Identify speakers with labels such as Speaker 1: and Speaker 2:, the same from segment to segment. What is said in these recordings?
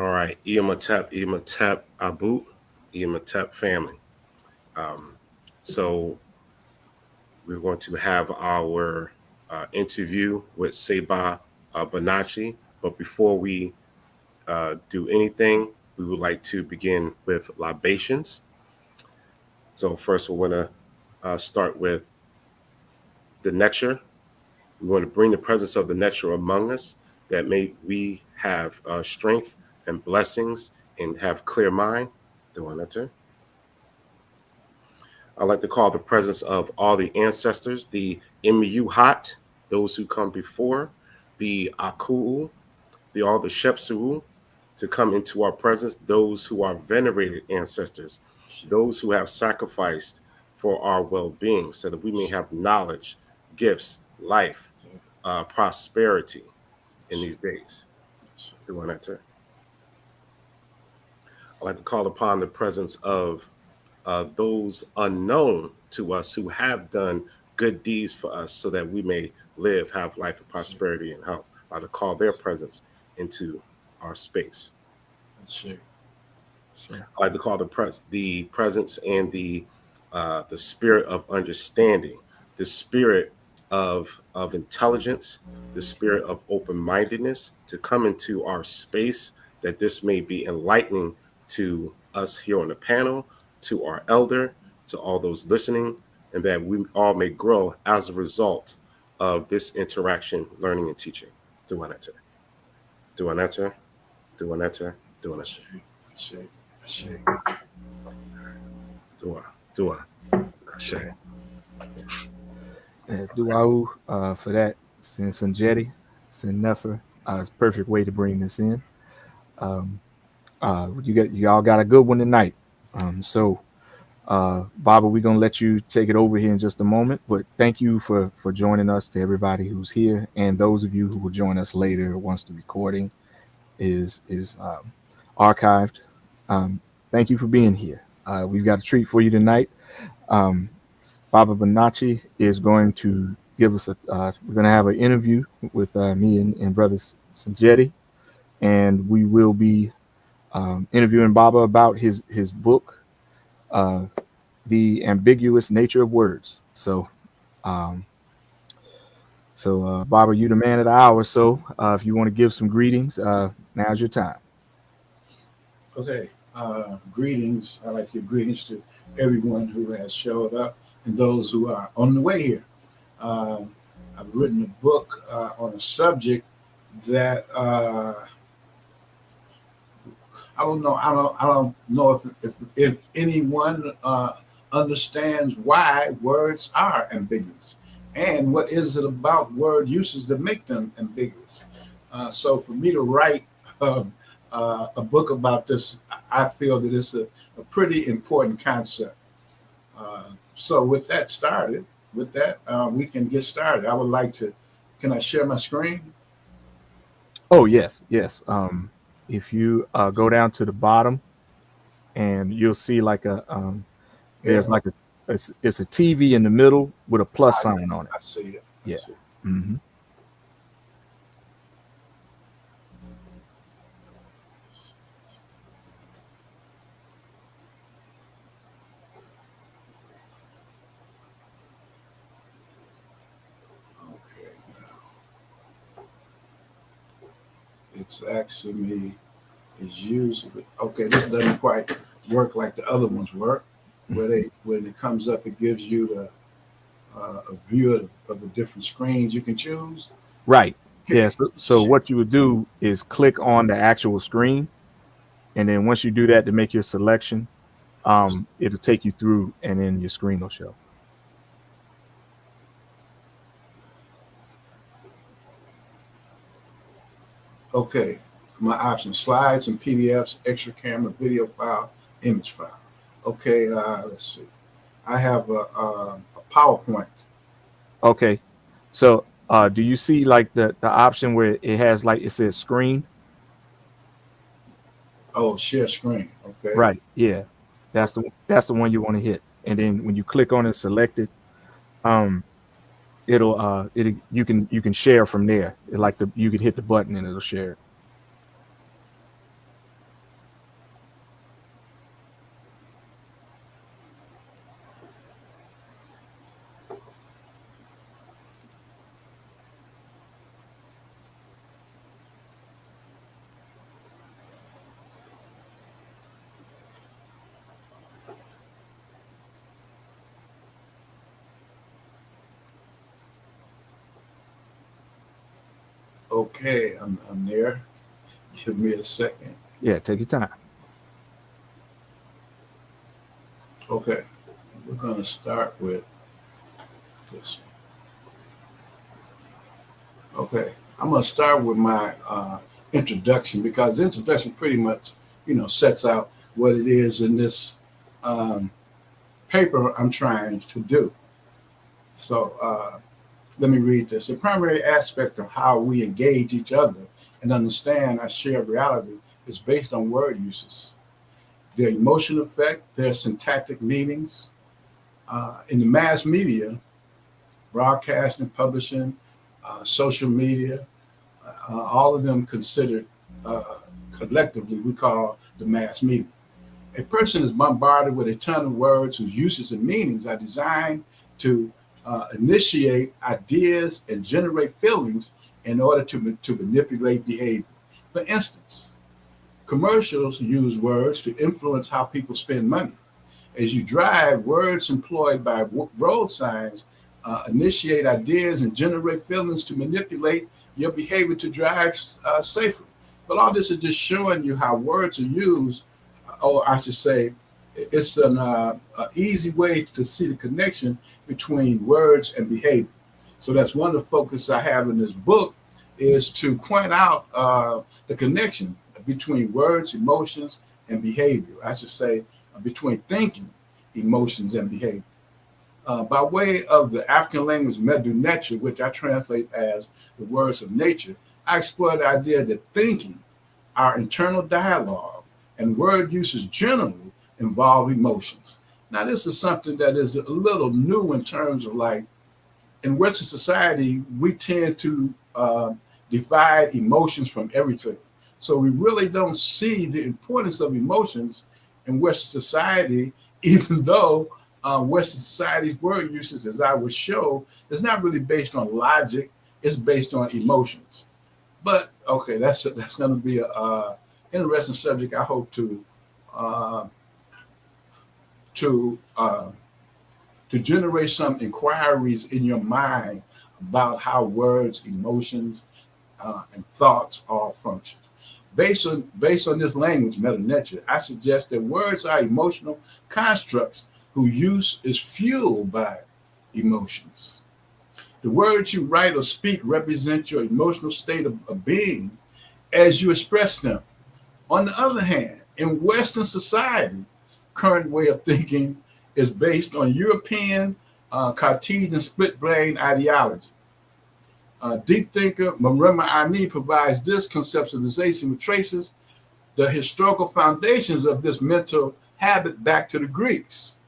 Speaker 1: All right, Imatep Abu, Imatep family. Um, so we're going to have our interview with Seba Bonotchi. But before we do anything, we would like to begin with libations. So first, we want to start with the nature. We want to bring the presence of the nature among us, that may we have strength and blessings and have clear mind. Doing that too. I like to call the presence of all the ancestors, the Hot, those who come before, the Aku, the all the Shepsu, to come into our presence, those who are venerated ancestors, those who have sacrificed for our well-being, so that we may have knowledge, gifts, life, prosperity in these days. Doing that too. I like to call upon the presence of those unknown to us who have done good deeds for us so that we may live, have life and prosperity and health. I like to call their presence into our space.
Speaker 2: Sure.
Speaker 1: I like to call the presence and the spirit of understanding, the spirit of intelligence, the spirit of open mindedness to come into our space, that this may be enlightening to us here on the panel, to our elder, to all those listening, and that we all may grow as a result of this interaction, learning, and teaching. Duaneta, Duaneta, Duaneta, Duaneta,
Speaker 2: Sure. Sure.
Speaker 1: Dua, Dua, Ashe.
Speaker 3: Duau for that. Send Sonjedi, send Nefer. It's a perfect way to bring this in. Um, y'all got a good one tonight. Baba, we're gonna let you take it over here in just a moment. But thank you for joining us, to everybody who's here, and those of you who will join us later once the recording is archived. Thank you for being here. We've got a treat for you tonight. Um, Baba Bonacci is going to give us we're going to have an interview with me and brothers Sonjedi, and we will be interviewing Baba about his book, uh, The Ambiguous Nature of Words. Um, Baba, you the man of the hour. So if you want to give some greetings, now's your time.
Speaker 2: Okay. Greetings. I'd like to give greetings to everyone who has showed up and those who are on the way here. I've written a book on a subject that I don't know. I don't know if anyone understands why words are ambiguous and what is it about word uses that make them ambiguous. So for me to write um, a book about this, I feel that it's a pretty important concept. So with that, we can get started. I would like to. Can I share my screen?
Speaker 3: Oh yes, yes. If you go down to the bottom, and you'll see like
Speaker 2: Yeah,
Speaker 3: there's like it's a TV in the middle with a plus sign on it.
Speaker 2: I see it. I
Speaker 3: Yeah.
Speaker 2: see it.
Speaker 3: Mm-hmm.
Speaker 2: Okay, it's asking me is usually okay. This doesn't quite work like the other ones work, where they when it comes up, it gives you a view of the different screens you can choose.
Speaker 3: Right.
Speaker 2: Okay,
Speaker 3: Yeah. So what you would do is click on the actual screen, and then once you do that to make your selection, it'll take you through, and then your screen will show.
Speaker 2: okay. My options: slides and PDFs, extra camera, video file, image file. Okay, let's see. I have a PowerPoint.
Speaker 3: Okay. So do you see like the option where it has like it says screen?
Speaker 2: Oh, share screen. Okay.
Speaker 3: Right. Yeah. That's the one you want to hit, and then when you click on it, select it. Um, it you can share from there. Like you could hit the button and it'll share.
Speaker 2: Okay, I'm there. Give me a second.
Speaker 3: Yeah, take your time.
Speaker 2: Okay, we're going to start with this. Okay, I'm going to start with my introduction, because the introduction pretty much, sets out what it is in this um, paper I'm trying to do. So let me read this. The primary aspect of how we engage each other and understand our shared reality is based on word uses, their emotional effect, their syntactic meanings. In the mass media, broadcasting, publishing, social media, all of them considered collectively we call the mass media. A person is bombarded with a ton of words whose uses and meanings are designed to initiate ideas and generate feelings in order to manipulate behavior. For instance, commercials use words to influence how people spend money. As you drive, words employed by road signs initiate ideas and generate feelings to manipulate your behavior to drive safely. But all this is just showing you how words are used, or I should say, it's an easy way to see the connection between words and behavior. So that's one of the focus I have in this book, is to point out the connection between words, emotions, and behavior. I should say between thinking, emotions, and behavior. By way of the African language Medu Nature, which I translate as the words of nature, I explore the idea that thinking, our internal dialogue, and word uses generally involve emotions. Now, this is something that is a little new in terms of, like, in Western society, we tend to divide emotions from everything. So we really don't see the importance of emotions in Western society, even though Western society's word usage, as I would show, is not really based on logic. It's based on emotions. But okay, that's going to be a interesting subject. I hope uh, to generate some inquiries in your mind about how words, emotions, and thoughts all function. Based on this language, meta nature, I suggest that words are emotional constructs whose use is fueled by emotions. The words you write or speak represent your emotional state of being as you express them. On the other hand, in Western society, current way of thinking is based on European Cartesian split brain ideology. Deep thinker Marema Ani provides this conceptualization which traces the historical foundations of this mental habit back to the Greeks.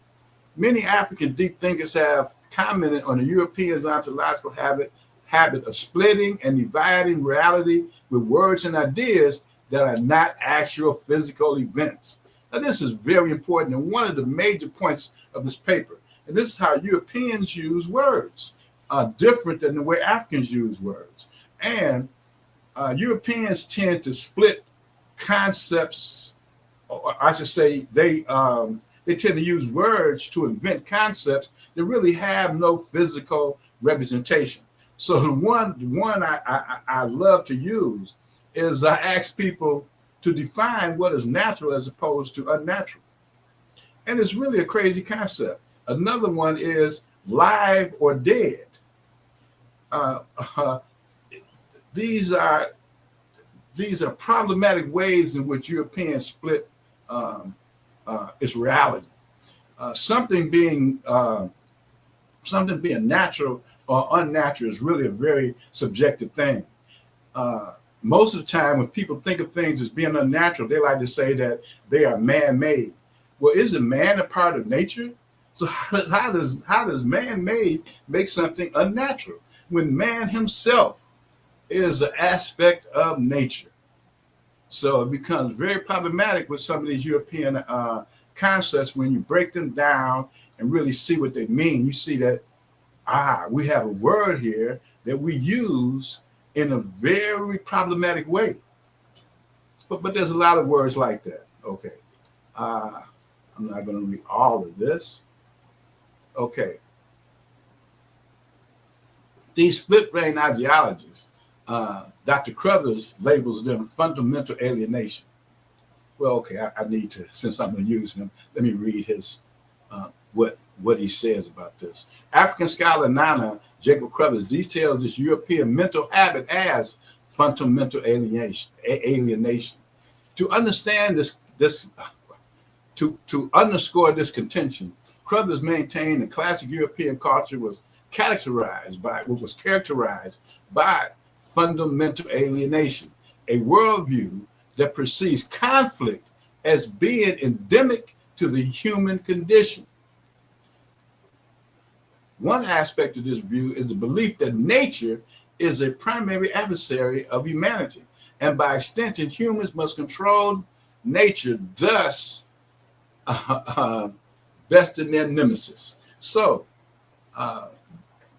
Speaker 2: Many African deep thinkers have commented on the Europeans' ontological habit of splitting and dividing reality with words and ideas that are not actual physical events. Now, this is very important and one of the major points of this paper. And this is how Europeans use words, different than the way Africans use words. And Europeans tend to split concepts, or I should say, they tend to use words to invent concepts that really have no physical representation. So the one I love to use is I ask people to define what is natural as opposed to unnatural. And it's really a crazy concept. Another one is live or dead. Uh, uh, these are problematic ways in which Europeans split its reality. Something being natural or unnatural is really a very subjective thing. Most of the time, when people think of things as being unnatural, they like to say that they are man-made. Well, isn't man a part of nature? So how does man-made make something unnatural when man himself is an aspect of nature? So it becomes very problematic with some of these European concepts when you break them down and really see what they mean. You see that we have a word here that we use in a very problematic way. But there's a lot of words like that. Okay. I'm not going to read all of this. Okay. These split brain ideologies Dr. Crothers labels them fundamental alienation. Well, okay, I need to, since I'm going to use him, let me read his what he says about this. African scholar Nana Jacob Crothers details this European mental habit as fundamental alienation. To understand to underscore this contention, Crothers maintained the classic European culture was characterized by fundamental alienation, a worldview that perceives conflict as being endemic to the human condition. One aspect of this view is the belief that nature is a primary adversary of humanity, and by extension, humans must control nature, thus besting their nemesis. So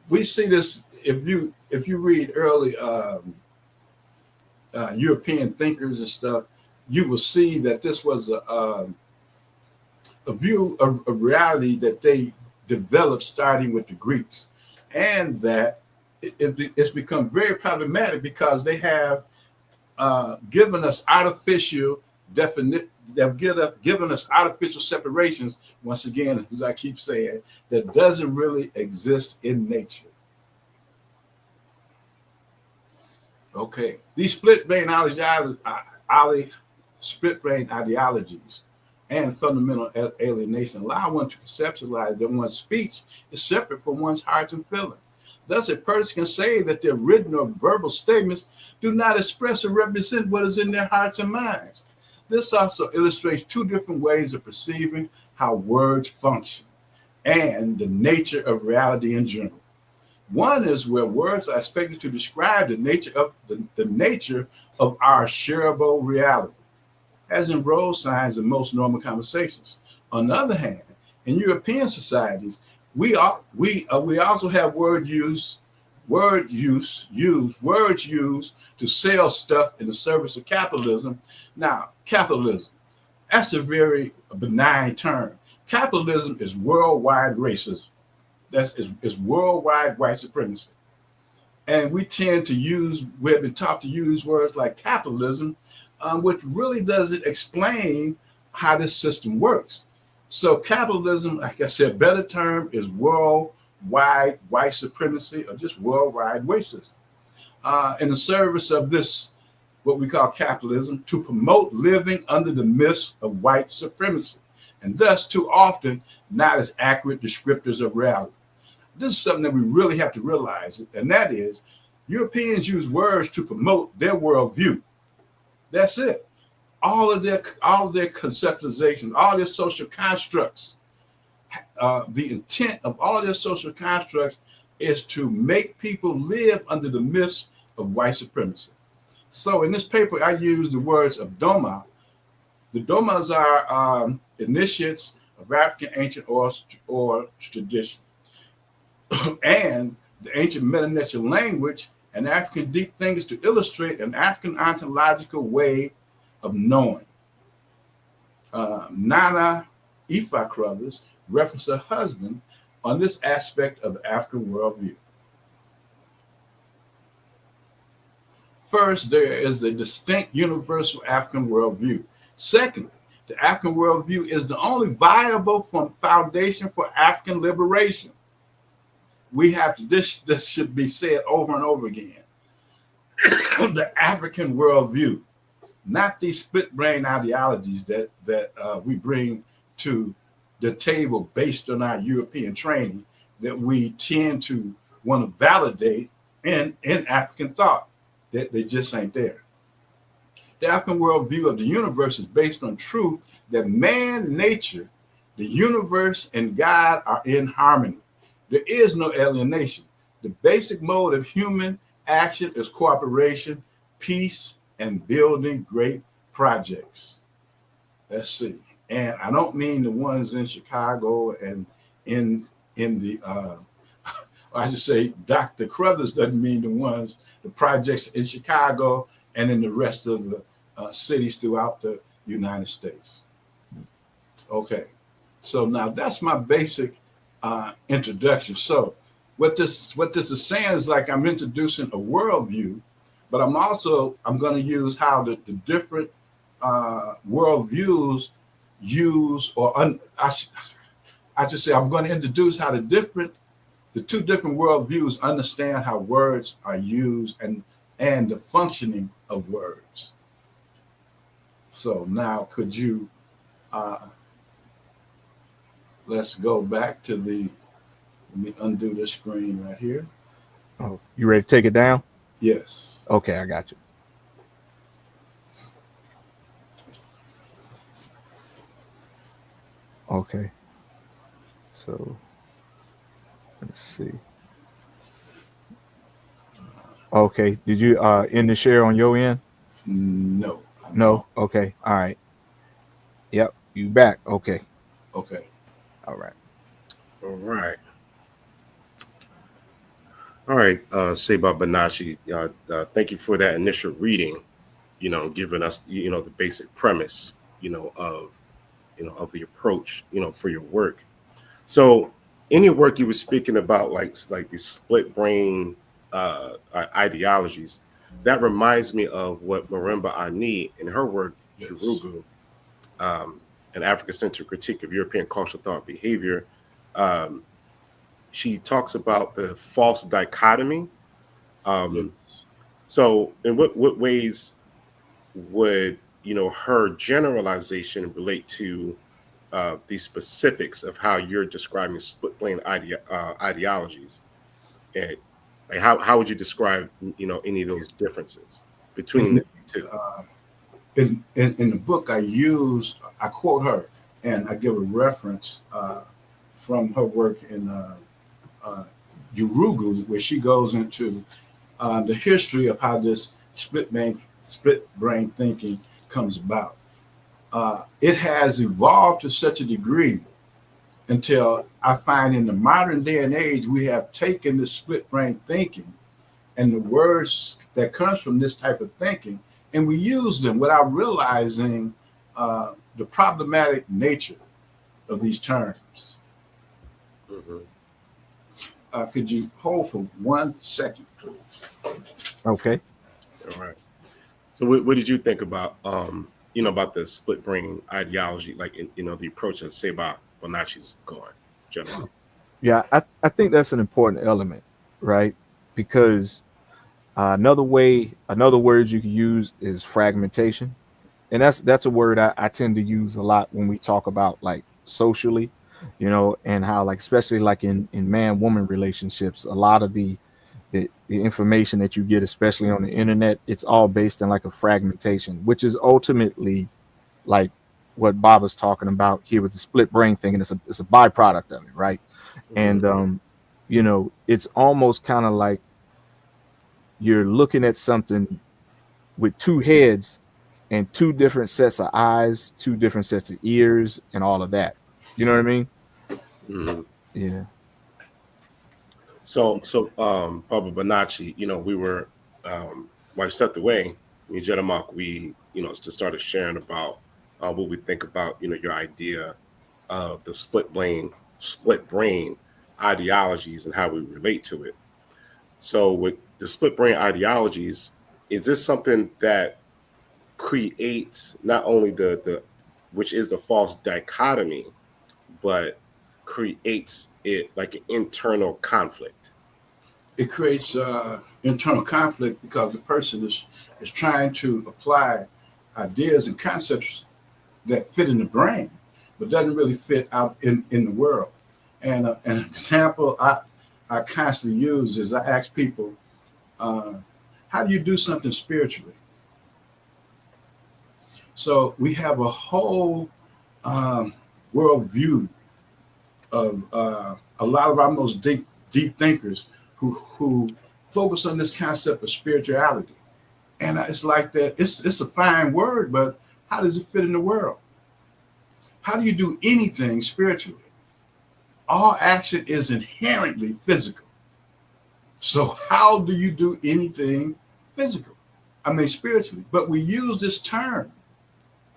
Speaker 2: we see this if you read early European thinkers and stuff, you will see that this was a view of reality that they developed starting with the Greeks, and that it's become very problematic because they have given us artificial definition. They've given us artificial separations, once again, as I keep saying, that doesn't really exist in nature. Okay, these split brain ideologies and fundamental alienation allow one to conceptualize that one's speech is separate from one's hearts and feelings. Thus, a person can say that their written or verbal statements do not express or represent what is in their hearts and minds. This also illustrates two different ways of perceiving how words function and the nature of reality in general. One is where words are expected to describe the nature of our shareable reality, as in road signs in most normal conversations. On the other hand, in European societies, we also have words used to sell stuff in the service of capitalism. Now, capitalism, that's a very benign term. Capitalism is worldwide racism. Is worldwide white supremacy. And we have been taught to use words like capitalism, which really doesn't explain how this system works. So capitalism, like I said, better term is worldwide white supremacy or just worldwide racism. In the service of this, what we call capitalism, to promote living under the myths of white supremacy, and thus too often not as accurate descriptors of reality. This is something that we really have to realize, and that is Europeans use words to promote their worldview. That's it. All of their conceptualizations, all their social constructs, the intent of all their social constructs is to make people live under the myths of white supremacy. So in this paper, I use the words of Doma. The Domas are initiates of African ancient oral tradition and the ancient Meta-Neter language and African deep thinkers to illustrate an African ontological way of knowing. Nana Ifa Crothers referenced her husband on this aspect of the African worldview. First, there is a distinct universal African worldview. Secondly, the African worldview is the only viable foundation for African liberation. We have to, this should be said over and over again. The African worldview, not these split brain ideologies that we bring to the table based on our European training that we tend to want to validate in African thought. They just ain't there. The African worldview of the universe is based on truth that man, nature, the universe, and God are in harmony. There is no alienation. The basic mode of human action is cooperation, peace, and building great projects. Let's see. And I don't mean the ones in Chicago and in the, I should say, Dr. Crothers doesn't mean the projects in Chicago and in the rest of the cities throughout the United States. Okay, so now that's my basic introduction. So what this is saying is like I'm introducing a worldview but I'm going to use how the different worldviews use, I should say I'm going to introduce how the two different worldviews understand how words are used and the functioning of words. So now could you, let's go back to let me undo this screen right here.
Speaker 3: Oh, you ready to take it down?
Speaker 2: Yes.
Speaker 3: Okay, I got you. Okay. So let's see. Okay. Did you end the share on your end?
Speaker 2: No.
Speaker 3: No. Okay. All right. Yep. You back. Okay.
Speaker 2: Okay.
Speaker 3: All right.
Speaker 1: All right. All right, Seba Bonotchi, thank you for that initial reading, giving us, the basic premise, of the approach, for your work. So in your work, you were speaking about like these split brain ideologies. That reminds me of what Marimba Ani in her work,
Speaker 2: Yes.
Speaker 1: Urugu, an African-centered critique of European cultural thought and behavior. Um, she talks about the false dichotomy.
Speaker 2: Yes.
Speaker 1: So in what ways would her generalization relate to the specifics of how you're describing split brain ideologies, and like how would you describe any of those differences between
Speaker 2: In,
Speaker 1: the two?
Speaker 2: in the book, I quote her and I give a reference from her work in Urugu, where she goes into the history of how this split brain thinking comes about. It has evolved to such a degree until I find in the modern day and age, we have taken the split brain thinking and the words that comes from this type of thinking, and we use them without realizing the problematic nature of these terms.
Speaker 1: Mm-hmm.
Speaker 2: Could you hold for 1 second, please?
Speaker 3: Okay.
Speaker 1: All right. So what did you think about about the split brain ideology, like the approach that Seba Bonotchi's going, generally?
Speaker 3: Yeah, I think that's an important element, right? Because another word you could use is fragmentation, and that's a word I tend to use a lot when we talk about like socially, and how like especially like in man woman relationships, a lot of the information that you get, especially on the internet, it's all based in like a fragmentation, which is ultimately like what Bob was talking about here with the split brain thing, and it's a byproduct of it, right? And
Speaker 1: Mm-hmm.
Speaker 3: it's almost kind of like you're looking at something with two heads and two different sets of eyes, two different sets of ears, and all of that. You know what I mean?
Speaker 1: Mm-hmm.
Speaker 3: Yeah.
Speaker 1: So Baba Bonacci, we were when I stepped away, me and Djedemankh, we just started sharing about what we think about your idea of the split brain ideologies and how we relate to it. So with the split brain ideologies, is this something that creates not only the which is the false dichotomy, but creates it like an internal conflict?
Speaker 2: It creates internal conflict because the person is trying to apply ideas and concepts that fit in the brain, but doesn't really fit out in the world. And an example I constantly use is I ask people, uh, how do you do something spiritually? So we have a whole um, worldview of a lot of our most deep thinkers who focus on this concept of spirituality. And it's like that. It's a fine word, but how does it fit in the world? How do you do anything spiritually? All action is inherently physical. So how do you do anything physical? I mean, spiritually. But we use this term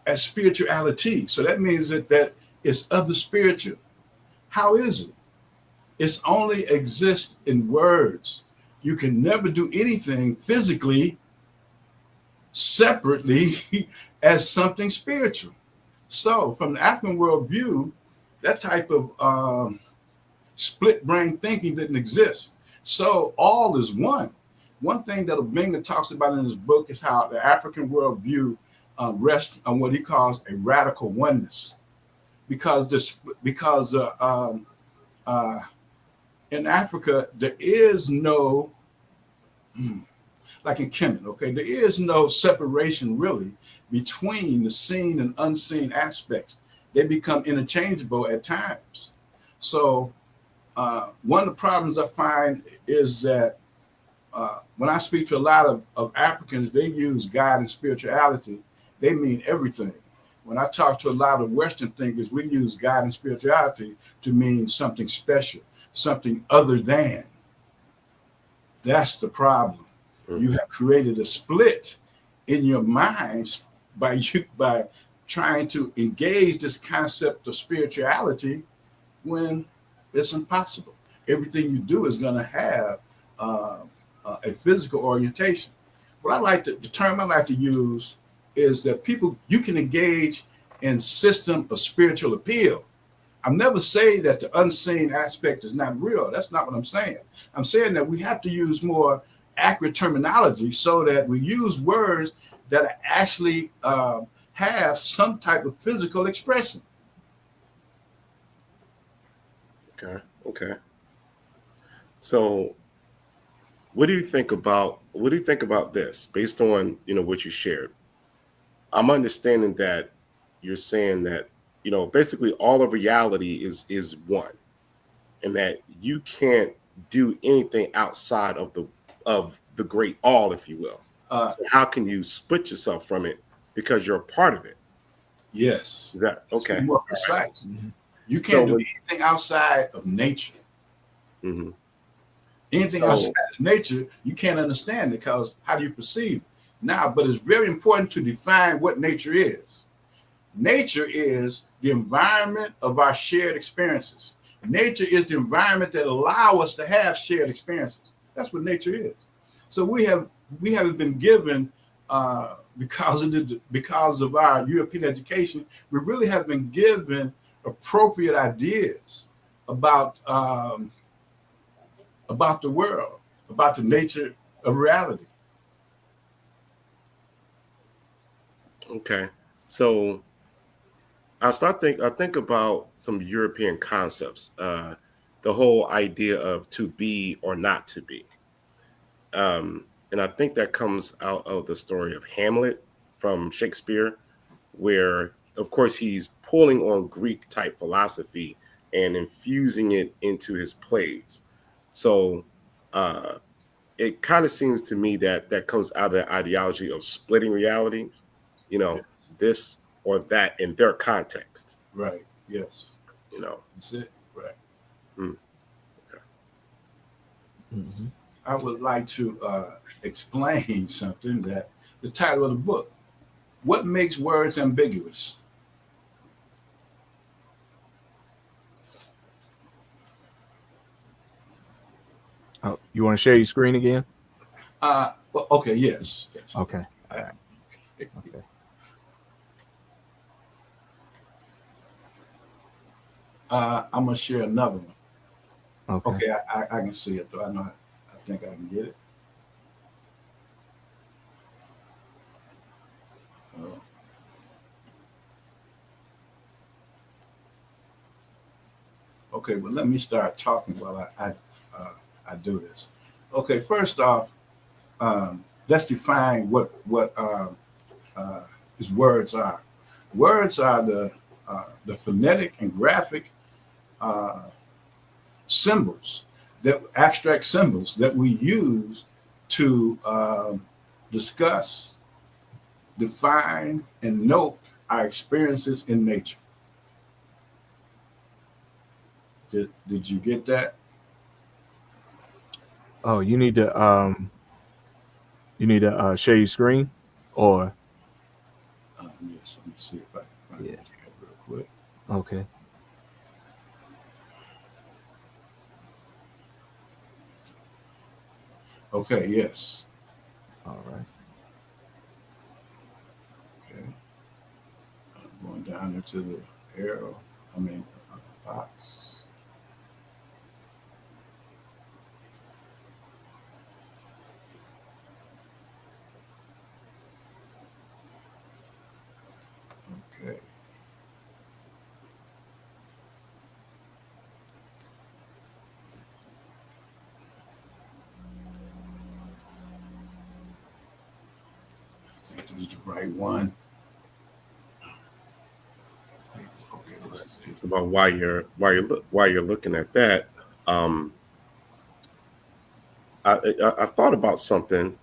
Speaker 2: as spirituality. So that means that it's of the spiritual. How is it? It's only exists in words. You can never do anything physically separately as something spiritual. So, from the African worldview, that type of split brain thinking didn't exist. So, all is one. One thing that Benga talks about in his book is how the African worldview rests on what he calls a radical oneness, because in Africa there is no like in Kemet, okay, there is no separation really between the seen and unseen aspects. They become interchangeable at times. So one of the problems I find is that when I speak to a lot of Africans, they use God and spirituality. They mean everything. When I talk to a lot of Western thinkers, we use God and spirituality to mean something special, something other than. That's the problem. You have created a split in your minds by trying to engage this concept of spirituality when it's impossible. Everything you do is going to have a physical orientation. The term I like to use is that you can engage in system of spiritual appeal. I'm never saying that the unseen aspect is not real. That's not what I'm saying. I'm saying that we have to use more accurate terminology so that we use words that actually have some type of physical expression.
Speaker 1: Okay. So, what do you think about this? Based on what you shared, I'm understanding that you're saying that basically all of reality is one, and that you can't do anything outside of the great all, if you will. So how can you split yourself from it because you're a part of it?
Speaker 2: Yes.
Speaker 1: Is that okay?
Speaker 2: To be more precise.
Speaker 3: Mm-hmm.
Speaker 2: You can't do anything outside of nature.
Speaker 1: Mm-hmm.
Speaker 2: Anything outside of nature, you can't understand it because how do you perceive it? Now, but it's very important to define what nature is. Nature is the environment of our shared experiences. Nature is the environment that allows us to have shared experiences. That's what nature is. So we have been given because of our European education, we really have been given appropriate ideas about the world, about the nature of reality.
Speaker 1: Okay, so I think about some European concepts. The whole idea of to be or not to be. And I think that comes out of the story of Hamlet from Shakespeare, where, of course, he's pulling on Greek type philosophy and infusing it into his plays. So uh, it kind of seems to me that comes out of the ideology of splitting reality,
Speaker 2: Yes.
Speaker 1: this or that in their context.
Speaker 2: Right. Yes.
Speaker 1: You know.
Speaker 2: That's it. Right.
Speaker 1: Mm, okay.
Speaker 3: Mm-hmm.
Speaker 2: I would like to explain something that the title of the book. What makes words ambiguous?
Speaker 3: Oh, you want to share your screen again?
Speaker 2: Well, okay, yes.
Speaker 3: Okay. All right. Okay.
Speaker 2: I'm gonna share another one.
Speaker 3: Okay.
Speaker 2: Okay, I can see it though. I think I can get it. Oh. Okay, well let me start talking while I do this. Okay, first off, let's define what his words are. Words are the phonetic and graphic uh, symbols, that abstract symbols that we use to discuss, define, and note our experiences in nature. Did you get that?
Speaker 3: Oh, you need to share your screen, or
Speaker 2: Yes. Let me see if I can find
Speaker 3: yeah.
Speaker 2: it here real quick.
Speaker 3: Okay.
Speaker 2: Okay. Yes.
Speaker 3: All right.
Speaker 2: Going down into the arrow. I mean, box. Okay. I think this is the right one. Okay, this is it.
Speaker 1: It's about while you're looking at that. Um, I thought about something,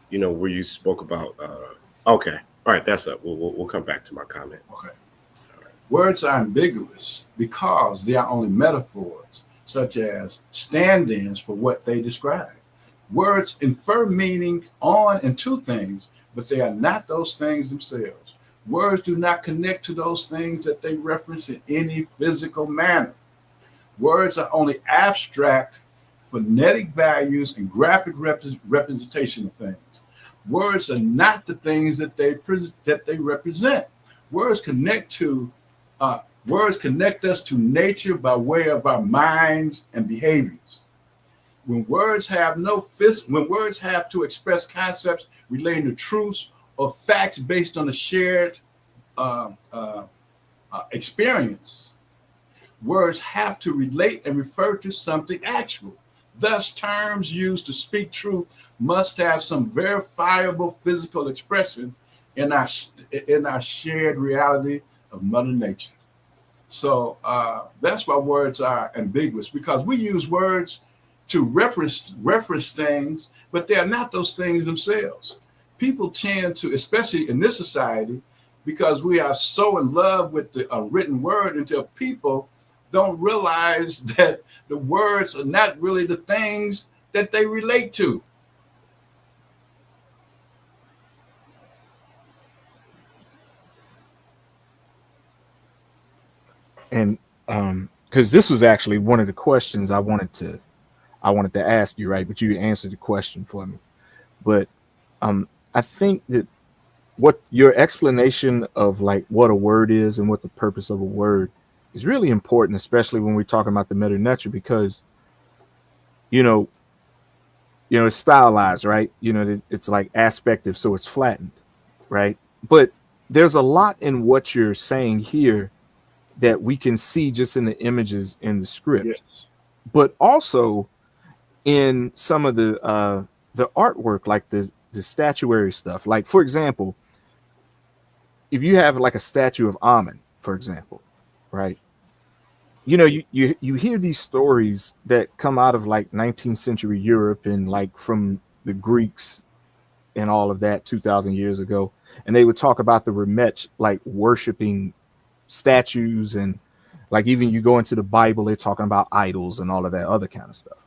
Speaker 1: where you spoke about. Okay, all right, that's up. We'll come back to my comment.
Speaker 2: Okay. Words are ambiguous because they are only metaphors, such as stand ins for what they describe. Words infer meanings on and to things, but they are not those things themselves. Words do not connect to those things that they reference in any physical manner. Words are only abstract, phonetic values and graphic representation of things. Words are not the things that they represent. Words connect to uh, words connect us to nature by way of our minds and behaviors. When words have to express concepts relating to truths or facts based on a shared uh, uh, experience, words have to relate and refer to something actual. Thus, terms used to speak truth must have some verifiable physical expression in our shared reality of Mother Nature. So that's why words are ambiguous, because we use words to reference things, but they are not those things themselves. People tend to, especially in this society, because we are so in love with the written word, until people don't realize that the words are not really the things that they relate to.
Speaker 3: And because this was actually one of the questions I wanted to ask you, right? But you answered the question for me. But I think that what your explanation of like what a word is and what the purpose of a word is really important, especially when we're talking about the meta nature, because you know, it's stylized, right? It's like aspective, so it's flattened, right? But there's a lot in what you're saying here that we can see just in the images in the script,
Speaker 2: Yes.
Speaker 3: but also in some of the artwork, like the statuary stuff. Like for example, if you have like a statue of Amun, for example, right? You hear these stories that come out of like 19th century Europe and like from the Greeks and all of that 2,000 years ago, and they would talk about the Remetch like worshiping statues, and like even you go into the Bible, they're talking about idols and all of that other kind of stuff.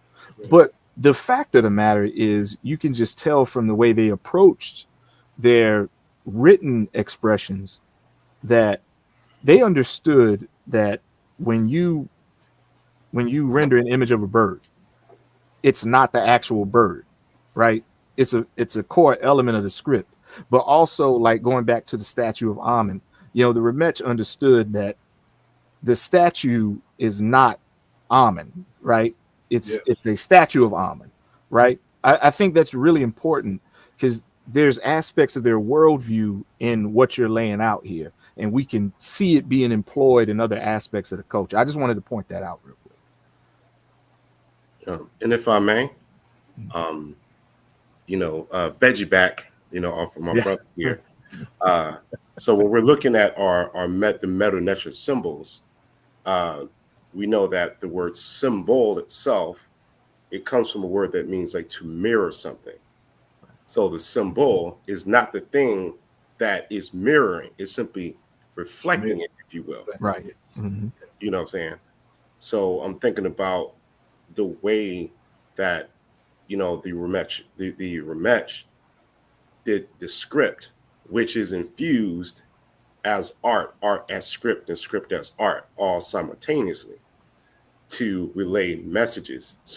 Speaker 3: But the fact of the matter is, you can just tell from the way they approached their written expressions that they understood that when you when you render an image of a bird, it's not the actual bird, right? It's a core element of the script. But also, like going back to the statue of Amun, the Remetch understood that the statue is not Amun, right? It's
Speaker 2: Yes.
Speaker 3: a statue of Amun, right? I think that's really important because there's aspects of their worldview in what you're laying out here, and we can see it being employed in other aspects of the culture. I just wanted to point that out real quick.
Speaker 1: And if I may, um, veggie back, off of my
Speaker 3: Yeah.
Speaker 1: brother here. Uh, so when we're looking at the meta nature symbols, uh, we know that the word symbol itself, it comes from a word that means like to mirror something. So the symbol is not the thing that is mirroring; it's simply reflecting it, if you will.
Speaker 3: Right. Mm-hmm.
Speaker 1: You know what I'm saying? So I'm thinking about the way that the Remech did the script, which is infused as art as script, and script as art, all simultaneously to relay messages.
Speaker 2: Yes.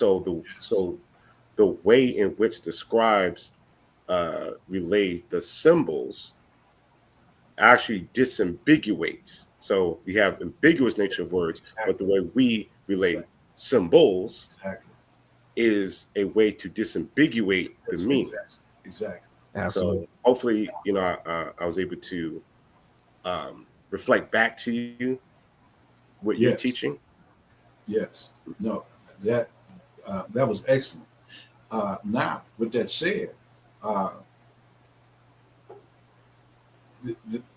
Speaker 1: The way in which the scribes relay the symbols actually disambiguates. So we have ambiguous nature of words, but the way we relate symbols
Speaker 2: Exactly.
Speaker 1: is a way to disambiguate the
Speaker 2: That's
Speaker 1: meaning.
Speaker 2: exactly.
Speaker 3: Absolutely.
Speaker 1: So hopefully, I was able to reflect back to you what you're
Speaker 2: Yes.
Speaker 1: teaching.
Speaker 2: Yes. No, that that was excellent. Now, with that said, uh,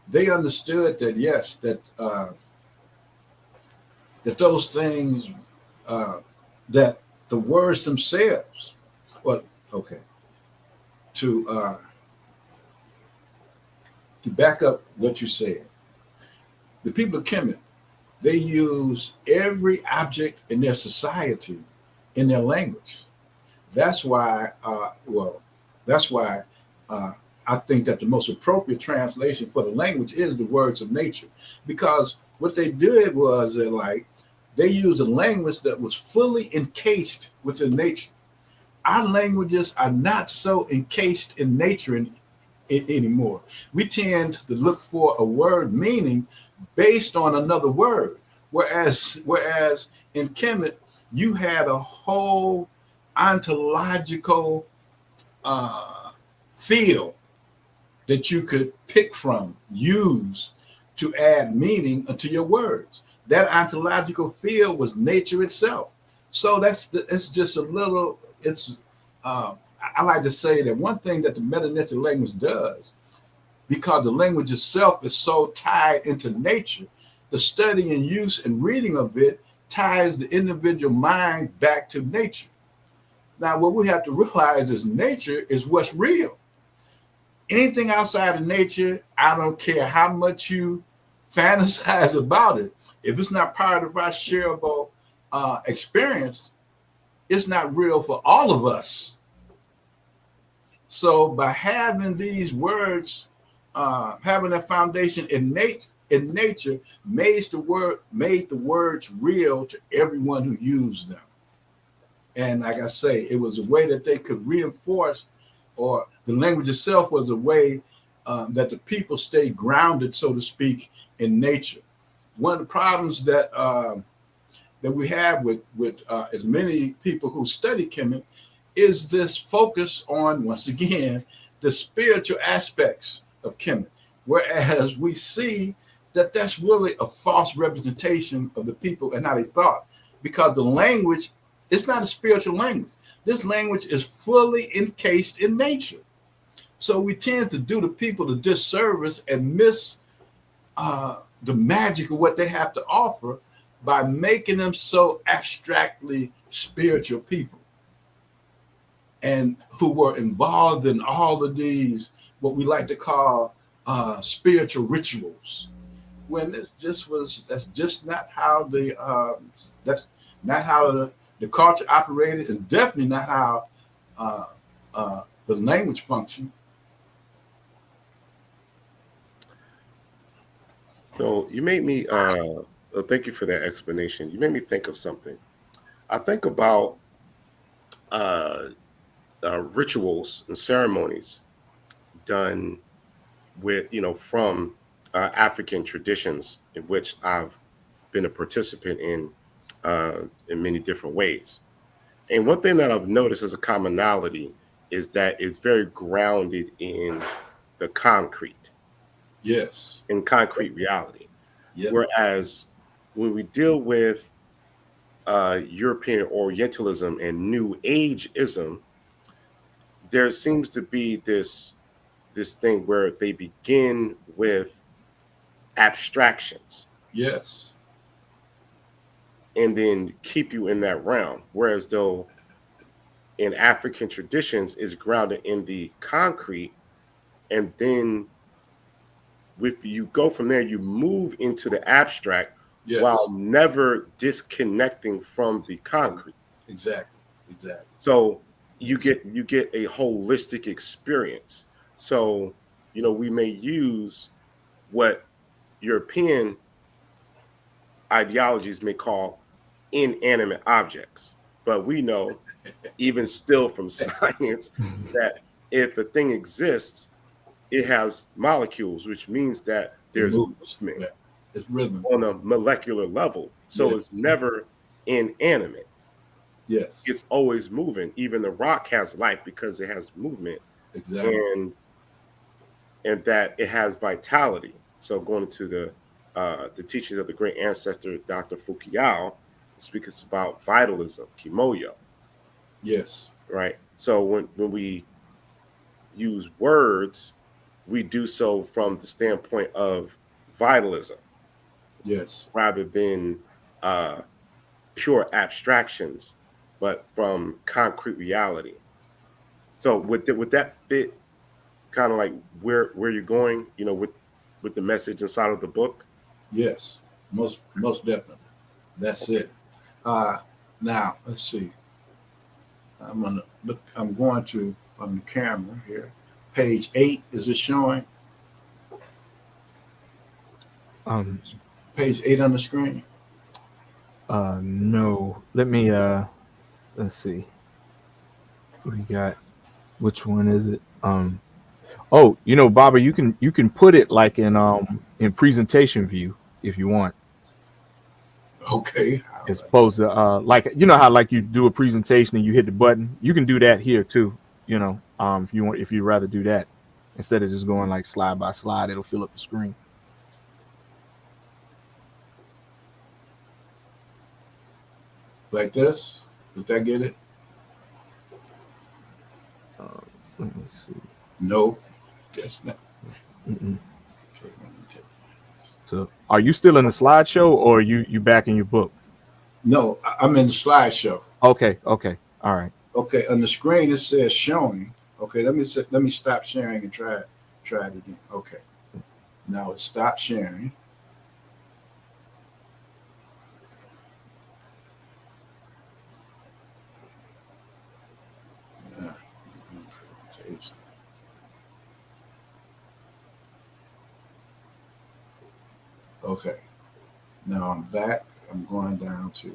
Speaker 2: they understood that yes, that those things uh, that the words themselves. Well, okay. To to back up what you said, the people of Kemet, they use every object in their society in their language. That's why, that's why uh, I think that the most appropriate translation for the language is the words of nature, because what they did was they used a language that was fully encased within nature. Our languages are not so encased in nature anymore. We tend to look for a word meaning based on another word, whereas in Kemet you had a whole ontological uh, field that you could pick from, use to add meaning to your words. That ontological field was nature itself. So it's just a little. It's I like to say that one thing that the meta language does, because the language itself is so tied into nature, the study and use and reading of it ties the individual mind back to nature. Now, what we have to realize is nature is what's real. Anything outside of nature, I don't care how much you fantasize about it. If it's not part of our shareable experience, it's not real for all of us. So by having these words, having that foundation in nature, made the words real to everyone who used them. And like I say, it was a way that they could reinforce, or the language itself was a way that the people stayed grounded, so to speak, in nature. One of the problems that we have with as many people who study Kemet is this focus on, once again, the spiritual aspects of Kemet, whereas we see that that's really a false representation of the people and how they thought, because the language, it's not a spiritual language. This language is fully encased in nature. So we tend to do the people a disservice and miss the magic of what they have to offer by making them so abstractly spiritual people, and who were involved in all of these, what we like to call spiritual rituals. When that's just not how that's not how the culture operated. It's definitely not how the language functioned.
Speaker 1: So you made me. Thank you for that explanation. You made me think of something. I think about uh, rituals and ceremonies done with, from African traditions, in which I've been a participant in many different ways. And one thing that I've noticed as a commonality is that it's very grounded the concrete,
Speaker 2: Yes.
Speaker 1: in concrete reality.
Speaker 2: Yep.
Speaker 1: Whereas when we deal with European Orientalism and New Ageism, there seems to be this thing where they begin with abstractions
Speaker 2: Yes.
Speaker 1: and then keep you in that realm. Whereas though in African traditions is grounded in the concrete, and then with you go from there, you move into the abstract while
Speaker 2: Yes.
Speaker 1: never disconnecting from the concrete.
Speaker 2: Exactly. Exactly.
Speaker 1: So you get a holistic experience. So we may use what European ideologies may call inanimate objects, but we know, even still from science, that if a thing exists, it has molecules, which means that
Speaker 2: It
Speaker 1: there's
Speaker 2: moves.
Speaker 1: movement
Speaker 2: Yeah. It's rhythm.
Speaker 1: on a molecular level. So
Speaker 2: Yes.
Speaker 1: it's never inanimate.
Speaker 2: Yes.
Speaker 1: It's always moving. Even the rock has life because it has movement,
Speaker 2: Exactly.
Speaker 1: and that it has vitality. So going to the teachings of the great ancestor Dr. Fukuyao, speaks about vitalism, kimoyo,
Speaker 2: Yes.
Speaker 1: right? So when we use words, we do so from the standpoint of vitalism
Speaker 2: Yes.
Speaker 1: rather than uh, pure abstractions, but from concrete reality. So would that fit kind of like where you're going, with the message inside of the book?
Speaker 2: Yes. Most definitely. That's
Speaker 1: Okay.
Speaker 2: it. Uh, now let's see. I'm gonna look. I'm going to on the camera here. Page 8. Is it showing?
Speaker 3: Um,
Speaker 2: Page 8 on the screen.
Speaker 3: no. Let me let's see. We got which one is it? Oh, Baba, you can put it like in presentation view if you want.
Speaker 2: Okay.
Speaker 3: As opposed to like how like you do a presentation and you hit the button. You can do that here too. If you rather do that instead of just going like slide by slide, it'll fill up the screen.
Speaker 2: Like this. Did that get it?
Speaker 3: Let me see.
Speaker 2: No. That's not.
Speaker 3: Mm-mm.
Speaker 2: Okay, let me take-
Speaker 3: So, are you still in the slideshow or you back in your book?
Speaker 2: No, I'm in the slideshow.
Speaker 3: Okay, all right.
Speaker 2: Okay, on the screen it says showing. Okay, let me stop sharing and try it again. Okay, now it stopped sharing. Uh, Okay, now I'm back. I'm going down to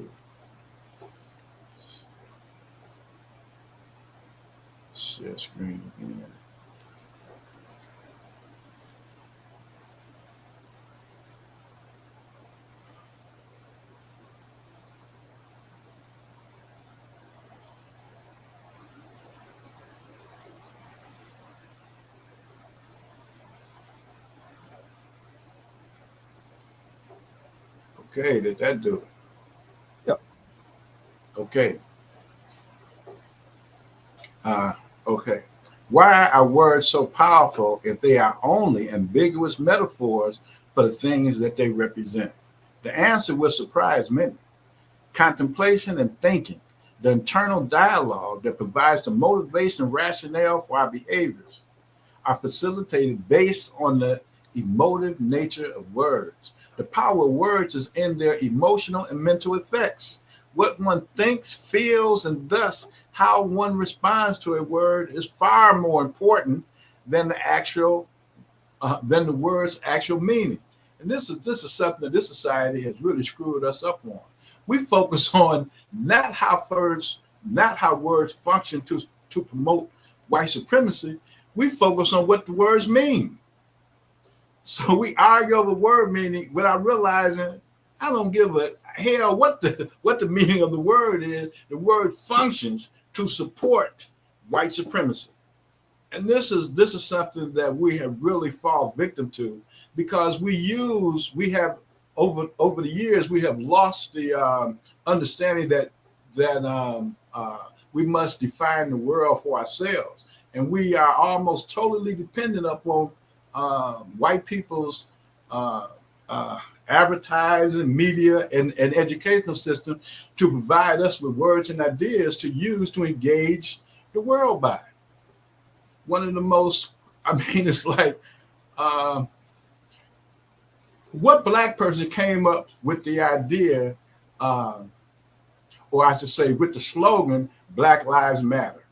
Speaker 2: share screen again. Okay, did that do it?
Speaker 3: Yep.
Speaker 2: Okay. Uh, okay. Why are words so powerful if they are only ambiguous metaphors for the things that they represent? The answer will surprise many. Contemplation and thinking, the internal dialogue that provides the motivation and rationale for our behaviors, are facilitated based on the emotive nature of words. The power of words is in their emotional and mental effects. What one thinks, feels, and thus how one responds to a word is far more important than the word's actual meaning. And this is something that this society has really screwed us up on. We focus on not how words function to promote white supremacy. We focus on what the words mean. So we argue over word meaning without realizing I don't give a hell what the meaning of the word is. The word functions to support white supremacy. And this is something that we have really fallen victim to because we have over the years we have lost the understanding that we must define the world for ourselves, and we are almost totally dependent upon white people's uh, uh, advertising, media, and educational system to provide us with words and ideas to use to engage the world by. One of the most, I mean, it's like, uh, what black person came up with the idea, uh, or I should say, with the slogan, Black Lives Matter?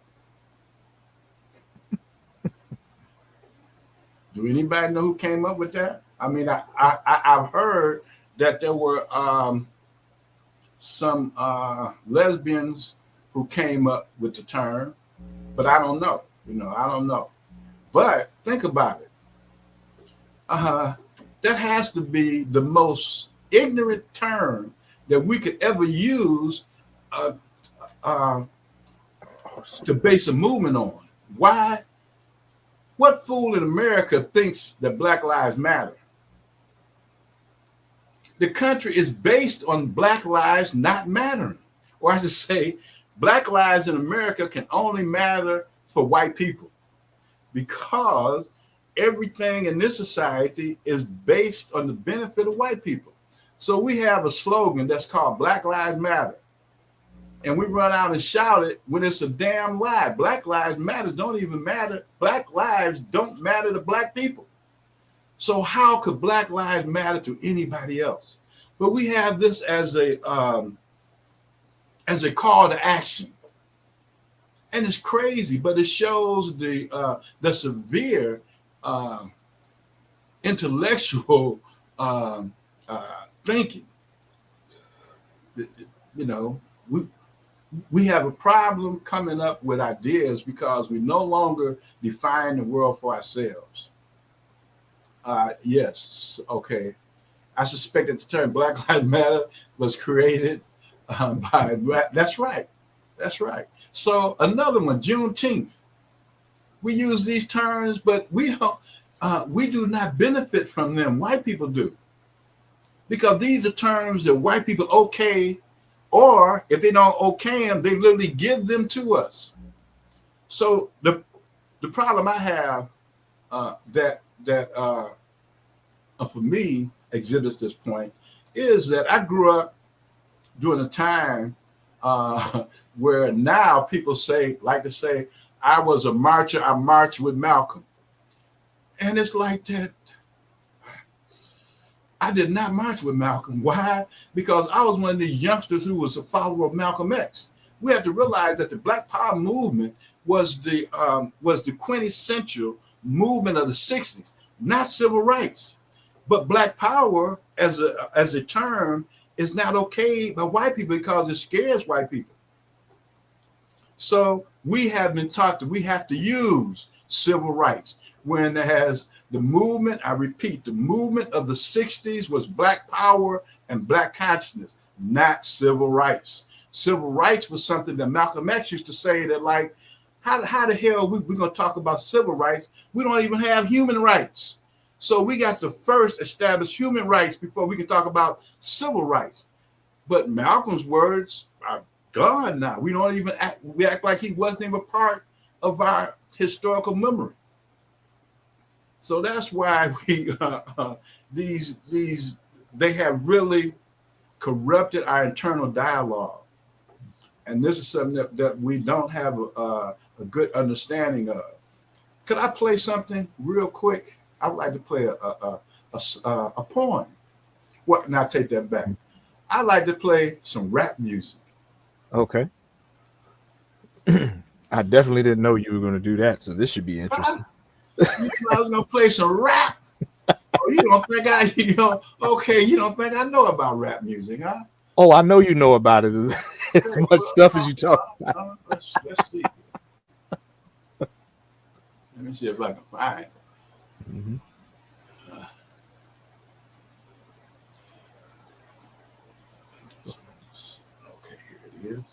Speaker 2: Do anybody know who came up with that? I mean, I've heard that there were some lesbians who came up with the term, but I don't know. I don't know. But think about it. Uh, that has to be the most ignorant term that we could ever use uh, uh, to base a movement on. Why? What fool in America thinks that Black Lives Matter? The country is based on Black lives not mattering. Or I should say, Black lives in America can only matter for white people because everything in this society is based on the benefit of white people. So we have a slogan that's called Black Lives Matter. And we run out and shout it when it's a damn lie. Black lives matter don't even matter. Black lives don't matter to black people. So how could Black lives matter to anybody else? But we have this as a call to action. And it's crazy, but it shows the severe intellectual thinking. You know, we have a problem coming up with ideas because we no longer define the world for ourselves. Yes, okay. I suspect that the term Black Lives Matter was created by, that's right. That's right. So another one, Juneteenth. We use these terms, but we do not benefit from them. White people do. Because these are terms that white people okay, or if they don't okay them, they literally give them to us. So the problem I have that for me exhibits this point is that I grew up during a time where now people like to say, I was a marcher, I marched with Malcolm. And it's like that. I did not march with Malcolm. Why? Because I was one of the youngsters who was a follower of Malcolm X. We have to realize that the Black Power movement was the quintessential movement of the 60s, not civil rights. But Black Power as a term is not okay by white people because it scares white people. So we have been taught that we have to use civil rights when it has the movement, I repeat, the movement of the 60s was Black Power and Black consciousness, not civil rights. Civil rights was something that Malcolm X used to say that, like, how the hell are we going to talk about civil rights? We don't even have human rights. So we got to first establish human rights before we can talk about civil rights. But Malcolm's words are gone now. We don't even we act like he wasn't even a part of our historical memory. So that's why they have really corrupted our internal dialogue. And this is something that we don't have a good understanding of. Could I play something real quick? I would like to play a poem. What? Now take that back. I like to play some rap music.
Speaker 3: Okay. I definitely didn't know you were going to do that, so this should be interesting.
Speaker 2: I was going to play some rap. Oh, you don't think you don't think I know about rap music, huh?
Speaker 3: Oh, I know you know about it as much stuff as you talk about.
Speaker 2: Let's see. Let me see if I can find it.
Speaker 3: Mm-hmm.
Speaker 2: Okay, here it is.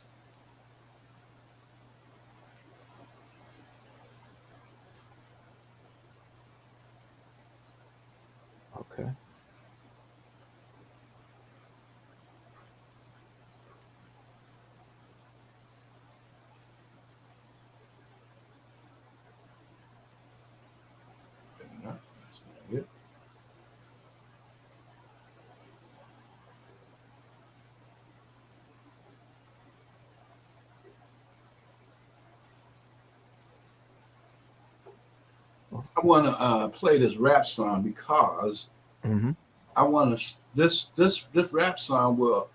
Speaker 3: Okay.
Speaker 2: I want to play this rap song because I want to. This rap song will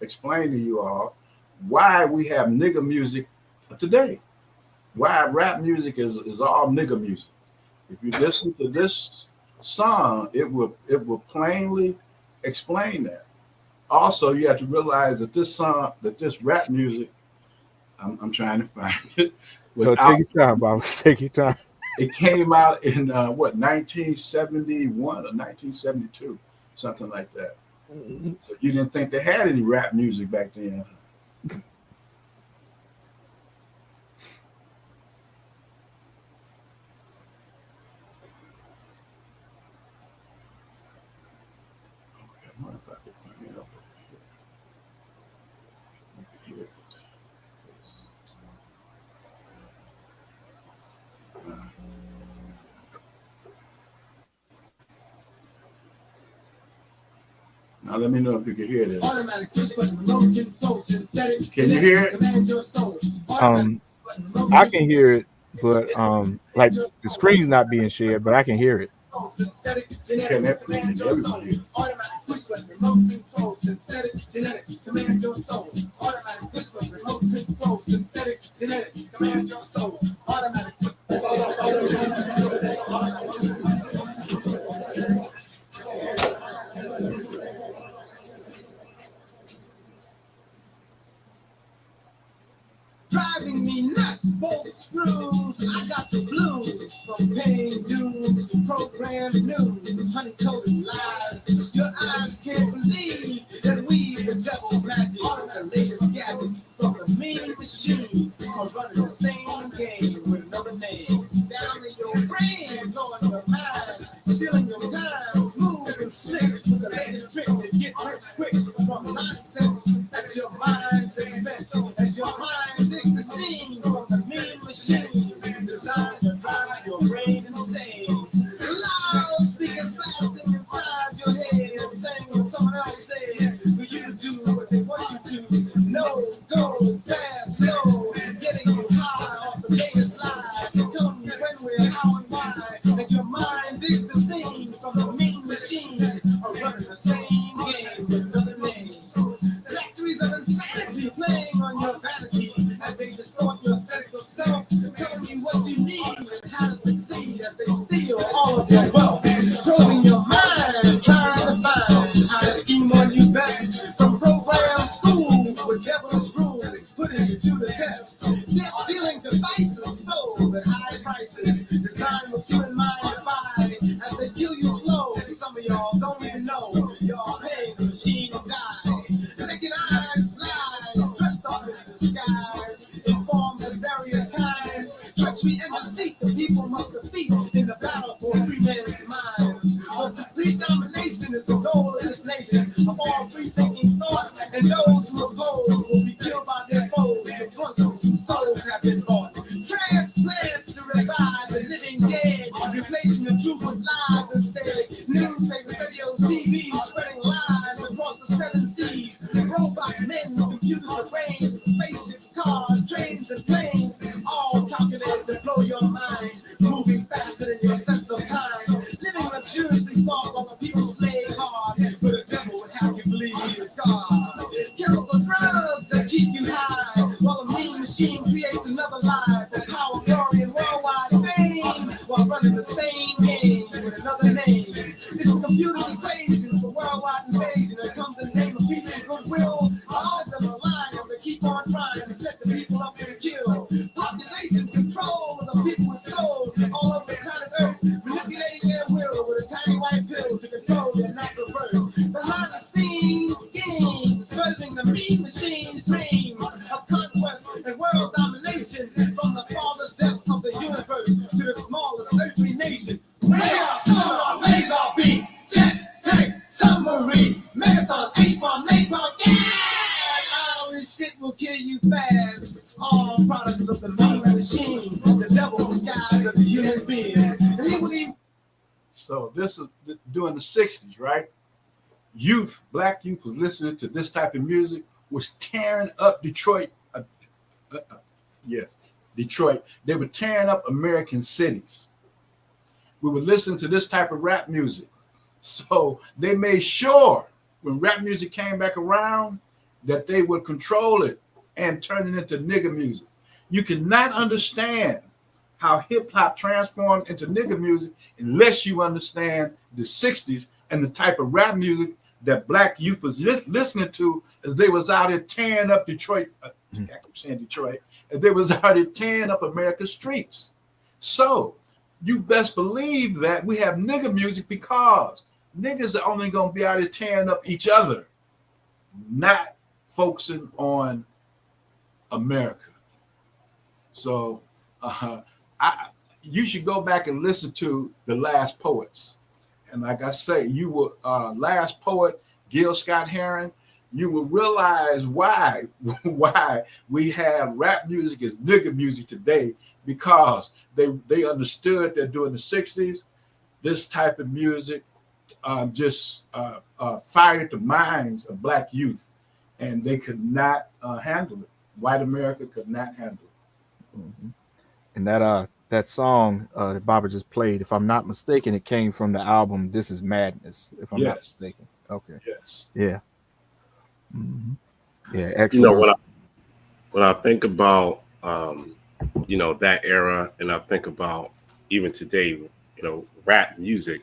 Speaker 2: explain to you all why we have nigga music today. Why rap music is all nigga music. If you listen to this song, it will plainly explain that. Also, you have to realize that this rap music, I'm trying to find it.
Speaker 3: No, take your time, Bob. Take your time.
Speaker 2: It came out in 1971 or 1972, something like that. So you didn't think they had any rap music back then? Now let me know if you can hear this. Can you hear it?
Speaker 3: I can hear it, but like the screen's not being shared, but I can hear it.
Speaker 2: Can everybody hear it?
Speaker 4: Driving me nuts, bolt screws. I got the blues from paying dues, program news, honey-coated lies. Your eyes can't believe that we, the devil's magic, the latest gadget from the mean machine, are running the same game with another name. Down in your brain, blowing your mind, stealing your time, smooth and slick. The latest trick to get rich quick from nonsense at your mind's expense. As your mind takes the scene from the mean machine, designed to drive your brain insane. Loud speakers blasting inside your head, saying what someone else said, for you to do what they want you to. No, go fast, slow, getting you high off the latest lie. Telling you when, where, how, and why. As your mind digs the scene from the mean machine, are running the same game with another name. Factories of insanity playing on your vanity as they distort your sense of self, telling you what you need and how to succeed as they steal all of your wealth. Probing your mind, trying to find how to scheme on you best. From program schools with devilish rules, putting you to the test. They're stealing devices sold at high prices, designed with you in mind to buy as they kill you slow. Some of y'all don't even know y'all paying the machine to die. Making eyes lies, dressed up in disguise, in forms of various kinds. Treachery and deceit the people must defeat in the battle for free men's minds. For complete domination is the goal of this nation, of all free thinking thought, and those who oppose will be killed by their foes. The bosoms whose souls have been bought. Transplants to revive the living dead, replacing the truth with lies instead. Newspapers, radios, TV, spreading lies across the 7 seas. Robot men, computers arranged, spaceships, cars, trains, and planes, all calculated to blow your mind, moving faster than your sense of time, living luxuriously soft while the people slave hard, but the devil would have you believe he is God. Chemical drugs that keep you high, while a mean machine creates another lie for power, glory, and worldwide fame, while running the same game with another name. It's a computer's equation for worldwide invasion that comes in the name of peace and goodwill. All of them are lying, they keep on trying to set the people up for the kill. Population control of the people with soul all over the planet Earth, manipulating their will with a tiny white pill to control their natural birth. Behind the scenes scheme, serving the mean machine's dream of conquest and world domination from the farthest depths of the universe to the smallest earthly nation. We are sonar, laser beams, jets, tanks, submarines, megathon, H-bomb, napalm, yeah! All this shit will kill you fast. All products of the mean machine, the devil disguised as a human being. And he would even...
Speaker 2: So this is during the 60s, right? Youth, black youth was listening to this type of music, was tearing up Detroit. Yes, Detroit. They were tearing up American cities. We would listen to this type of rap music. So they made sure when rap music came back around that they would control it and turn it into nigga music. You cannot understand how hip hop transformed into nigga music unless you understand the 60s and the type of rap music that black youth was listening to as they was out here tearing up Detroit. I keep saying Detroit. As they was out here tearing up America's streets. So you best believe that we have nigga music because niggas are only gonna be out here tearing up each other, not focusing on America. So you should go back and listen to The Last Poets. And like I say, you will Last Poet, Gil Scott Heron, you will realize why we have rap music as nigga music today, because they understood that during the 60s, this type of music just fired the minds of black youth, and they could not handle it. White America could not handle it.
Speaker 3: Mm-hmm. And that song that Baba just played, if I'm not mistaken, it came from the album This Is Madness, if I'm not mistaken. Okay.
Speaker 2: Yes.
Speaker 3: Yeah. Mm-hmm. Yeah,
Speaker 1: You
Speaker 3: excellent.
Speaker 1: know, when I think about you know, that era, and I think about even today, you know, rap music,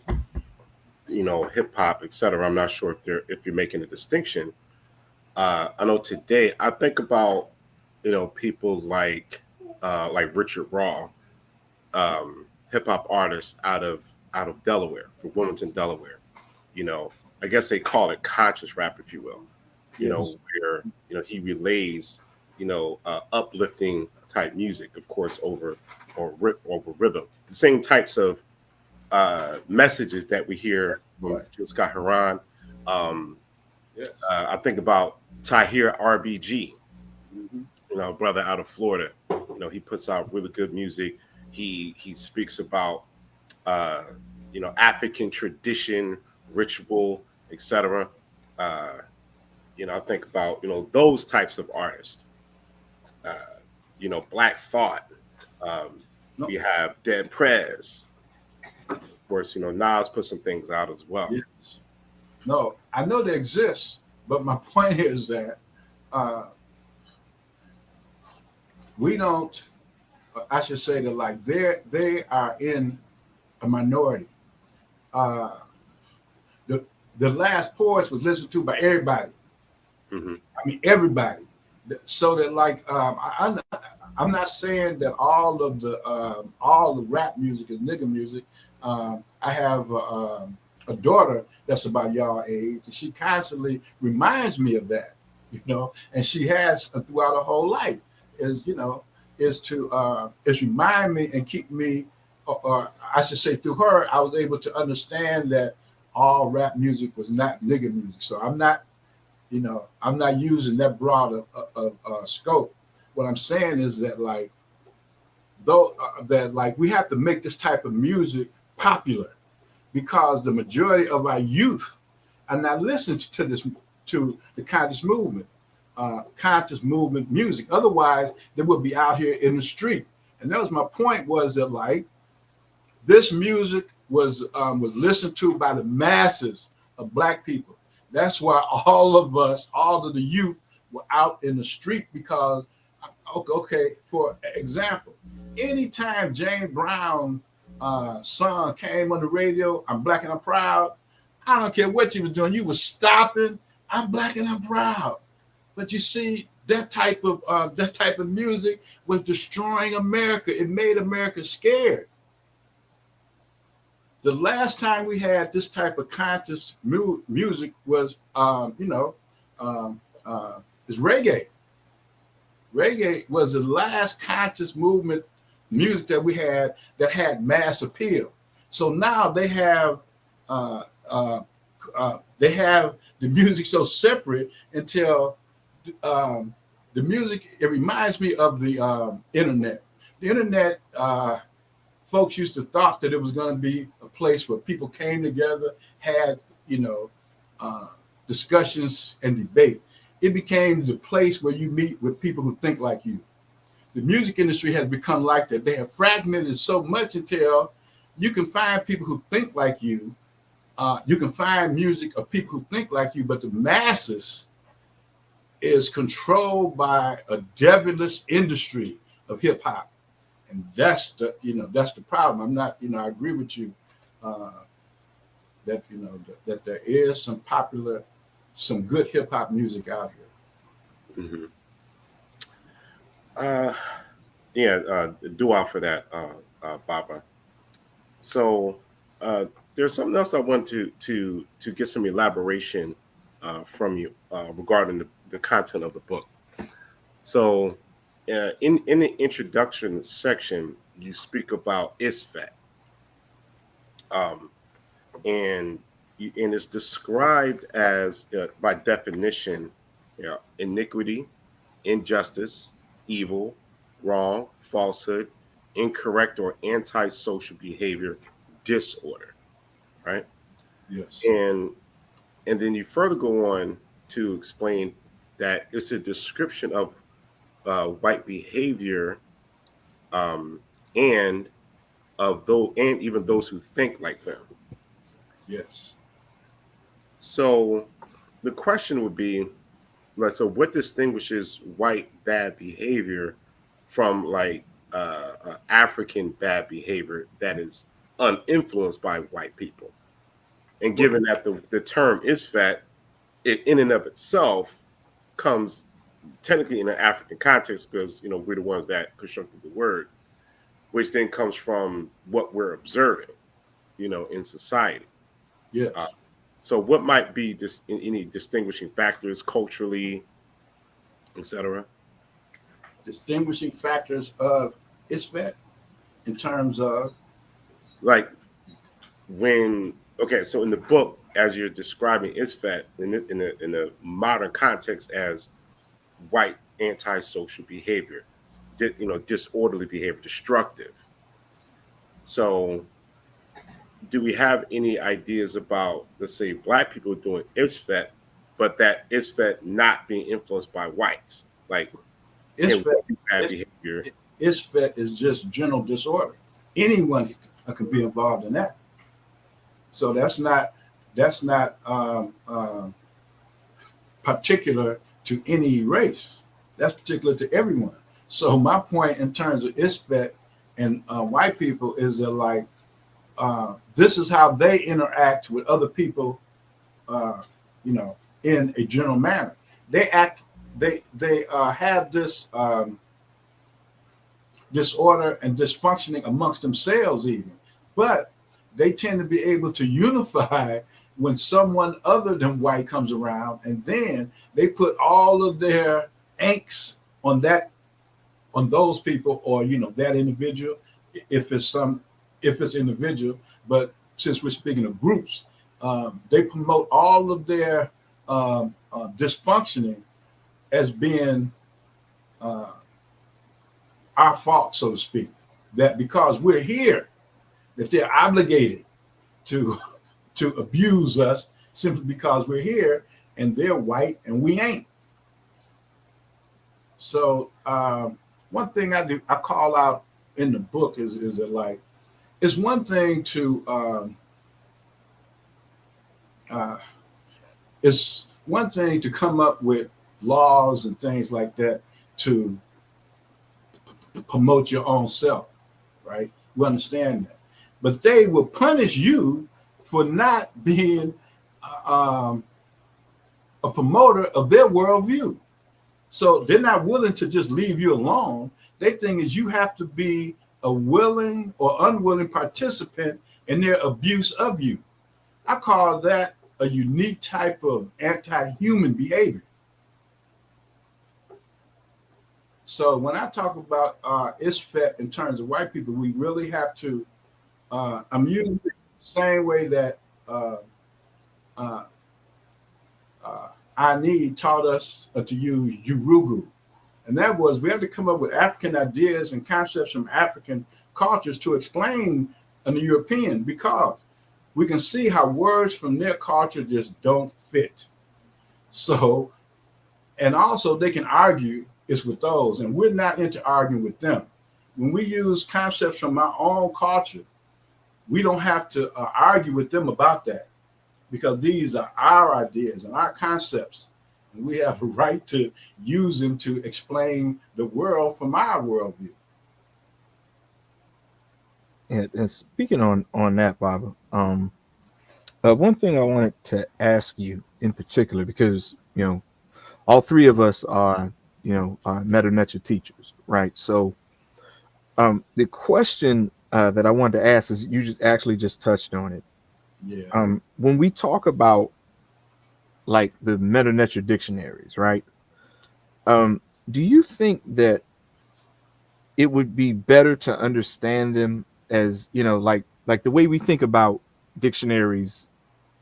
Speaker 1: you know, hip hop, etc. I'm not sure if you're making a distinction. I know today I think about, you know, people like Richard Raw, hip hop artist out of Delaware, from Wilmington, Delaware. You know, I guess they call it conscious rap, if you will. You know, where, you know, he relays, you know, uplifting type music, of course, over rhythm. The same types of messages that we hear from Jill Scott Heron. I think about Tahir RBG, you know, brother out of Florida. You know, he puts out really good music. He speaks about you know, African tradition, ritual, etc. You know, I think about, you know, those types of artists. You know, Black Thought. We have Dead Prez. Of course, you know, Nas put some things out as well.
Speaker 2: Yes. No, I know they exist, but my point is that we don't. I should say that like they are in a minority. The Last Poets was listened to by everybody.
Speaker 1: Mm-hmm.
Speaker 2: I mean, everybody. So that like I'm not saying that all the rap music is nigga music. I have a daughter that's about y'all age, and she constantly reminds me of that, you know, and she has throughout her whole life. Is, you know, is to remind me and keep me, or I should say through her, I was able to understand that all rap music was not nigga music. So I'm not, you know, I'm not using that broad of scope. What I'm saying is that like, though that like we have to make this type of music popular, because the majority of our youth are not listening to the conscious movement music. Otherwise, they would be out here in the street. And that was my point, was that like this music was listened to by the masses of black people. That's why all of the youth were out in the street, because okay, for example, anytime James Brown song came on the radio, I'm Black and I'm Proud, I don't care what you was doing, you was stopping, I'm Black and I'm Proud. But you see, that type of music was destroying America. It made America scared. The last time we had this type of conscious music was, is reggae. Reggae was the last conscious movement music that we had that had mass appeal. So now they have the music so separate until the music. It reminds me of the internet. The internet. Folks used to thought that it was going to be a place where people came together, had, you know, discussions and debate. It became the place where you meet with people who think like you. The music industry has become like that. They have fragmented so much until you can find people who think like you. You can find music of people who think like you, but the masses is controlled by a devilish industry of hip hop. And that's the problem. I'm not, you know, I agree with you that, you know, that there is some good hip hop music out here.
Speaker 1: Mm-hmm. Yeah, dua for that, Baba. So there's something else I want to get some elaboration from you regarding the content of the book. So in the introduction section, you speak about Isfet, um, and and it's described as by definition, iniquity, injustice, evil, wrong, falsehood, incorrect or antisocial behavior, disorder, right?
Speaker 2: Yes.
Speaker 1: And and then you further go on to explain that it's a description of white behavior, um, and of those, and even those who think like them.
Speaker 2: Yes.
Speaker 1: So the question would be, like, so what distinguishes white bad behavior from like African bad behavior that is uninfluenced by white people? And
Speaker 2: Well,
Speaker 1: given that the term is fat, it in and of itself comes technically in an African context because we're the ones that constructed the word, which then comes from what we're observing, in society. Uh,
Speaker 2: yes.
Speaker 1: so, what might be any distinguishing factors culturally, etc.?
Speaker 2: Distinguishing factors of ISFET in terms of,
Speaker 1: Like when okay, so in the book, as you're describing ISFAT in the modern context as white antisocial behavior, disorderly behavior, destructive. So, do we have any ideas about, let's say, black people doing ISFET, but that ISFET not being influenced by whites? Like, can
Speaker 2: ISFET.
Speaker 1: white be bad
Speaker 2: Is-
Speaker 1: behavior?
Speaker 2: ISFET is just general disorder. Anyone can be involved in that. So that's not particular to any race. That's particular to everyone. So my point in terms of ISFET and white people is that, like, this is how they interact with other people, uh, in a general manner. They act. They have this disorder and dysfunctioning amongst themselves, even, but they tend to be able to unify when someone other than white comes around, and then they put all of their angst on those people, or that individual, if it's some if it's individual. But since we're speaking of groups, they promote all of their dysfunctioning as being uh, our fault, so to speak. That because we're here, that they're obligated to to abuse us simply because we're here, and they're white and we ain't. So one thing I call out in the book is that, like, it's one thing to uh, it's one thing to come up with laws and things like that to promote your own self, right? We understand that, but they will punish you for not being um, a promoter of their worldview. So they're not willing to just leave you alone. They think is you have to be a willing or unwilling participant in their abuse of you. I call that a unique type of anti-human behavior. So when I talk about ISFET in terms of white people, we really have to. I'm using the same way that uh, uh, Ani taught us to use Urugu. And that was, we have to come up with African ideas and concepts from African cultures to explain the European, because we can see how words from their culture just don't fit. So, and also they can argue it's with those, and we're not into arguing with them. When we use concepts from our own culture, we don't have to argue with them about that, because these are our ideas and our concepts. And we have a right to use them to explain the world from our worldview.
Speaker 3: And speaking on that, Baba, one thing I wanted to ask you in particular, because all three of us are meta nature teachers, right? So the question that I wanted to ask is you just actually just touched on it.
Speaker 2: Yeah.
Speaker 3: When we talk about like the meta nature dictionaries, right? Do you think that it would be better to understand them as, you know, like the way we think about dictionaries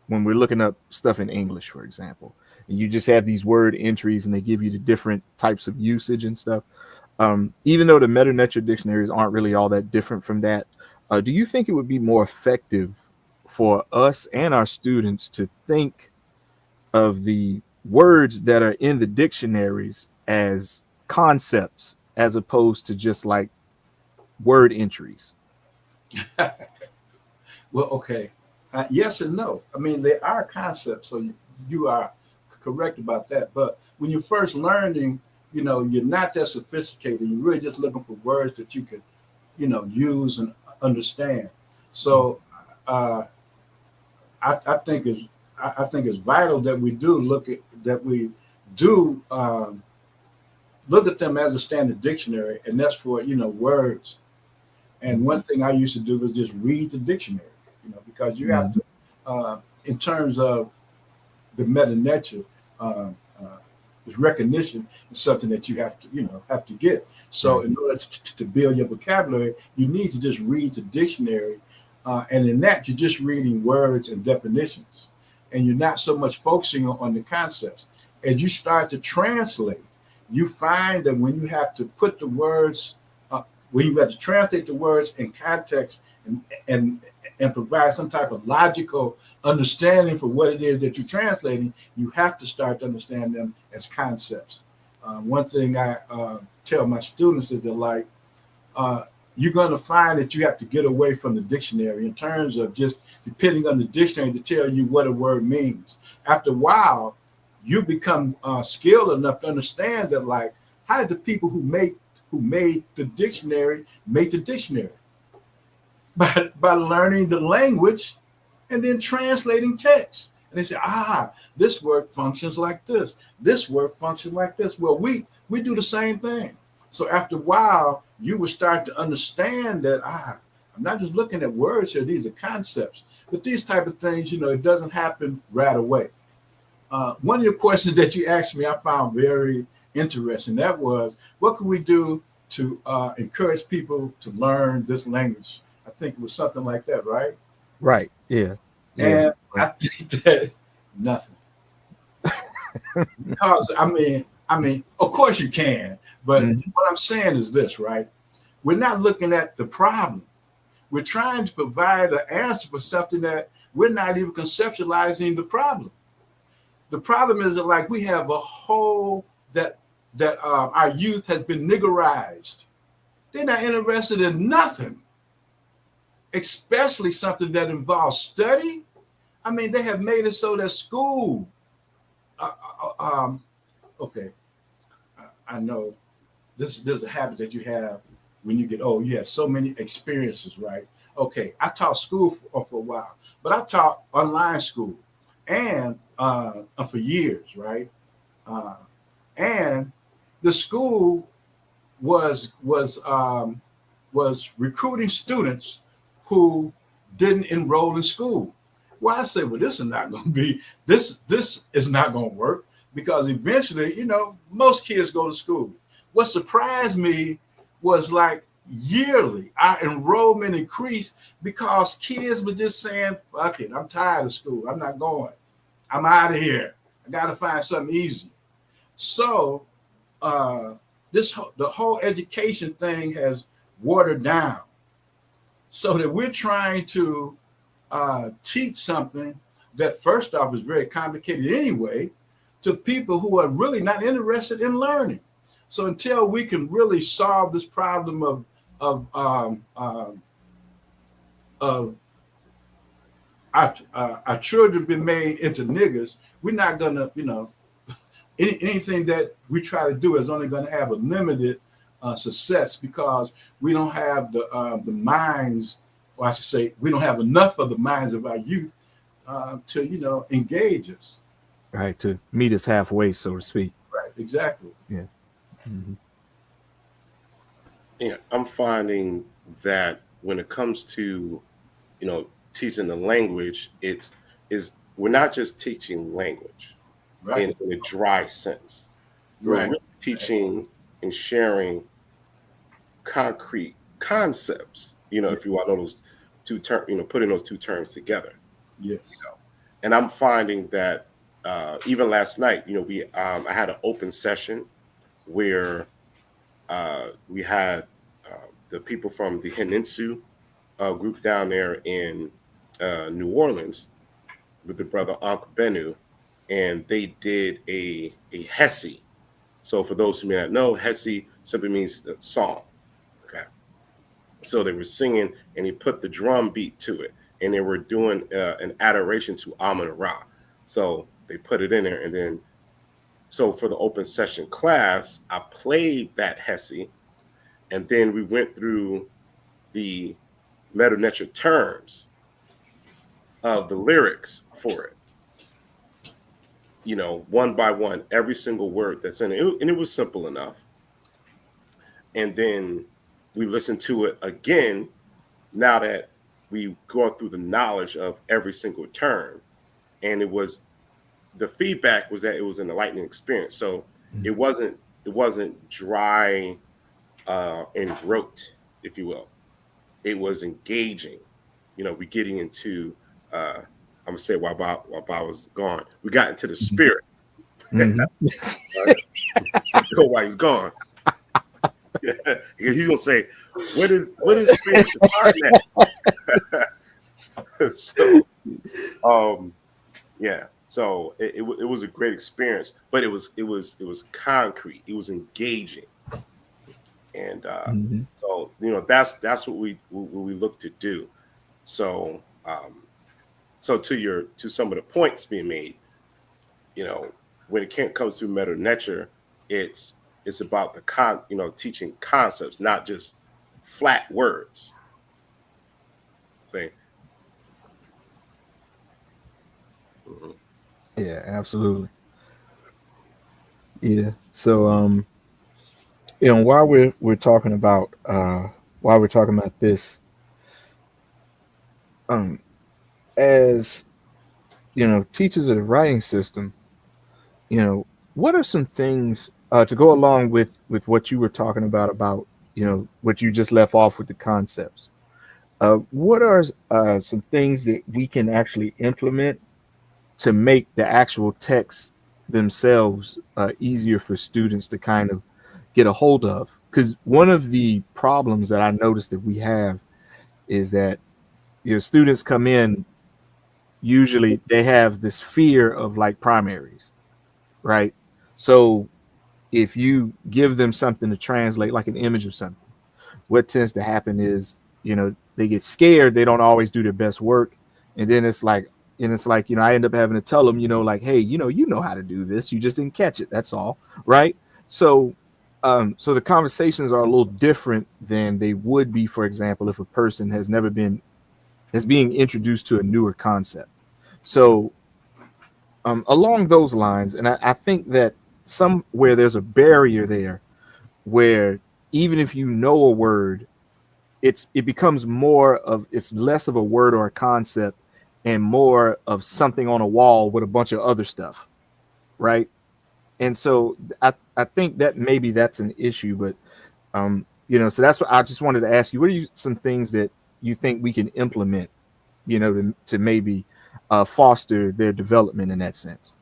Speaker 3: when we're looking up stuff in English, for example, and you just have these word entries and they give you the different types of usage and stuff. Even though the meta nature dictionaries aren't really all that different from that, do you think it would be more effective for us and our students to think of the words that are in the dictionaries as concepts as opposed to just like word entries?
Speaker 2: Well, okay. Yes and no. I mean, they are concepts, so you are correct about that. But when you're first learning, you're not that sophisticated. You're really just looking for words that you can, use and understand. So uh, I think it's vital that we do look at them as a standard dictionary, and that's for words. And one thing I used to do was just read the dictionary, because you have to, in terms of the meta nature, uh, uh, is recognition is something that you have to get. So in order to build your vocabulary, you need to just read the dictionary, and in that you're just reading words and definitions, and you're not so much focusing on the concepts. As you start to translate, you find that when you have to put the words, when you have to translate the words in context and and provide some type of logical understanding for what it is that you're translating, you have to start to understand them as concepts. One thing I tell my students is that uh, you're going to find that you have to get away from the dictionary in terms of just depending on the dictionary to tell you what a word means. After a while, you become skilled enough to understand that, like, how did the people who made the dictionary make the dictionary? By learning the language and then translating text. And they say, this word functions like this. This word functions like this. Well, we do the same thing. So after a while, you will start to understand that, I'm not just looking at words here. These are concepts. But these type of things, it doesn't happen right away. One of your questions that you asked me, I found very interesting. That was, what can we do to encourage people to learn this language? I think it was something like that, right?
Speaker 3: Right. Yeah. Yeah.
Speaker 2: And I think that nothing. Because I mean, of course you can, but what I'm saying is this, right? We're not looking at the problem. We're trying to provide an answer for something that we're not even conceptualizing the problem. The problem is that, like, we have a whole that our youth has been niggerized. They're not interested in nothing, especially something that involves study. I mean, they have made it so that school. Uh, um, okay, I know there's a habit that you have when you get old. You have so many experiences, right? Okay, I taught school for a while, but I taught online school and for years, right? Uh, and the school was recruiting students who didn't enroll in school. Well, I said, well, this is not going to be this is not going to work, because eventually, most kids go to school. What surprised me was, like, yearly our enrollment increased because kids were just saying, "Fuck it, I'm tired of school. I'm not going. I'm out of here. I got to find something easy." So the whole education thing has watered down, so that we're trying to teach something that, first off, is very complicated anyway, to people who are really not interested in learning. So until we can really solve this problem of our children being made into niggers, we're not gonna, anything that we try to do is only going to have a limited success, because we don't have the minds, or I should say, we don't have enough of the minds of our youth to engage us.
Speaker 3: Right. To meet us halfway, so to speak.
Speaker 2: Right. Exactly.
Speaker 3: Yeah. Mm-hmm.
Speaker 1: Yeah, I'm finding that when it comes to, teaching the language, we're not just teaching language
Speaker 2: Right.
Speaker 1: in a dry sense. We're
Speaker 2: Right.
Speaker 1: really teaching and sharing concrete concepts, if you want to know those two terms, putting those two terms together.
Speaker 2: Yes.
Speaker 1: And I'm finding that even last night, I had an open session where we had the people from the Heninsu group down there in New Orleans with the brother Ankh, and they did a Hesi. So for those who may not know, Hesi simply means song. Okay. So they were singing, and he put the drum beat to it, and they were doing an adoration to Amun Ra. So they put it in there, and then so for the open session class, I played that Hesi, and then we went through the meta-nature terms of the lyrics for it. One by one, every single word that's in it, and it was simple enough. And then we listened to it again now that we've gone through the knowledge of every single term. And the feedback was that it was an enlightening experience. So it wasn't dry and rote, if you will. It was engaging. We getting into I'm gonna say while Bob was gone, we got into the spirit.
Speaker 3: Mm-hmm.
Speaker 1: While he's gone. He's gonna say, what is spirit defined at? So yeah. So it was a great experience, but it was concrete, it was engaging. And so that's what we look to do. So so to some of the points being made, when it comes to meta-nature, it's about the teaching concepts, not just flat words. Say. Mm-hmm.
Speaker 3: Yeah, absolutely. Yeah. So while we're talking about this, as teachers of the writing system, what are some things to go along with what you were talking about what you just left off with the concepts? What are some things that we can actually implement to make the actual texts themselves easier for students to kind of get a hold of? Because one of the problems that I noticed that we have is that students come in, usually they have this fear of like primaries, right? So if you give them something to translate, like an image of something, what tends to happen is they get scared, they don't always do their best work, and then it's like I end up having to tell them like, hey, you know how to do this, you just didn't catch it, that's all, right? So so the conversations are a little different than they would be, for example, if a person has never been being introduced to a newer concept. So along those lines, and I think that somewhere there's a barrier there where even if you know a word, it becomes it's less of a word or a concept and more of something on a wall with a bunch of other stuff, right? And so I think that maybe that's an issue, but so that's what I just wanted to ask you. What are some things that you think we can implement, to maybe foster their development in that sense?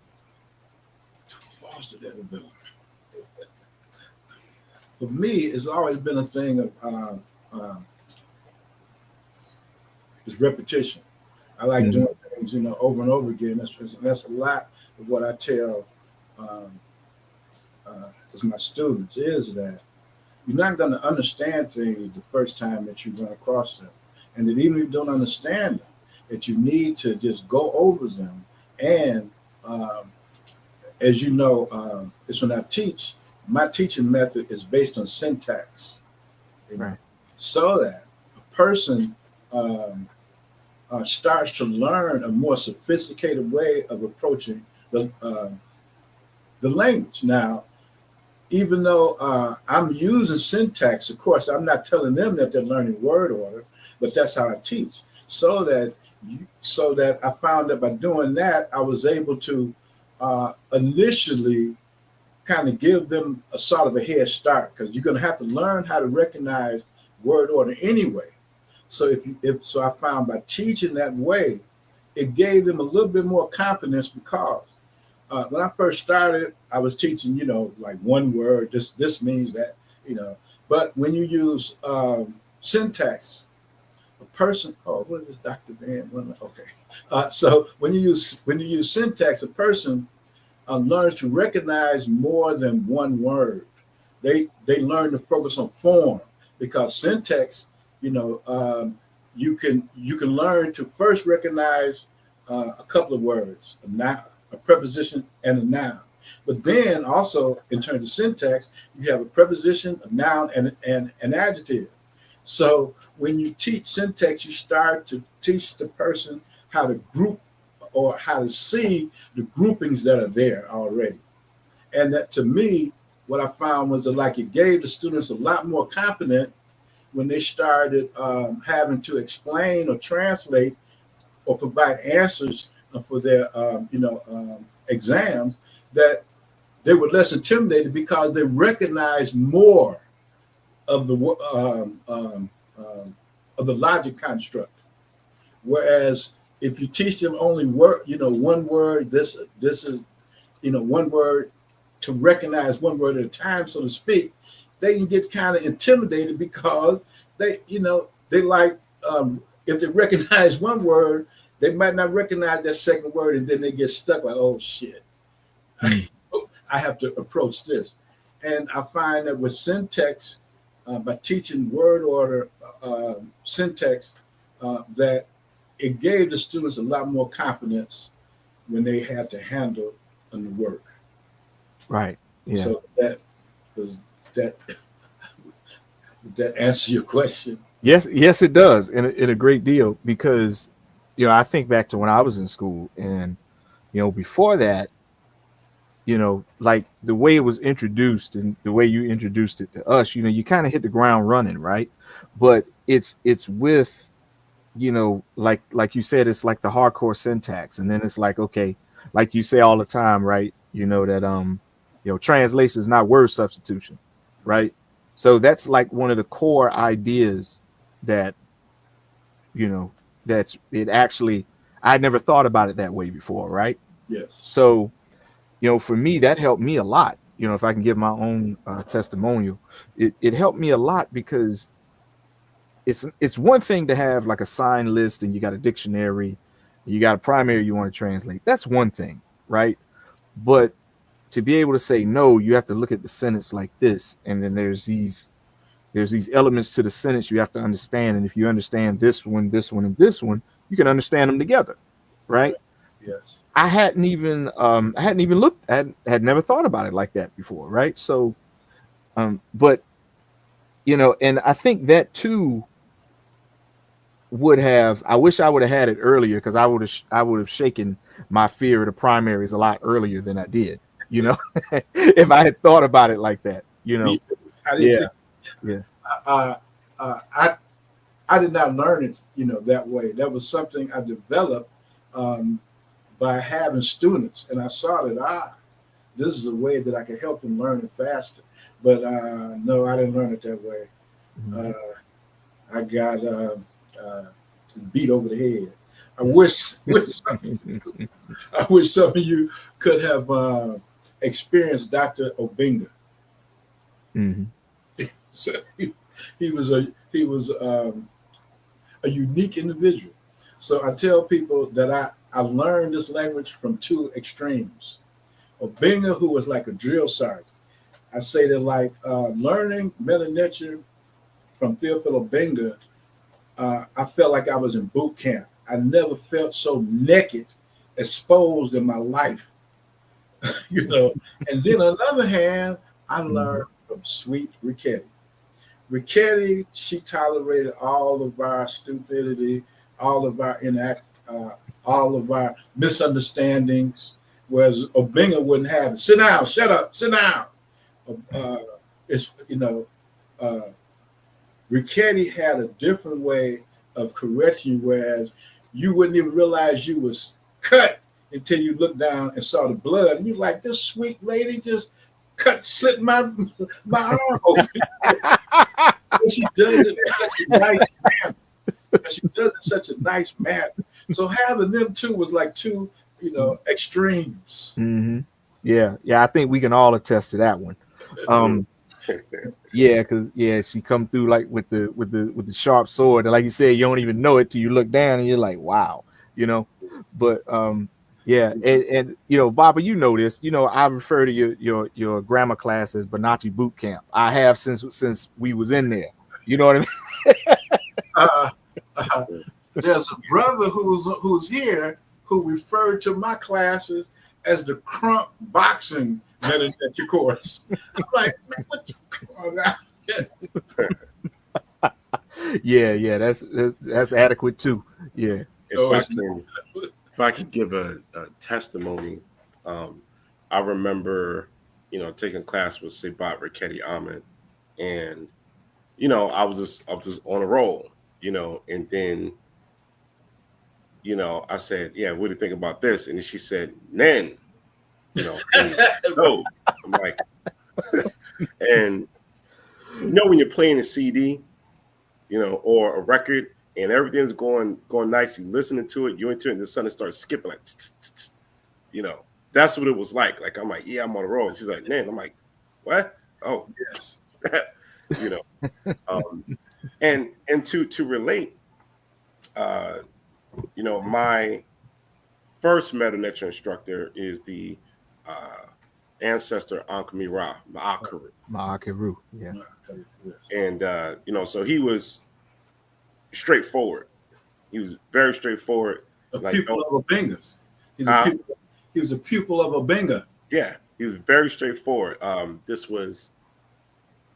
Speaker 2: To foster that development. For me, it's always been a thing of is repetition. I like doing things, over and over again. That's a lot of what I tell as my students is that you're not going to understand things the first time that you run across them, and that even if you don't understand them, that you need to just go over them. And as you know, it's when I teach. My teaching method is based on syntax,
Speaker 3: right?
Speaker 2: So that a person starts to learn a more sophisticated way of approaching the language. Now, even though I'm using syntax, of course, I'm not telling them that they're learning word order, but that's how I teach. So that I found that by doing that, I was able to initially kind of give them a sort of a head start, because you're going to have to learn how to recognize word order anyway. So if I found by teaching that way, it gave them a little bit more confidence, because when I first started, I was teaching, like one word, this means that, but when you use syntax, a person, what is this, Dr. Van? Okay. So when you use syntax, a person learns to recognize more than one word. They learn to focus on form, because syntax, you can learn to first recognize a couple of words, a preposition and a noun. But then also in terms of syntax, you have a preposition, a noun, and an adjective. So when you teach syntax, you start to teach the person how to group, or how to see the groupings that are there already. And that, to me, what I found was that, like, it gave the students a lot more confidence when they started having to explain or translate or provide answers for their exams, that they were less intimidated, because they recognized more of the logic construct. Whereas if you teach them only one word, this is one word, to recognize one word at a time, so to speak, they can get kind of intimidated, because they like, if they recognize one word, they might not recognize that second word, and then they get stuck like, oh shit, I have to approach this. And I find that with syntax, by teaching word order syntax, that it gave the students a lot more confidence when they had to handle the work.
Speaker 3: Right. Yeah.
Speaker 2: So that answer your question?
Speaker 3: Yes, it does, and a great deal, because I think back to when I was in school, and before that, like the way it was introduced and the way you introduced it to us, you kind of hit the ground running, right? But it's with, like you said, it's like the hardcore syntax, and then it's like, okay, like you say all the time, right? That translation is not word substitution, right? So that's like one of the core ideas that that's it. Actually, I never thought about it that way before, right?
Speaker 2: Yes.
Speaker 3: So for me, that helped me a lot. If I can give my own testimonial, it helped me a lot, because it's one thing to have like a sign list, and you got a dictionary, you got a primary you want to translate. That's one thing, right? But to be able to say no, you have to look at the sentence like this, and then there's these elements to the sentence you have to understand, and if you understand this one, and this one, you can understand them together, right?
Speaker 2: Yes.
Speaker 3: I hadn't even looked at, had never thought about it like that before, right? So, but and I think that too I wish I would have had it earlier, because I would have shaken my fear of the primaries a lot earlier than I did, if I had thought about it like that,
Speaker 2: I didn't think, I did not learn it, that way. That was something I developed by having students, and I saw that this is a way that I could help them learn it faster. But no, I didn't learn it that way. I got beat over the head. I wish some of you could have experienced Dr. Obinga.
Speaker 3: Mm-hmm.
Speaker 2: So he was a unique individual. So I tell people that I learned this language from two extremes. Obinga, who was like a drill sergeant. I say that, like, learning Mother Nature from Theophil Obinga, I felt like I was in boot camp. I never felt so naked, exposed in my life. And then on the other hand, I learned from sweet Richetti. Richetti, she tolerated all of our stupidity, all of our all of our misunderstandings, whereas Obinga wouldn't have it. Sit down, shut up, sit down. Richetti had a different way of correction, whereas you wouldn't even realize you was cut until you looked down and saw the blood, and you're like, this sweet lady just slit my arm open. And she does it in such a nice manner. And she does it in such a nice manner. So having them two was like two, extremes.
Speaker 3: Mm-hmm. Yeah, I think we can all attest to that one. Yeah, because she come through like with the sharp sword, and like you said, you don't even know it till you look down, and you're like, wow, But yeah, and Baba, you know this. I refer to your grammar class as Bonotchi Boot Camp. I have since we was in there. You know what I mean?
Speaker 2: There's a brother who's here who referred to my classes as the Crump Boxing Meditation course. I'm like, man, what you calling out?
Speaker 3: Yeah, that's adequate too. Yeah.
Speaker 1: If I could give a testimony, I remember, taking class with Seba Ahmed, and I was just on a roll, and then, I said, yeah, what do you think about this? And then she said, Nen, no. I'm like, and when you're playing a CD, or a record, and everything's going nice, you listening to it, you're into it, and the sun starts skipping like, that's what it was like. Like, I'm like, yeah, I'm on the road. And she's like, man, I'm like, what? Oh, yes. And to relate, my first meta nature instructor is the ancestor Ankh
Speaker 3: Ma'akaru. Yeah.
Speaker 1: And so he was straightforward. He was very straightforward.
Speaker 2: A pupil of Abinga's. He was a pupil of Abinga.
Speaker 1: Yeah, he was very straightforward. This was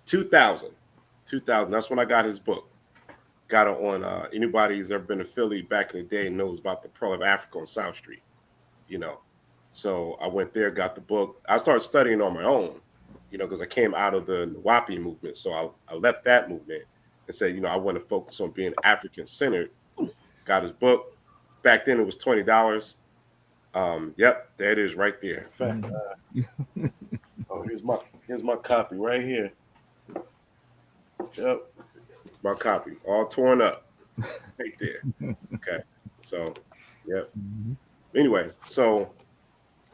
Speaker 1: 2000. That's when I got his book. Got it on. Anybody who's ever been to Philly back in the day knows about the Pearl of Africa on South Street. So I went there, got the book. I started studying on my own, because I came out of the Nwapi movement. So I left that movement and said, I want to focus on being African-centered. Got his book. Back then it was $20. Yep, there it is right there. In fact, here's my copy right here. Yep, my copy, all torn up, right there. Okay, so yep. Anyway, so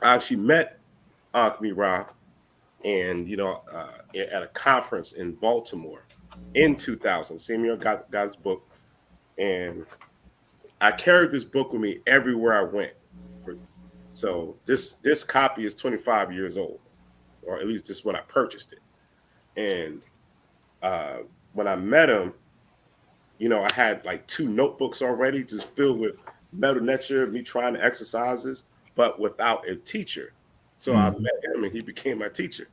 Speaker 1: I actually met Ankh and at a conference in Baltimore in 2000. Same year, got his book, and I carried this book with me everywhere I went. So this copy is 25 years old, or at least just when I purchased it. And when I met him, I had like 2 notebooks already just filled with metal nature, me trying the exercises, but without a teacher. So I met him and he became my teacher.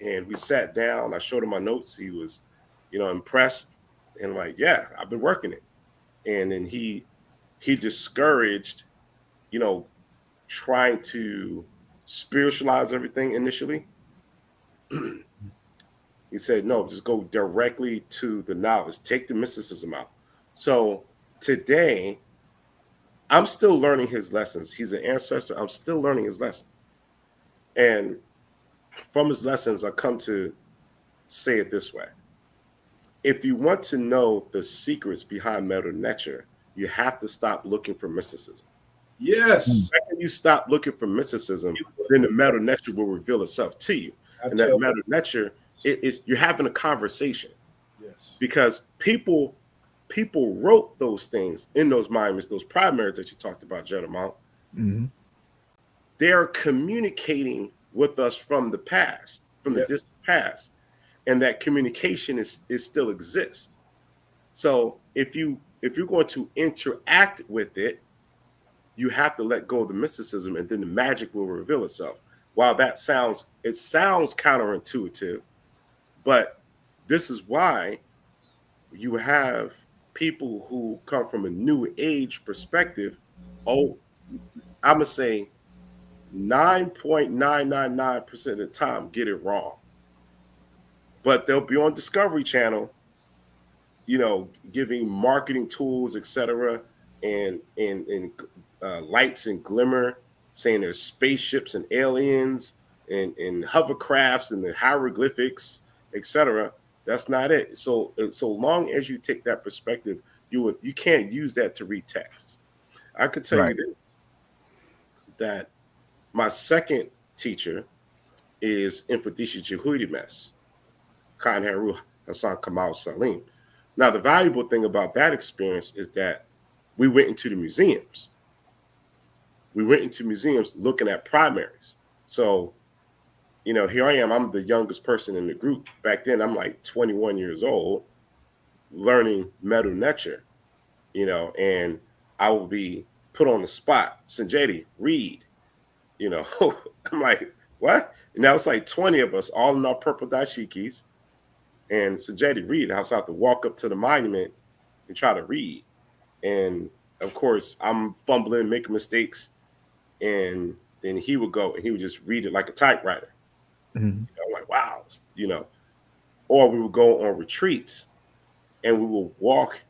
Speaker 1: And we sat down, I showed him my notes. He was, impressed and like, yeah, I've been working it. And then he discouraged, trying to spiritualize everything initially. He said, no, just go directly to the knowledge. Take the mysticism out. So today, I'm still learning his lessons. He's an ancestor. I'm still learning his lessons. And from his lessons, I come to say it this way. If you want to know the secrets behind meta nature, you have to stop looking for mysticism.
Speaker 2: Yes.
Speaker 1: When you stop looking for mysticism, then the meta nature will reveal itself to you. And that meta nature, you're having a conversation.
Speaker 2: Yes.
Speaker 1: Because people wrote those things in those monuments, those primaries that you talked about, Djedemankh.
Speaker 3: Mm-hmm.
Speaker 1: They're communicating with us from the past, from the distant past, and that communication is still exists. So if you're going to interact with it, you have to let go of the mysticism, and then the magic will reveal itself. While it sounds counterintuitive, but this is why you have people who come from a new age perspective. Oh, I'm gonna say 9.999% of the time get it wrong. But they'll be on Discovery Channel giving marketing tools, etc., and lights and glimmer, saying there's spaceships and aliens and hovercrafts and the hieroglyphics, etc. That's not it. So long as you take that perspective, you can't use that to read text. I could tell you
Speaker 3: Right.
Speaker 1: this, that my second teacher is Infadisha Jehudimes, Khan Haru Hassan Kamal Salim. Now, the valuable thing about that experience is that we went into the museums. We went into museums looking at primaries. So, here I am. I'm the youngest person in the group. Back then, I'm like 21 years old, learning metal nature, and I will be put on the spot. Sonjedi, read. I'm like, what? And now it's like 20 of us, all in our purple dashikis. And Sonjedi, read. I also have to walk up to the monument and try to read. And of course, I'm fumbling, making mistakes. And then he would go and he would just read it like a typewriter.
Speaker 3: Mm-hmm.
Speaker 1: I'm like, wow, Or we would go on retreats and we would walk,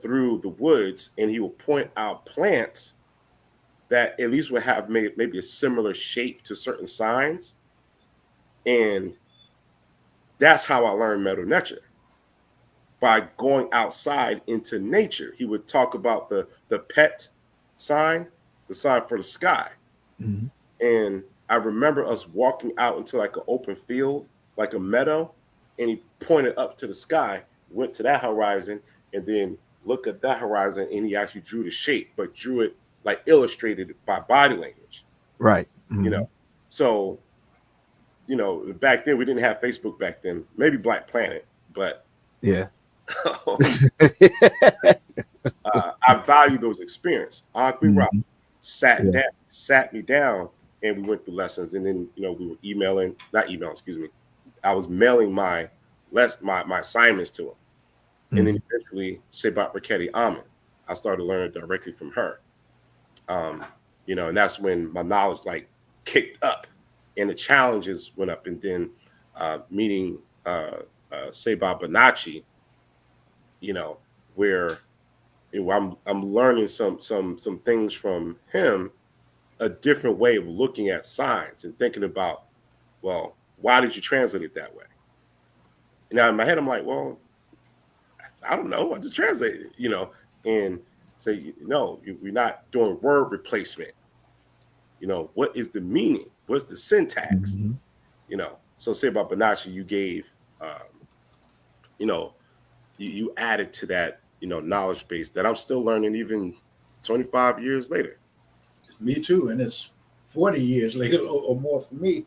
Speaker 1: through the woods, and he would point out plants that at least would have maybe a similar shape to certain signs. And that's how I learned metal nature, by going outside into nature. He would talk about the pet sign, the sign for the sky.
Speaker 3: Mm-hmm.
Speaker 1: And I remember us walking out into like an open field, like a meadow, and he pointed up to the sky, went to that horizon, and then looked at that horizon, and he actually drew the shape, but drew it like illustrated by body language.
Speaker 3: Right. Mm-hmm.
Speaker 1: So, back then we didn't have Facebook back then, maybe Black Planet, but
Speaker 3: Yeah.
Speaker 1: I value those experiences. Ankh
Speaker 3: Mhm.
Speaker 1: sat
Speaker 3: Yeah.
Speaker 1: down, sat me down, and we went through lessons. And then we were excuse me. I was mailing my assignments to him, and then
Speaker 3: Mhm.
Speaker 1: eventually Seba Bonotchi Montgomery, I started learning directly from her. And that's when my knowledge like kicked up, and the challenges went up. And then meeting Seba Bonotchi, where I'm learning some things from him, a different way of looking at science and thinking about, well, why did you translate it that way? And now in my head, I'm like, well, I don't know. I just translated it, and say, no, we're not doing word replacement. What is the meaning? What's the syntax?
Speaker 3: Mhm.
Speaker 1: So say about Bonacci, you gave, you know, you added to that, knowledge base that I'm still learning even 25 years later.
Speaker 2: Me too, and it's 40 years later or more for me,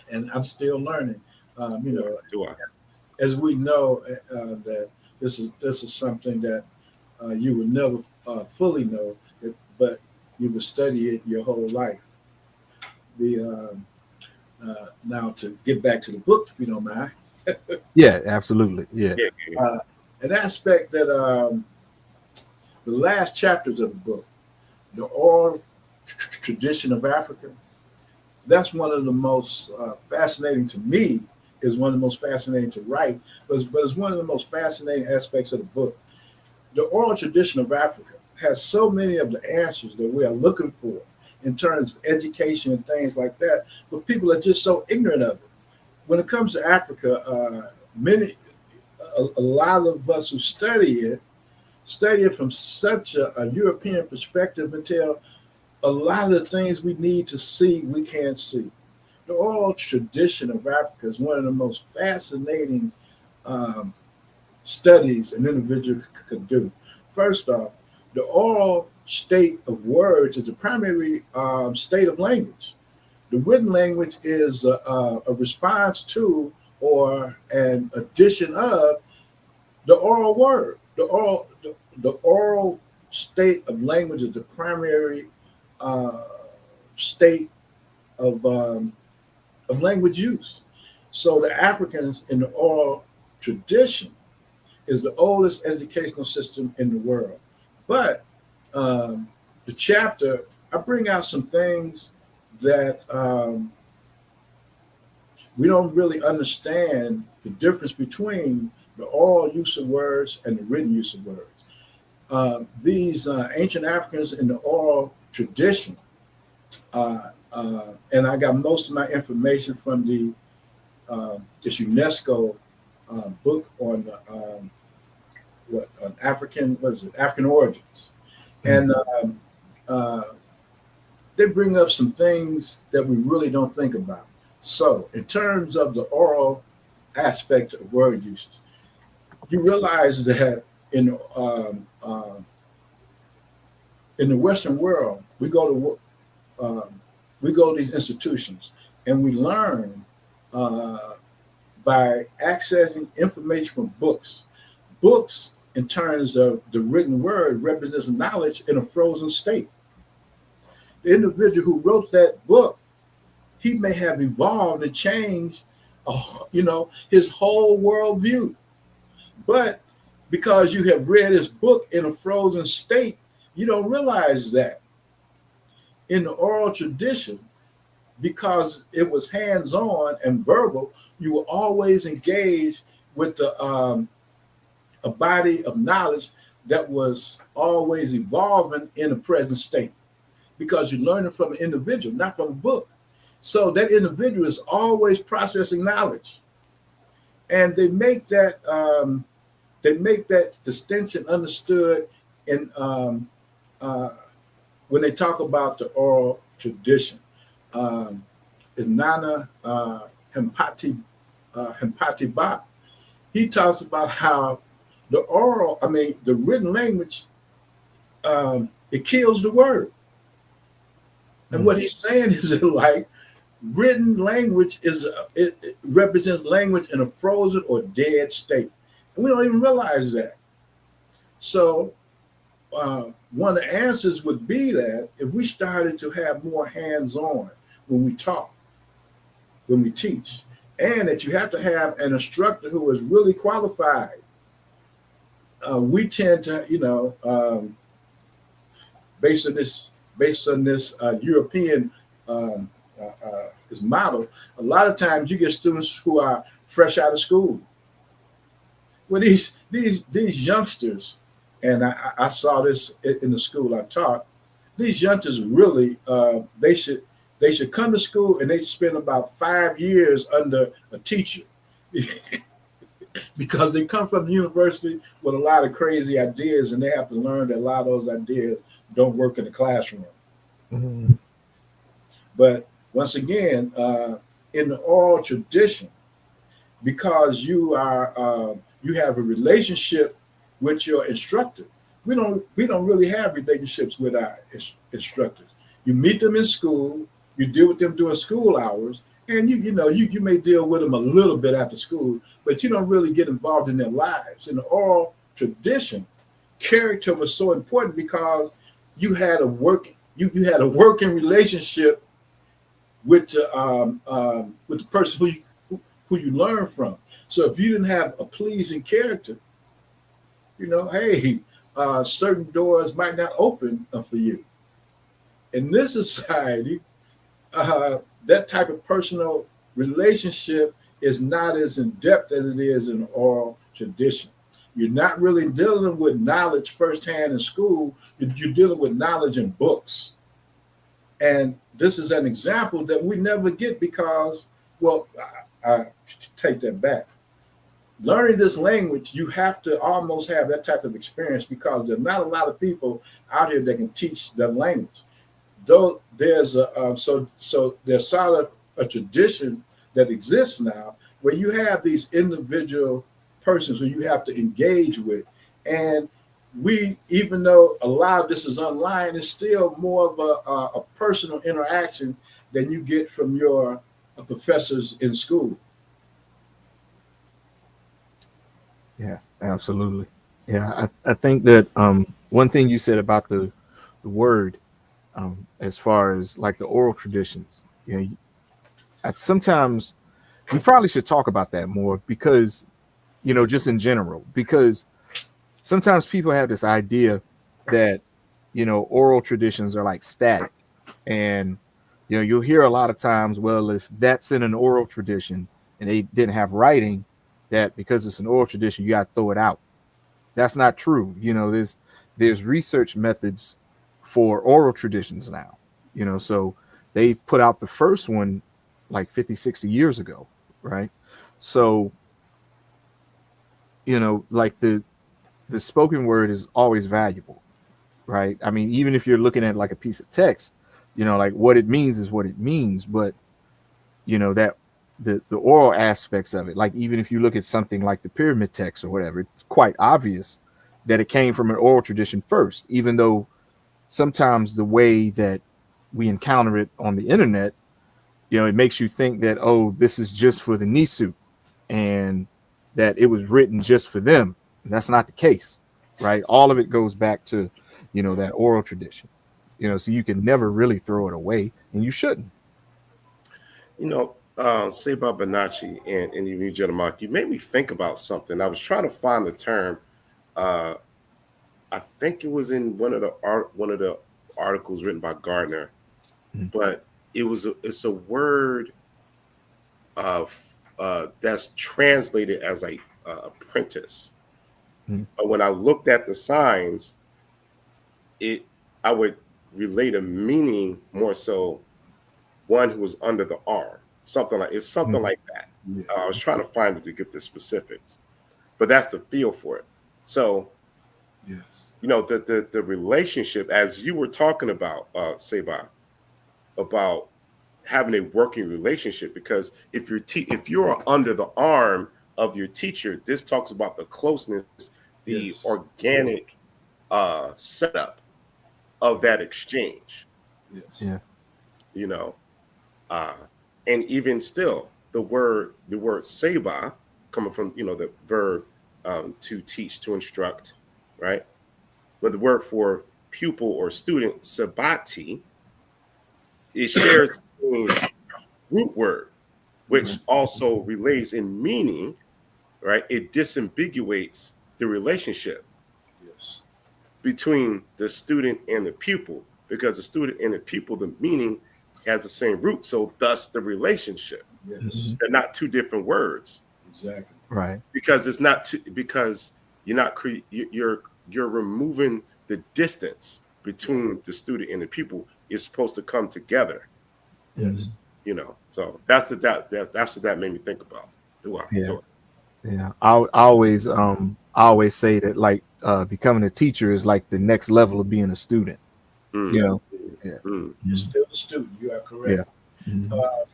Speaker 2: and I'm still learning.
Speaker 1: Do I?
Speaker 2: As we know, that this is something that you would never fully know, but you would study it your whole life. Now to get back to the book, if you don't mind,
Speaker 3: Yeah, absolutely. Yeah.
Speaker 1: Yeah.
Speaker 2: an aspect that the last chapters of the book, the oral tradition of Africa, that's one of the most fascinating to me. Is one of the most fascinating to write, but it's one of the most fascinating aspects of the book. The oral tradition of Africa has so many of the answers that we are looking for in terms of education and things like that, but people are just so ignorant of it. When it comes to Africa, a lot of us who study it from such a European perspective until a lot of the things we need to see, we can't see. The oral tradition of Africa is one of the most fascinating studies an individual could do. First off, the oral state of words is the primary state of language. The written language is a response to or an addition of the oral word. The oral state of language is the primary state of language use. So the Africans in the oral tradition is the oldest educational system in the world. But the chapter, I bring out some things that we don't really understand the difference between the the oral use of words and the written use of words. These ancient Africans in the oral tradition, and I got most of my information from this UNESCO book on African origins, and they bring up some things that we really don't think about. So, in terms of the oral aspect of word usage, you realize that in the Western world, we go to these institutions and we learn by accessing information from books. Books, in terms of the written word, represents knowledge in a frozen state. The individual who wrote that book, he may have evolved and changed, his whole worldview. But because you have read his book in a frozen state, you don't realize that. In the oral tradition, because it was hands-on and verbal, you were always engaged with a body of knowledge that was always evolving in a present state, because you're learning from an individual, not from a book. So that individual is always processing knowledge, and they make that distinction understood in when they talk about the oral tradition. Is Nana Hempati Ba. He talks about how the written language, it kills the word. And what he's saying is that, like, written language it represents language in a frozen or dead state. And we don't even realize that. So one of the answers would be that if we started to have more hands-on when we talk, when we teach, and that you have to have an instructor who is really qualified. We tend to, based on this European this model, a lot of times you get students who are fresh out of school. Well, these youngsters, and I saw this in the school I taught. These youngsters really, they should come to school and they spend about 5 years under a teacher because they come from the university with a lot of crazy ideas, and they have to learn that a lot of those ideas don't work in the classroom.
Speaker 3: Mm-hmm.
Speaker 2: But once again, in the oral tradition, because you have a relationship with your instructor. We don't really have relationships with our instructors. You meet them in school, you deal with them during school hours, and you may deal with them a little bit after school, but you don't really get involved in their lives. In the oral tradition, character was so important because you had a working relationship with the person who you learn from. So if you didn't have a pleasing character, certain doors might not open for you. In this society, that type of personal relationship is not as in depth as it is in oral tradition. You're not really dealing with knowledge firsthand in school. You're dealing with knowledge in books. And this is an example that we never get because, I take that back. Learning this language, you have to almost have that type of experience because there's not a lot of people out here that can teach that language. Though there's there's sort of a tradition that exists now where you have these individual persons who you have to engage with, and even though a lot of this is online, it's still more of a personal interaction than you get from your professors in school.
Speaker 3: Yeah, absolutely. Yeah, I think that one thing you said about the word, as far as like the oral traditions, sometimes we probably should talk about that more because, just in general, because sometimes people have this idea that, oral traditions are like static. And, you'll hear a lot of times, well, if that's in an oral tradition and they didn't have writing, that because it's an oral tradition, you got to throw it out. That's not true. You know, there's research methods for oral traditions now. You know, so they put out the first one like 50, 60 years ago, right? So, you know, like the spoken word is always valuable, right? I mean, even if you're looking at like a piece of text, you know, like what it means is what it means, but you know that the oral aspects of it, like even if you look at something like the pyramid text or whatever, it's quite obvious that it came from an oral tradition first, even though sometimes the way that we encounter it on the internet, you know, it makes you think that, oh, this is just for the Nisu and that it was written just for them. And that's not the case, right? All of it goes back to, you know, that oral tradition, you know, so you can never really throw it away, and you shouldn't.
Speaker 1: You know, Seba Bonotchi and you, Djedemankh, you made me think about something. I was trying to find the term. Uh, I think it was in one of the articles written by Gardner,
Speaker 3: Mhm.
Speaker 1: but it's a word that's translated as like apprentice.
Speaker 3: Mhm.
Speaker 1: But when I looked at the signs, it I would relate a meaning more so one who was under the arm, something
Speaker 3: Mhm.
Speaker 1: like that.
Speaker 2: Yeah.
Speaker 1: I was trying to find it to get the specifics, but that's the feel for it. So
Speaker 2: Yes.
Speaker 1: you know the relationship, as you were talking about, Seba, about having a working relationship, because if you're under the arm of your teacher, this talks about the closeness, the
Speaker 2: Yes.
Speaker 1: organic setup of that exchange,
Speaker 2: Yes.
Speaker 3: Yeah.
Speaker 1: you know. uh and even still, the word seba, coming from, you know, the verb to teach, to instruct, right? But the word for pupil or student, sabati, it shares the same root word, which also relays in meaning, right? It disambiguates the relationship
Speaker 2: Yes.
Speaker 1: between the student and the pupil, because the student and the pupil, the meaning has the same root. So thus the relationship.
Speaker 2: Yes.
Speaker 3: Mhm.
Speaker 1: They're not two different words,
Speaker 2: Exactly.
Speaker 3: Right.
Speaker 1: because it's not because you're not you're removing the distance
Speaker 2: Yeah.
Speaker 1: between the student and the pupil. It's supposed to come together,
Speaker 3: Mhm.
Speaker 2: Yes.
Speaker 1: you know. So that's what that made me think about. Do I?
Speaker 3: Yeah.
Speaker 1: Do
Speaker 3: Yeah. I always say that like becoming a teacher is like the next level of being a student.
Speaker 1: I?
Speaker 3: You
Speaker 2: Yeah.
Speaker 3: know. Yeah.
Speaker 2: You're
Speaker 3: Mhm.
Speaker 2: still a student. You are
Speaker 3: Yeah.
Speaker 2: correct.
Speaker 3: Mhm.
Speaker 2: Uh,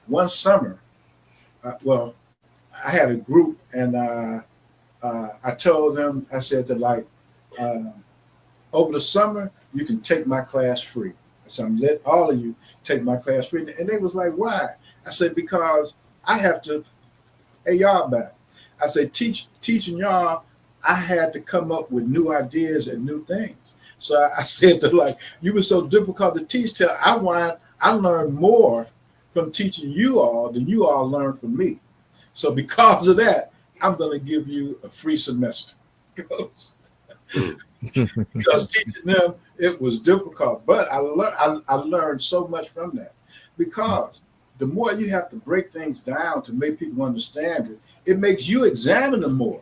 Speaker 2: one summer, well, I had a group, and I told them, I said that like, uh, over the summer, you can take my class free. So I'm let all of you take my class free. And they was like, why? I said, because I have to pay y'all back. I said, teaching y'all, I had to come up with new ideas and new things. So I said to like, you were so difficult to teach till I learned more from teaching you all than you all learned from me. So because of that, I'm going to give you a free semester.
Speaker 1: Mm.
Speaker 2: Because teaching them, it was difficult, but I learned so much from that, because the more you have to break things down to make people understand it, it makes you examine them more.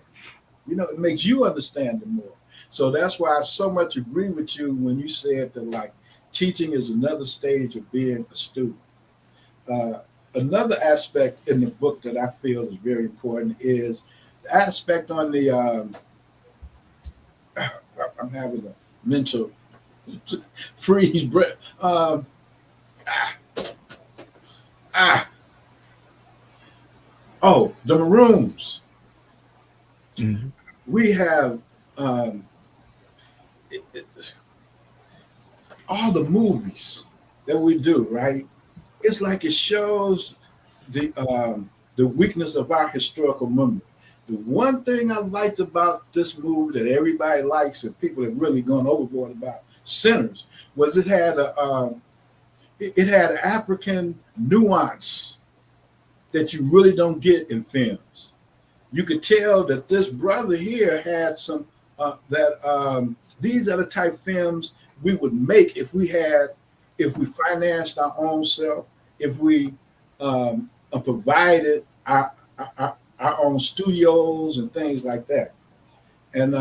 Speaker 2: You know, it makes you understand them more. So that's why I so much agree with you when you said that like teaching is another stage of being a student. uh, Another aspect in the book that I feel is very important is the aspect on the I'm having a mental freeze breath. Ah, ah, oh, the Maroons.
Speaker 3: Mhm.
Speaker 2: We have um, it, it, all the movies that we do, right? It's like it shows the weakness of our historical memory. The one thing I liked about this movie that everybody likes and people have really gone overboard about, Sinners, was it had an African nuance that you really don't get in films. You could tell that this brother here had some that these are the type of films we would make if we financed our own self, if we provided our own studios and things like that. And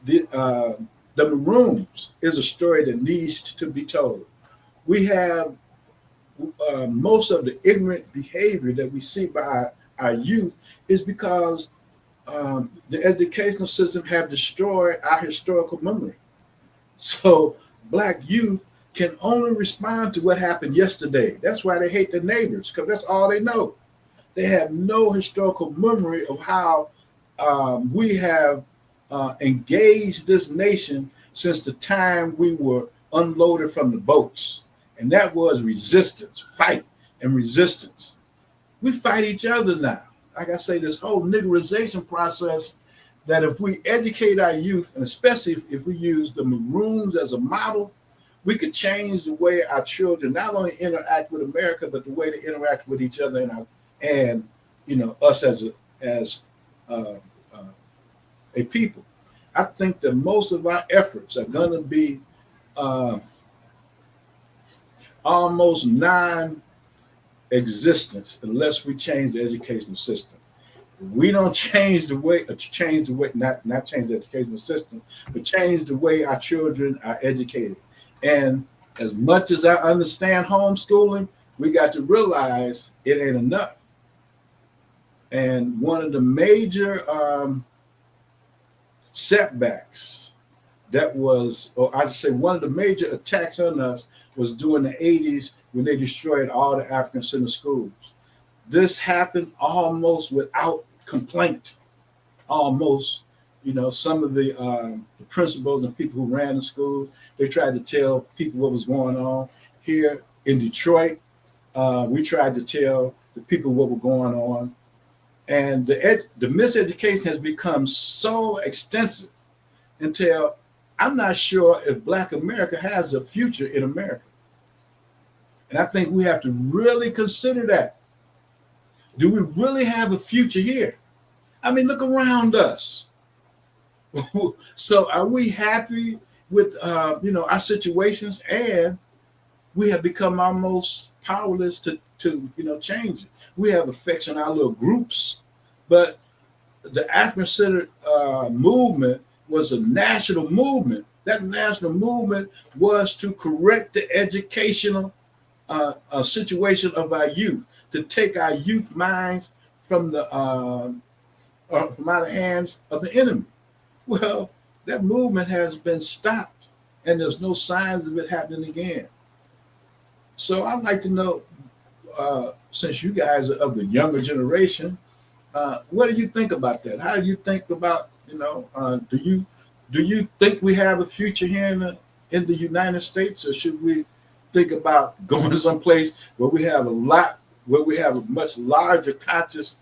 Speaker 2: the Maroons is a story that needs to be told. We have most of the ignorant behavior that we see by our youth is because the educational system have destroyed our historical memory. So black youth can only respond to what happened yesterday. That's why they hate their neighbors, because that's all they know. They have no historical memory of how we have engaged this nation since the time we were unloaded from the boats. And that was resistance, fight and resistance. We fight each other now. Like I say, this whole niggerization process, that if we educate our youth, and especially if we use the Maroons as a model, we could change the way our children not only interact with America, but the way they interact with each other and us as a people. I think that most of our efforts are going to be almost non-existence unless we change the educational system. If we don't change the way, not change the educational system, but change the way our children are educated. And as much as I understand homeschooling, we got to realize it ain't enough. And one of the major setbacks that was, or I should say, one of the major attacks on us was during the 80s when they destroyed all the African center schools. This happened almost without complaint. Almost, some of the principals and people who ran the schools, they tried to tell people what was going on. Here in Detroit, we tried to tell the people what was going on. And the miseducation has become so extensive until I'm not sure if Black America has a future in America. And I think we have to really consider that. Do we really have a future here? I mean, look around us. So are we happy with, our situations? And we have become almost powerless to change it. We have effects on our little groups, but the African-centered movement was a national movement. That national movement was to correct the educational situation of our youth, to take our youth minds from out of the hands of the enemy. Well, that movement has been stopped, and there's no signs of it happening again. So I'd like to know, since you guys are of the younger generation, what do you think about that? How do you think about, do you think we have a future here in the United States, or should we think about going someplace where we have a much larger conscious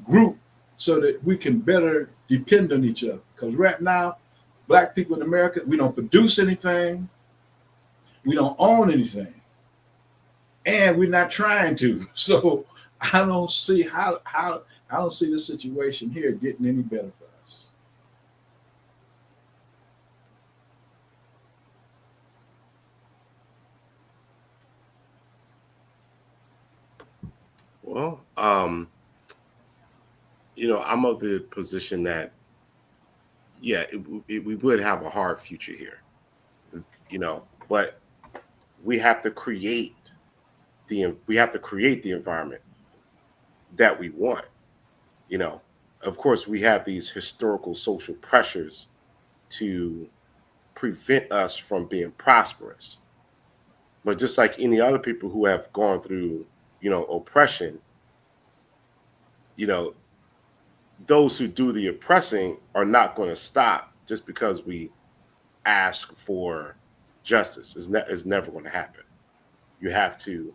Speaker 2: group so that we can better depend on each other? Because right now, Black people in America, we don't produce anything, we don't own anything, and we're not trying to. So I don't see I don't see the situation here getting any better for us.
Speaker 1: Well, I'm of the position that, yeah, we would have a hard future here, but we have to create the environment that we want. Of course, we have these historical social pressures to prevent us from being prosperous. But just like any other people who have gone through, oppression, you know, those who do the oppressing are not going to stop just because we ask for justice. It's never going to happen. You have to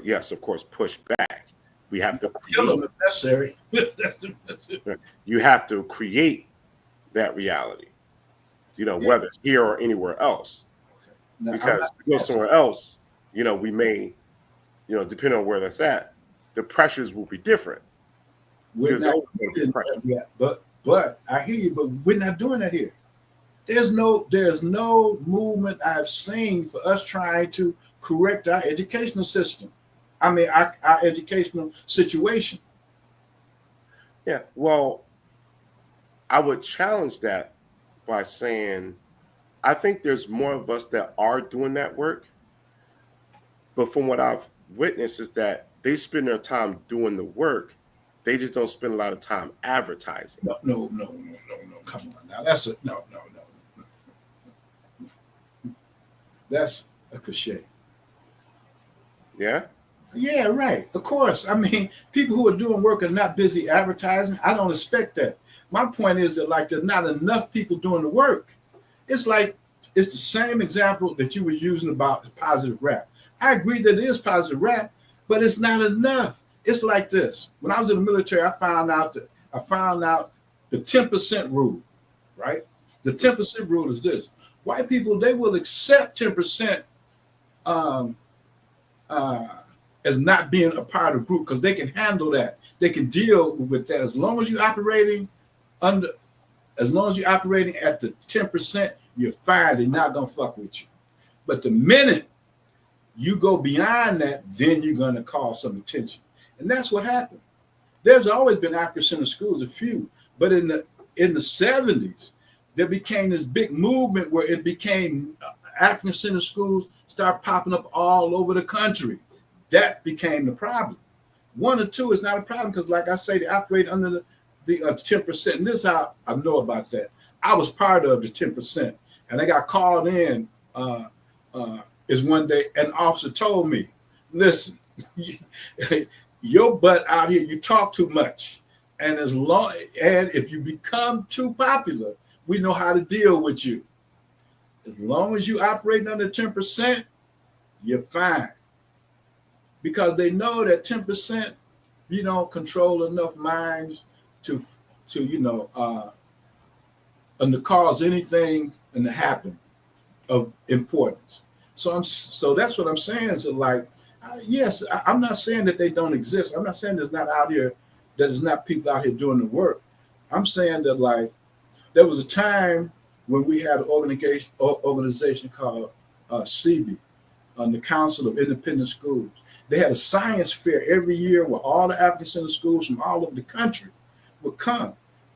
Speaker 1: yes, of course, push back. We have to
Speaker 2: Kill them if necessary.
Speaker 1: you have to create that reality, whether it's here or anywhere else.
Speaker 2: Now,
Speaker 1: Because if we go somewhere else, we may, depending on where that's at, the pressures will be different.
Speaker 2: we're not doing that yet, but I hear you, but we're not doing that here. There's no movement I've seen for us trying to correct our educational system. I mean, our educational situation.
Speaker 1: Yeah. Well, I would challenge that by saying I think there's more of us that are doing that work, but from what I've witnessed is that they spend their time doing the work. They just don't spend a lot of time advertising.
Speaker 2: No, no, no, no, no, no. Come on now. That's a no, no, no. That's a cliche.
Speaker 1: Yeah.
Speaker 2: Yeah, right. Of course. I mean, people who are doing work are not busy advertising. I don't expect that. My point is that like there's not enough people doing the work. It's like it's the same example that you were using about positive rap. I agree that it is positive rap, but it's not enough. It's like this. When I was in the military, I found out the 10% rule, right? The 10% rule is this. White people, they will accept 10% um, uh, as not being a part of the group because they can handle that. They can deal with that as long as you're operating under, as long as you're operating at the 10%, you're fine. They're not gonna fuck with you. But the minute you go beyond that, then you're gonna cause some attention, and that's what happened. There's always been African schools, a few, but in the 70s, there became this big movement where it became African schools start popping up all over the country. That became the problem. One or two is not a problem because, like I say, they operate under the 10%. And this is how I know about that. I was part of the 10%, and I got called in. Is one day an officer told me, "Listen, your butt out here, you talk too much, and if you become too popular, we know how to deal with you. As long as you operating under 10%, you're fine." Because they know that 10%, you don't control enough minds to and to cause anything and to happen of importance. So that's what I'm saying. Is that like, yes, I'm not saying that they don't exist. I'm not saying there's not out here, that there's not people out here doing the work. I'm saying that like there was a time when we had an organization called CB, the Council of Independent Schools. They had a science fair every year where all the African Center schools from all over the country would come.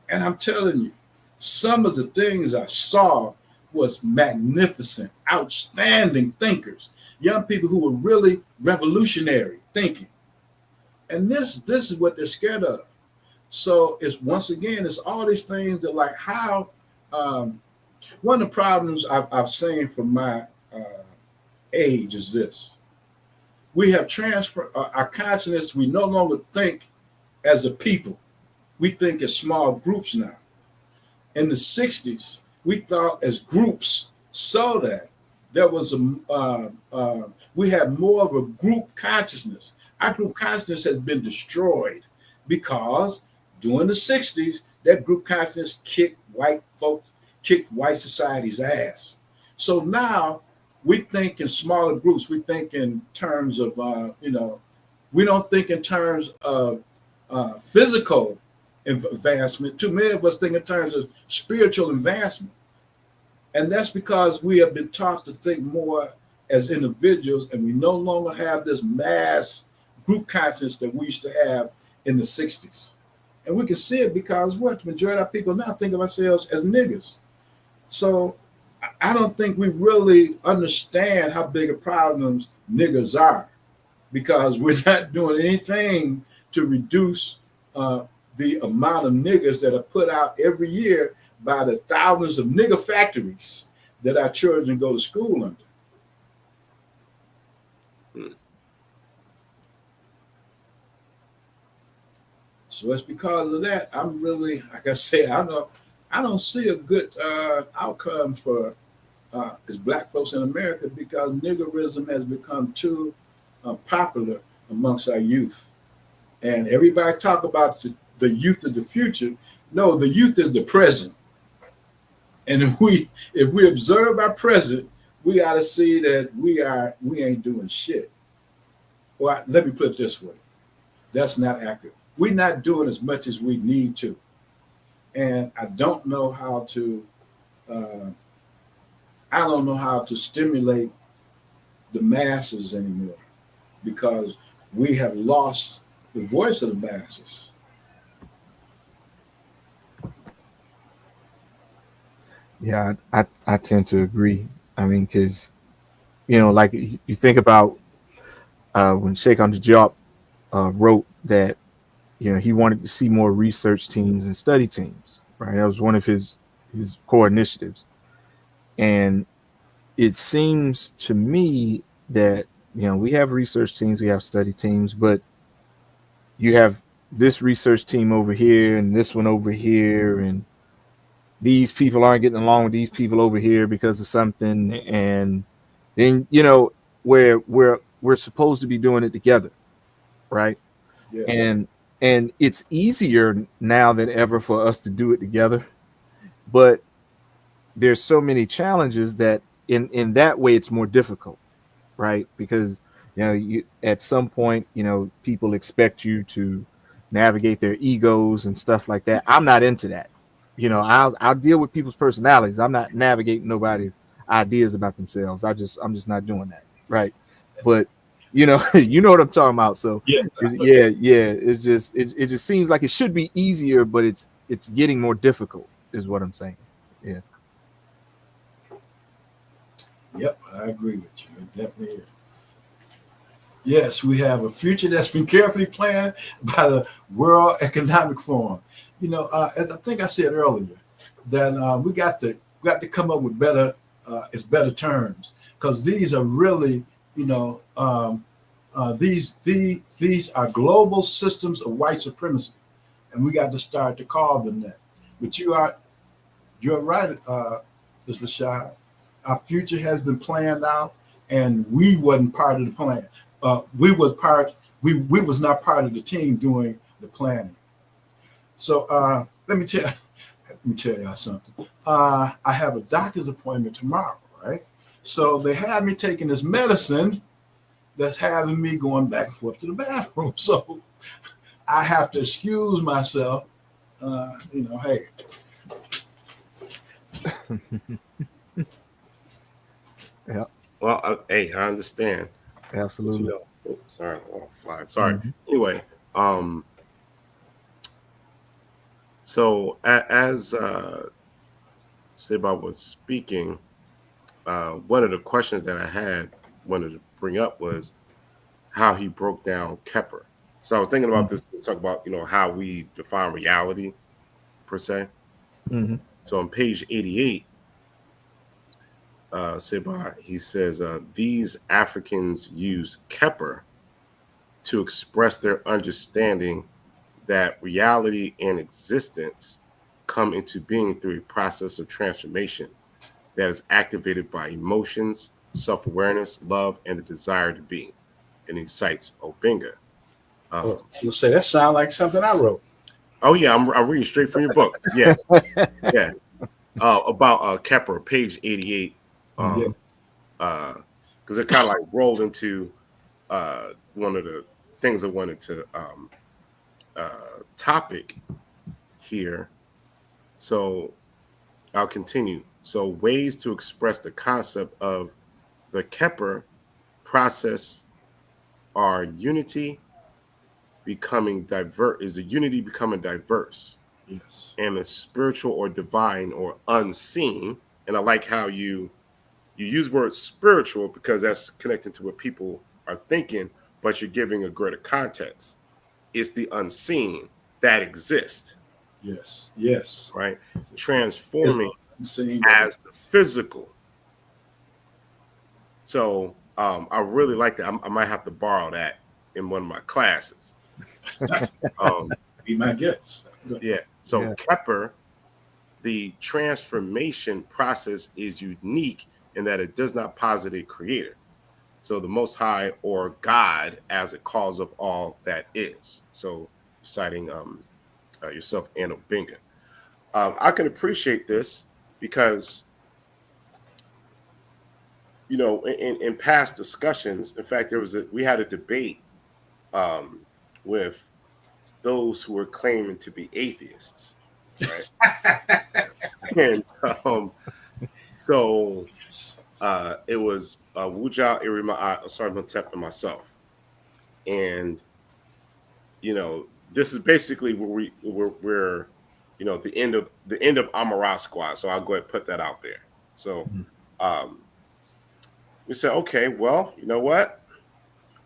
Speaker 2: And I'm telling you, some of the things I saw was magnificent, outstanding thinkers, young people who were really revolutionary thinking. And this is what they're scared of. So it's once again, it's all these things that like how one of the problems I've seen from my age is this. We have transferred our consciousness. We no longer think as a people. We think as small groups now. In the 60s, we thought as groups so that there was we had more of a group consciousness. Our group consciousness has been destroyed because during the 60s, that group consciousness kicked white society's ass. So now we think in smaller groups. We think in terms of, we don't think in terms of physical advancement. Too many of us think in terms of spiritual advancement. And that's because we have been taught to think more as individuals, and we no longer have this mass group consciousness that we used to have in the 60s. And we can see it because what? The majority of people now think of ourselves as niggers. So I don't think we really understand how big a problem niggers are, because we're not doing anything to reduce the amount of niggers that are put out every year by the thousands of nigger factories that our children go to school under. So it's because of that. I'm really, like I say, I don't see a good outcome for as black folks in America because niggerism has become too popular amongst our youth. And everybody talk about the youth of the future. No, the youth is the present. And if we observe our present, we got to see that we ain't doing shit. Well, let me put it this way. That's not accurate. We're not doing as much as we need to. And I don't know how to stimulate the masses anymore because we have lost the voice of the masses.
Speaker 3: Yeah, I tend to agree. I mean, because like you think about when Sheikh Diop wrote that he wanted to see more research teams and study teams. Right, that was one of his core initiatives, and it seems to me that we have research teams, we have study teams, but you have this research team over here and this one over here, and these people aren't getting along with these people over here because of something, and then where we're supposed to be doing it together, right?
Speaker 2: Yes.
Speaker 3: And it's easier now than ever for us to do it together, but there's so many challenges that in that way it's more difficult, right? Because you at some point people expect you to navigate their egos and stuff like that. I'm not into that. I'll deal with people's personalities. I'm not navigating nobody's ideas about themselves. I'm just not doing that, right? But you know what I'm talking about. So
Speaker 2: Yeah.
Speaker 3: yeah, it just seems like it should be easier, but it's getting more difficult is what I'm saying. Yeah.
Speaker 2: Yep. I agree with you. It definitely is. Yes, we have a future that's been carefully planned by the World Economic Forum. As I think I said earlier, that we got to come up with better terms, because these are really, these are global systems of white supremacy, and we got to start to call them that. But you're right, Ms. Rashad. Our future has been planned out, and we wasn't part of the plan. We was not part of the team doing the planning. So let me tell y'all something. I have a doctor's appointment tomorrow, right? So they have me taking this medicine that's having me going back and forth to the bathroom. So I have to excuse myself. Hey,
Speaker 3: Yeah,
Speaker 1: Well, hey, I understand. But,
Speaker 3: absolutely.
Speaker 1: sorry, oh, fly. Sorry.
Speaker 3: Mhm.
Speaker 1: Anyway, um, so as Seba was speaking, one of the questions that I had wanted to bring up was how he broke down Kepler. So I was thinking about this. To talk about how we define reality per se.
Speaker 3: Mhm.
Speaker 1: So on page 88, Seba, he says these Africans use Kepler to express their understanding that reality and existence come into being through a process of transformation that is activated by emotions, self awareness, love, and the desire to be. And he cites Obinga.
Speaker 2: oh,
Speaker 1: Um,
Speaker 2: you'll say that sounds like something I wrote.
Speaker 1: oh, yeah, I'm reading straight from your book. Yeah, yeah. About Kepler, page 88.
Speaker 2: Yeah.
Speaker 1: Um, because it kind of like rolled into one of the things I wanted to topic here. So I'll continue. So, ways to express the concept of the Kepler process are unity becoming diverse, is the unity becoming diverse,
Speaker 2: Yes.
Speaker 1: and the spiritual or divine or unseen. And I like how you use word spiritual because that's connected to what people are thinking, but you're giving a greater context. It's the unseen that exists,
Speaker 2: Yes. Yes.
Speaker 1: right?
Speaker 2: It's
Speaker 1: Transforming
Speaker 2: unseen that
Speaker 1: as the physical. So I really like that. I might have to borrow that in one of my classes. Um,
Speaker 2: be my guest.
Speaker 1: yeah. So
Speaker 3: Yeah.
Speaker 1: Kepler, the transformation process is unique in that it does not posit a creator. So the Most High or God as a cause of all that is. So citing yourself and Obinga. I can appreciate this because in past discussions, in fact, we had a debate um, with those who were claiming to be atheists, right? And so it was Wuja Irima Sarmatep and myself, and this is basically where we're the end of Amara Squad. So I'll go ahead and put that out there. So we said, okay, well, you know what?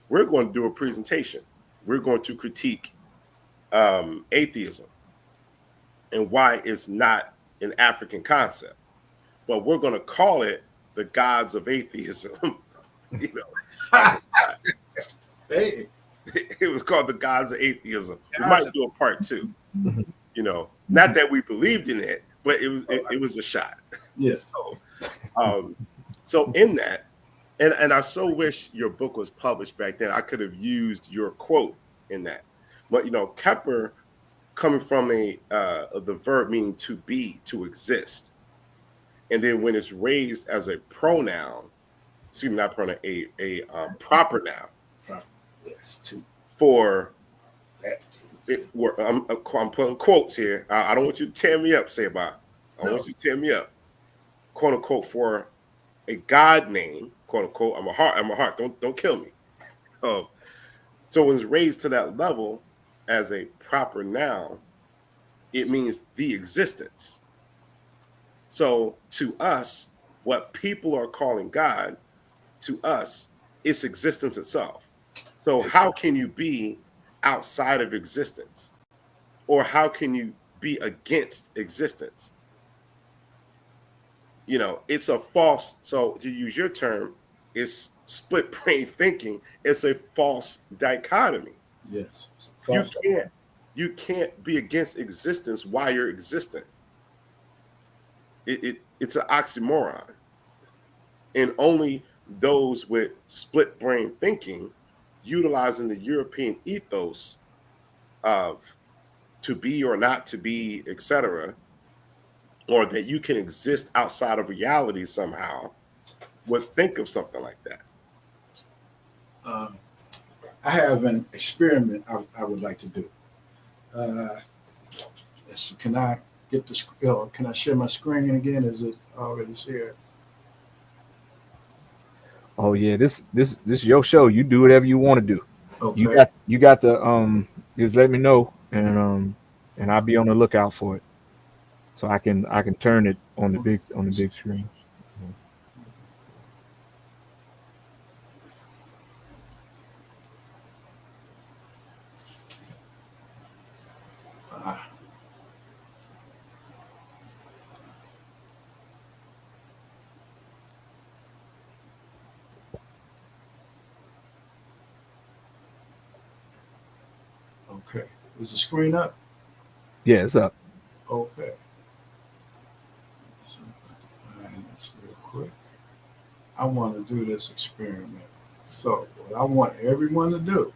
Speaker 1: We're going to do a presentation. We're going to critique atheism and why it's not an African concept, but we're going to call it the gods of atheism.
Speaker 2: Hey,
Speaker 1: It was called the gods of atheism. We might do a part 2. Not that we believed in it, but it was a shot.
Speaker 2: Yeah.
Speaker 1: So in that, and I so wish your book was published back then. I could have used your quote in that. But Kepler, coming from the verb meaning to be, to exist, and then when it's raised as a pronoun, excuse me, not pronoun, a proper noun.
Speaker 2: Yes, too.
Speaker 1: For I'm putting quotes here. I don't want you to tear me up, Seba. I want you to tear me up, quote unquote, for a God name, quote unquote. I'm a heart. Don't kill me. So when it's raised to that level as a proper noun, it means the existence. So to us, what people are calling God, to us, it's existence itself. So how can you be outside of existence? Or how can you be against existence? It's a false, so to use your term, it's split brain thinking. It's a false dichotomy.
Speaker 2: Yes.
Speaker 1: You can't be against existence while you're existent. It's an oxymoron. And only those with split brain thinking, utilizing the European ethos of to be or not to be, etc., or that you can exist outside of reality somehow, would think of something like that.
Speaker 2: I have an experiment I would like to do. Can I get the? Can I share my screen again? Is it already shared?
Speaker 3: Oh yeah, this is your show. You do whatever you want to do.
Speaker 2: Okay.
Speaker 3: You got the just let me know and I'll be on the lookout for it. So I can turn it on the big screen.
Speaker 2: Okay. Is the screen up?
Speaker 3: Yeah, it's up.
Speaker 2: Okay. So, this real quick. I want to do this experiment. So, what I want everyone to do,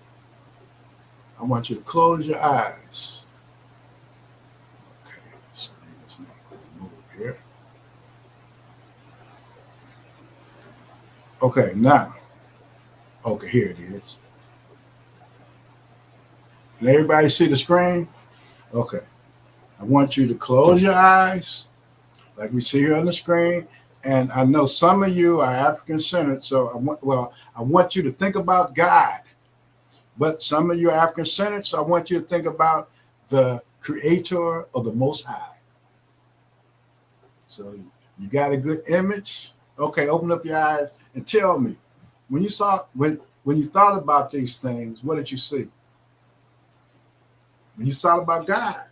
Speaker 2: I want you to close your eyes. Okay. So, it's not going to move here. Okay, now. Okay, here it is. Can everybody see the screen? Okay. I want you to close your eyes, like we see here on the screen. And I know some of you are African-centered, so I want you to think about God. But some of you are African-centered, so I want you to think about the Creator of the Most High. So you got a good image? Okay, open up your eyes and tell me, when you thought about these things, what did you see? When you thought about God,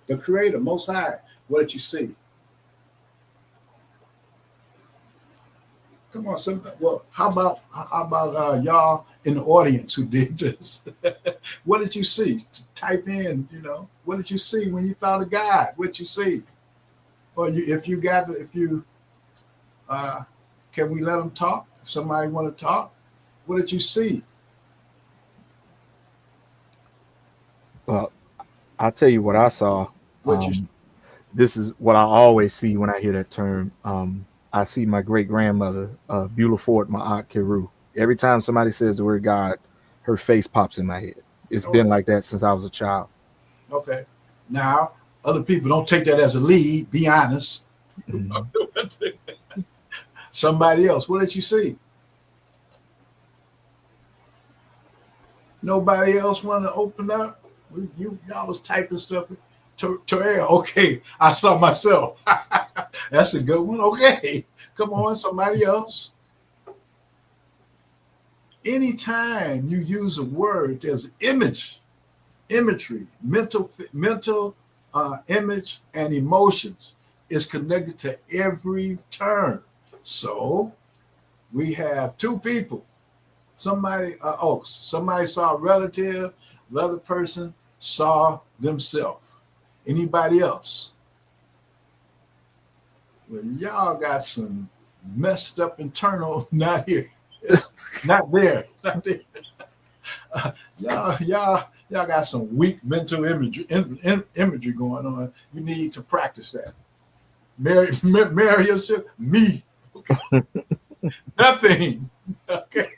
Speaker 2: the Creator, Most High, what did you see? Come on, how about y'all in the audience who did this? What did you see? Type in, what did you see when you thought of God? What did you see? Or can we let them talk? If somebody want to talk, what did you see?
Speaker 3: Well, I'll tell you what I saw. This is what I always see when I hear that term. I see my great grandmother, Beulah Ford, my aunt Kiru. Every time somebody says the word God, her face pops in my head. It's been like that since I was a child.
Speaker 2: Okay. Now, other people don't take that as a lead. Be honest. Mm-hmm. Somebody else. What did you see? Nobody else want to open up? Y'all was typing stuff. Terrell, okay, I saw myself. That's a good one. Okay, come on, somebody else. Anytime you use a word, there's imagery, mental image, and emotions is connected to every term. So we have two people. Somebody saw a relative, the other person saw themselves. Anybody else? Well, y'all got some messed up internal, not here, not there, not there. Y'all got some weak mental imagery going on. You need to practice that. Marry yourself, me. Okay. Nothing. Okay.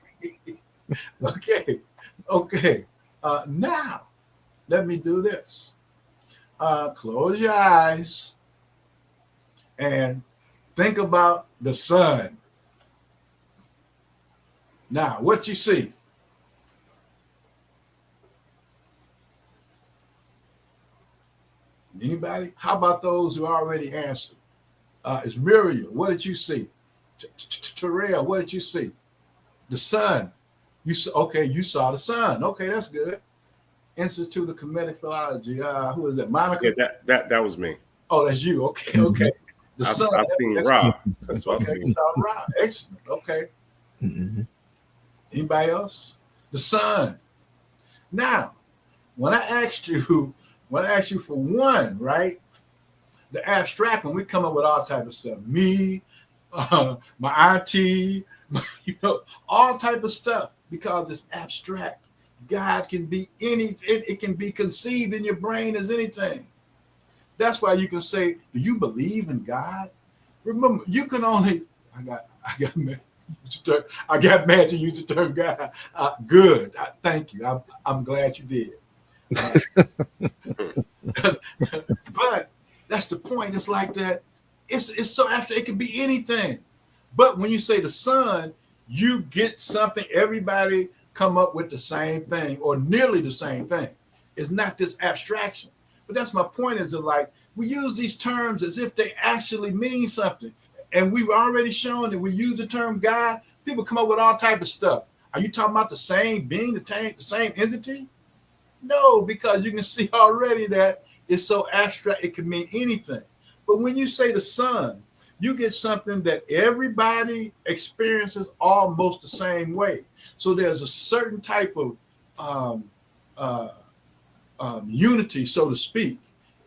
Speaker 2: Okay. Now, let me do this. Close your eyes and think about the sun. Now, what you see? Anybody? How about those who already answered? It's Muriel. What did you see? Terrell, what did you see? The sun. You saw the sun. Okay, that's good. Institute of Comedic Philology. Who is that? Monica?
Speaker 1: Yeah, that was me.
Speaker 2: Oh, that's you. Okay, okay. The sun.
Speaker 1: I've seen Rob. That's what I've seen.
Speaker 2: Rob. Excellent. Okay.
Speaker 3: Mm-hmm.
Speaker 2: Anybody else? The sun. Now, when I asked you for one, right? The abstract one, we come up with all type of stuff. Me, my auntie, all type of stuff because it's abstract. God can be anything. It can be conceived in your brain as anything. That's why you can say, "Do you believe in God?" Remember, you can only. I got mad. I got mad to use the term God. Good. Thank you. I'm glad you did. But that's the point. It's like that. It's so abstract. It can be anything. But when you say the sun, you get something. Everybody come up with the same thing or nearly the same thing. It's not this abstraction. But that's my point. Is that like we use these terms as if they actually mean something. And we've already shown that we use the term God. People come up with all type of stuff. Are you talking about the same being, the same entity? No, because you can see already that it's so abstract, it can mean anything. But when you say the sun, you get something that everybody experiences almost the same way. So there's a certain type of unity, so to speak,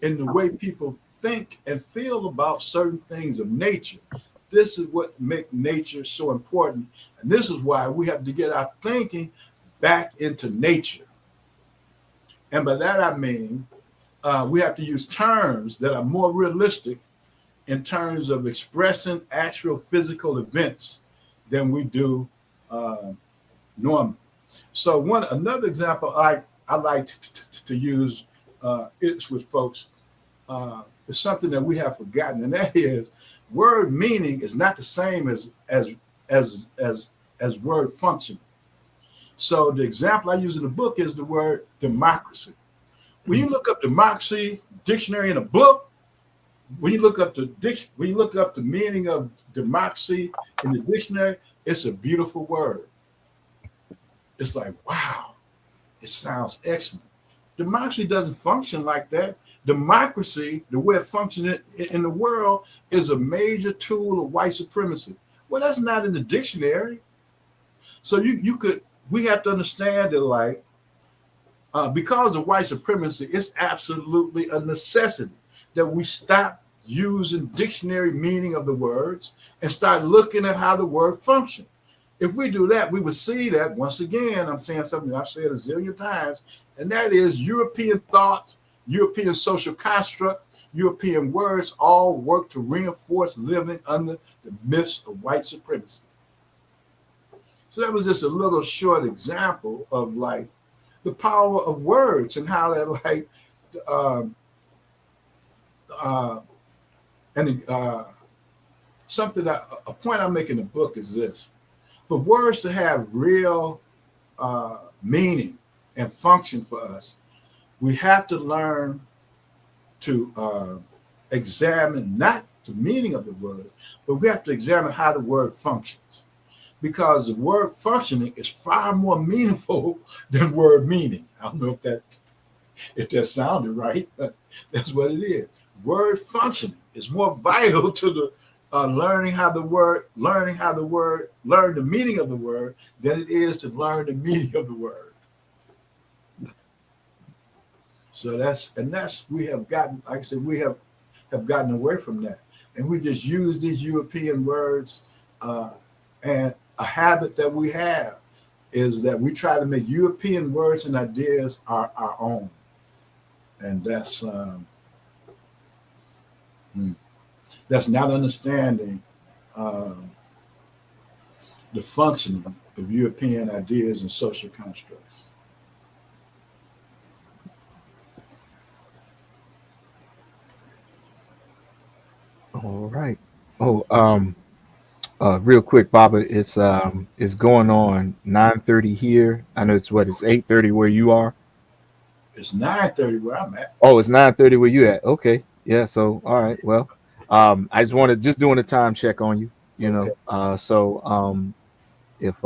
Speaker 2: in the way people think and feel about certain things of nature. This is what makes nature so important. And this is why we have to get our thinking back into nature. And by that, I mean, we have to use terms that are more realistic in terms of expressing actual physical events than we do normally. So another example I like to use it's with folks is something that we have forgotten, and that is word meaning is not the same as word function. So the example I use in the book is the word democracy. When you look up democracy dictionary in a book, when you look up the meaning of democracy in the dictionary, it's a beautiful word. It's like, wow, it sounds excellent. Democracy doesn't function like that. Democracy, the way it functions in the world, is a major tool of white supremacy. Well, that's not in the dictionary. So we have to understand that, like, because of white supremacy, it's absolutely a necessity that we stop using dictionary meaning of the words and start looking at how the word functions. If we do that, we would see that, once again, I'm saying something I've said a zillion times, and that is European thought, European social construct, European words all work to reinforce living under the myths of white supremacy. So that was just a little short example of like the power of words and how that like something that a point I make in the book is this: for words to have real meaning and function for us, we have to learn to examine not the meaning of the word, but we have to examine how the word functions. Because the word functioning is far more meaningful than word meaning. I don't know if that sounded right, but that's what it is. Word functioning is more vital to the learn the meaning of the word than it is to learn the meaning of the word. So that's we have gotten, like I said, we have gotten away from that, and we just use these European words. And a habit that we have is that we try to make European words and ideas our own, and that's not understanding the functioning of European ideas and social constructs.
Speaker 3: All right. Oh, real quick, Baba, it's going on 9:30 here. I know it's 8:30 where you are.
Speaker 2: It's 9:30 where I'm at.
Speaker 3: Oh, it's 9:30 where you at. Okay. Yeah, so all right. Well, I just wanted just doing a time check on you, you
Speaker 2: Okay.
Speaker 3: know. If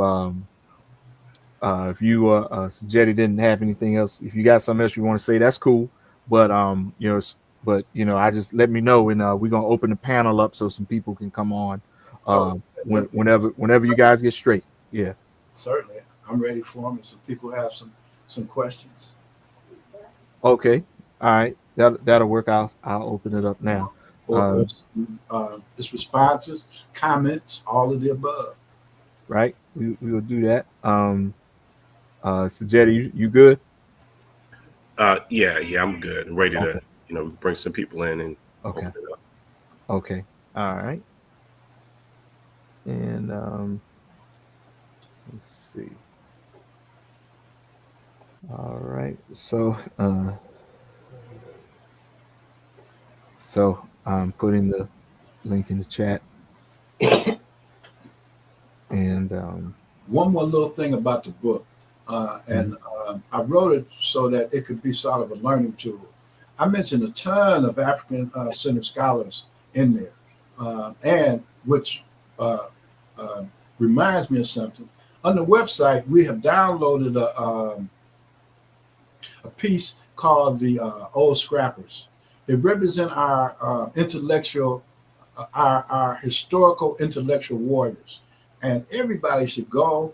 Speaker 3: if you Sonjedi didn't have anything else, if you got something else you want to say, that's cool. But I just let me know, and we're gonna open the panel up so some people can come on whenever you guys get straight. Yeah.
Speaker 2: Certainly, I'm ready for them. So people have some questions.
Speaker 3: Okay. All right. That'll work. I'll open it up now.
Speaker 2: Or it's responses, comments, all of the above.
Speaker 3: Right. We will do that. Sonjedi, you good?
Speaker 1: Yeah, I'm good. I'm ready
Speaker 3: Okay.
Speaker 1: to bring some people in and
Speaker 3: Okay.
Speaker 1: open it up.
Speaker 3: Okay. All right. And let's see. All right. So I'm putting the link in the chat. And
Speaker 2: One more little thing about the book, and I wrote it so that it could be sort of a learning tool. I mentioned a ton of African-centered scholars in there, and which uh, reminds me of something. On the website, we have downloaded a piece called the Old Scrappers. They represent our our historical intellectual warriors, and everybody should go.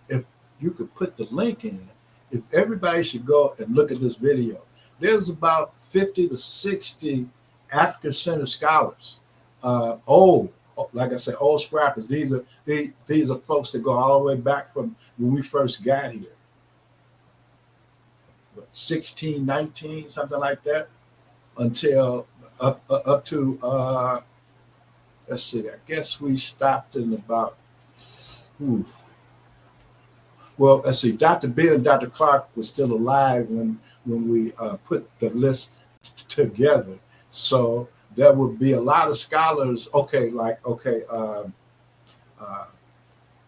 Speaker 2: If you could put the link in, if everybody should go and look at this video. There's about 50 to 60 African-centered scholars, like I said, old scrappers. These are folks that go all the way back from when we first got here. 1619, something like that, until up to let's see, I guess we stopped in about well, let's see, Dr. Bill and Dr. Clark was still alive when we put the list together. So there would be a lot of scholars.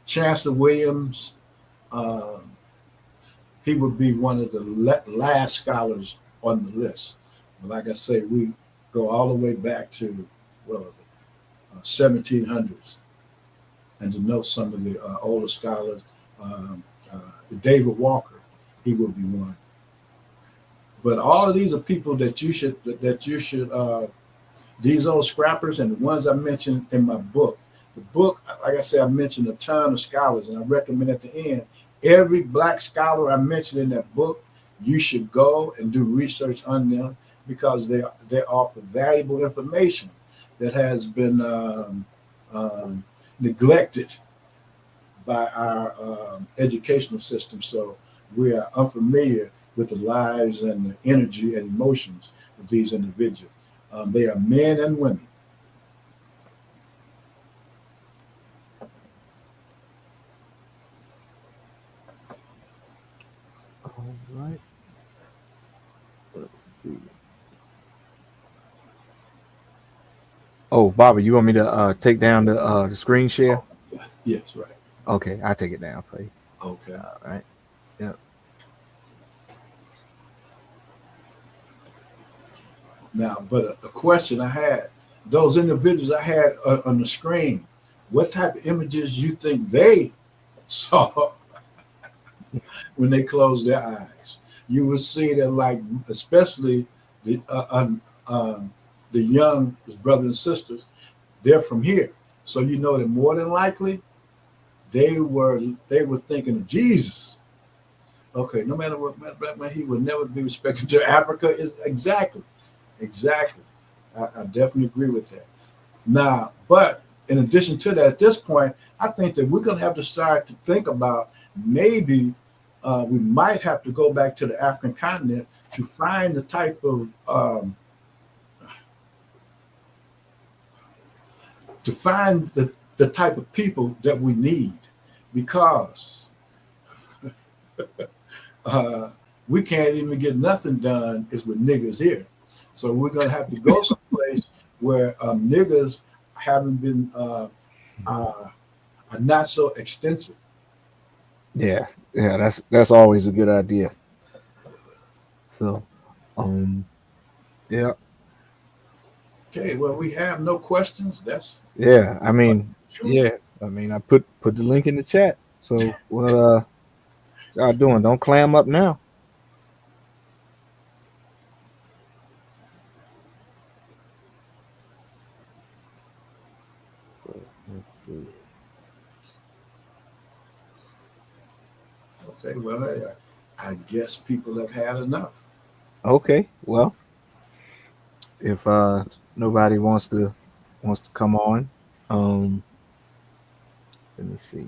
Speaker 2: Chancellor Williams, he would be one of the last scholars on the list. But like I say, we go all the way back to 1700s, and to know some of the older scholars. David Walker, he would be one. But all of these are people that you should these old scrappers and the ones I mentioned in my book. The book, like I said, I mentioned a ton of scholars, and I recommend at the end, every black scholar I mentioned in that book, you should go and do research on them, because they offer valuable information that has been neglected by our educational system. So we are unfamiliar with the lives and the energy and emotions of these individuals. They are men and women.
Speaker 3: all right. Let's see. Oh, Bobby, you want me to take down the screen share?
Speaker 2: Yes, right.
Speaker 3: Okay, I'll take it down for you.
Speaker 2: Okay.
Speaker 3: All right. Yep.
Speaker 2: Now, but a question I had, those individuals I had on the screen, what type of images you think they saw when they closed their eyes? You would see that, like, especially the young brothers and sisters, they're from here, so you know that more than likely they were thinking of Jesus. Okay, no matter what, he would never be respected to Africa. Is exactly. I definitely agree with that. Now, but in addition to that, at this point, I think that we're going to have to start to think about maybe we might have to go back to the African continent to find the type of the type of people that we need, because we can't even get nothing done is with niggas here. So we're going to have to go someplace where niggas haven't been are not so extensive.
Speaker 3: Yeah, that's always a good idea. So, yeah,
Speaker 2: Okay, well, we have no questions. That's
Speaker 3: yeah. I mean,
Speaker 2: true.
Speaker 3: yeah. I mean, I put the link in the chat. So, what y'all doing? Don't clam up now. So let's see.
Speaker 2: Okay, well, I guess people have had enough.
Speaker 3: Okay, well, if nobody wants to come on, um, let me see.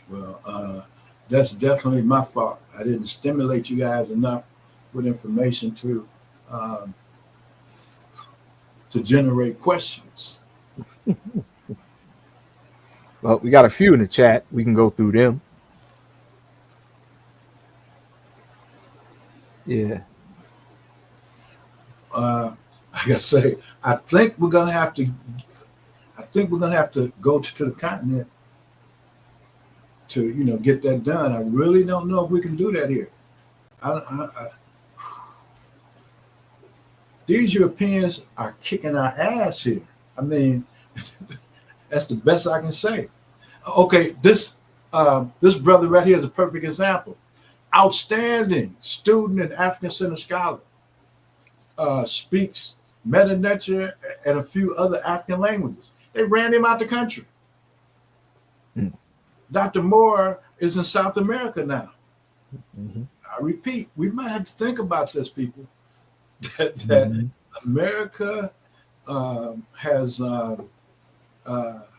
Speaker 2: Well, that's definitely my fault. I didn't stimulate you guys enough with information um, to generate questions.
Speaker 3: Well, we got a few in the chat. We can go through them. Yeah.
Speaker 2: Like I say, I think we're gonna have to. I think we're gonna have to go to the continent to get that done. I really don't know if we can do that here. These Europeans are kicking our ass here. I mean, that's the best I can say. Okay, this brother right here is a perfect example. Outstanding student and African Center scholar. Speaks Meta Nature and a few other African languages. They ran him out the country.
Speaker 3: Mm.
Speaker 2: Dr. Moore is in South America now.
Speaker 3: Mm-hmm.
Speaker 2: I repeat, we might have to think about this, people. That
Speaker 3: Mm-hmm.
Speaker 2: America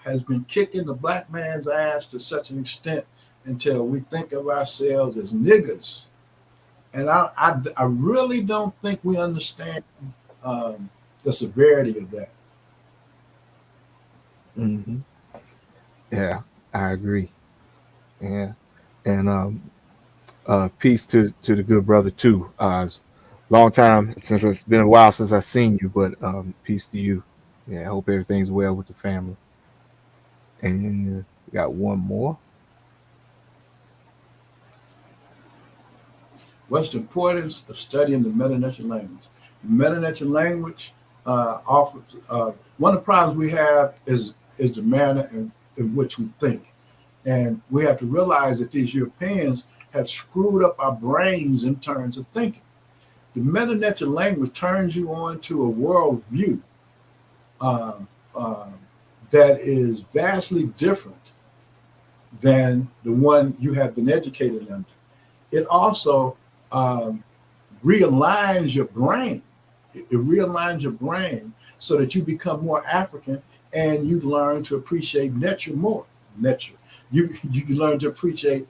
Speaker 2: has been kicking the black man's ass to such an extent until we think of ourselves as niggas. And I really don't think we understand the severity of that.
Speaker 3: Mm-hmm. Yeah, I agree. Yeah, and peace to the good brother too. Long time since it's been a while since I've seen you, but peace to you. Yeah, I hope everything's well with the family. And we got one more.
Speaker 2: What's the importance of studying the Meta-Nature language? The Meta-Nature language offers one of the problems we have is the manner in which we think. And we have to realize that these Europeans have screwed up our brains in terms of thinking. The Meta-Nature language turns you on to a worldview um, um, that is vastly different than the one you have been educated under. It also um, realigns your brain. It realigns your brain so that you become more African and you learn to appreciate nature more. Nature. You learn to appreciate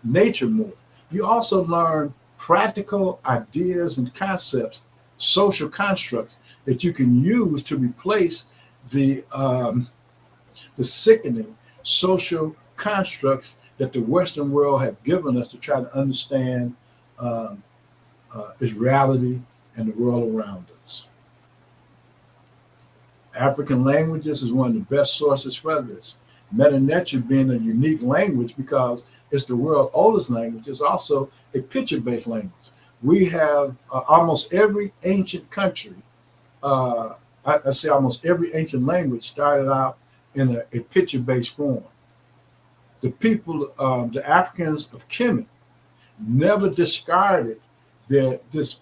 Speaker 2: nature more. You also learn practical ideas and concepts, social constructs that you can use to replace the sickening social constructs that the Western world have given us to try to understand um, its reality and the world around us. African languages is one of the best sources for this. Meta Nature being a unique language because it's the world's oldest language. It's also a picture-based language. We have almost every ancient country, I say almost every ancient language started out in a picture-based form. The people, the Africans of Kemet, never discarded this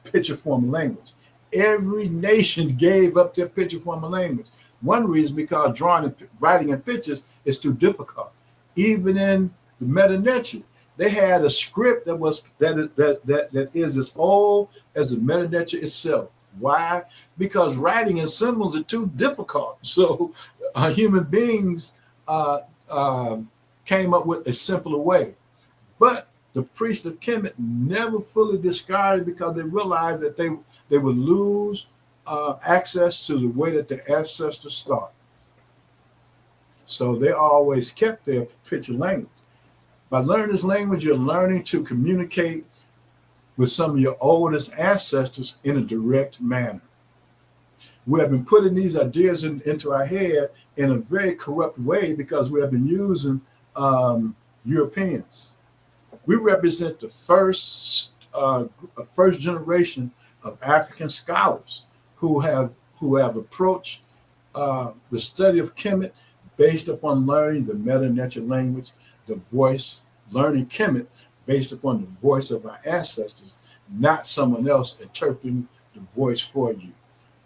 Speaker 2: picture form of language. Every nation gave up their picture form of language. One reason because drawing and writing in pictures is too difficult. Even in the Meta Nature, they had a script that is as old as the Meta Nature itself. Why? Because writing in symbols are too difficult. So human beings came up with a simpler way. But the priests of Kemet never fully discarded because they realized that they would lose access to the way that the ancestors thought. So they always kept their picture language. By learning this language, you're learning to communicate with some of your oldest ancestors in a direct manner. We have been putting these ideas into our head in a very corrupt way because we have been using Europeans. We represent the first generation of African scholars who have approached the study of Kemet based upon learning the Meta Nature language, the voice, learning Kemet based upon the voice of our ancestors, not someone else interpreting the voice for you.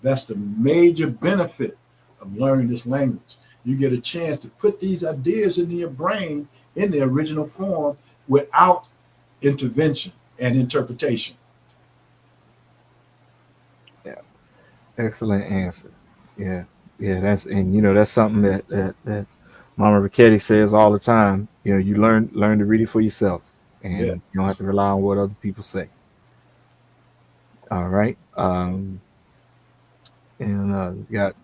Speaker 2: That's the major benefit of learning this language. You get a chance to put these ideas into your brain in the original form without intervention and interpretation.
Speaker 3: Yeah, excellent answer. Yeah, yeah, that's something that Mama Ricchetti says all the time. You learn to read it for yourself, and
Speaker 2: Yeah.
Speaker 3: you don't have to rely on what other people say. All right. And got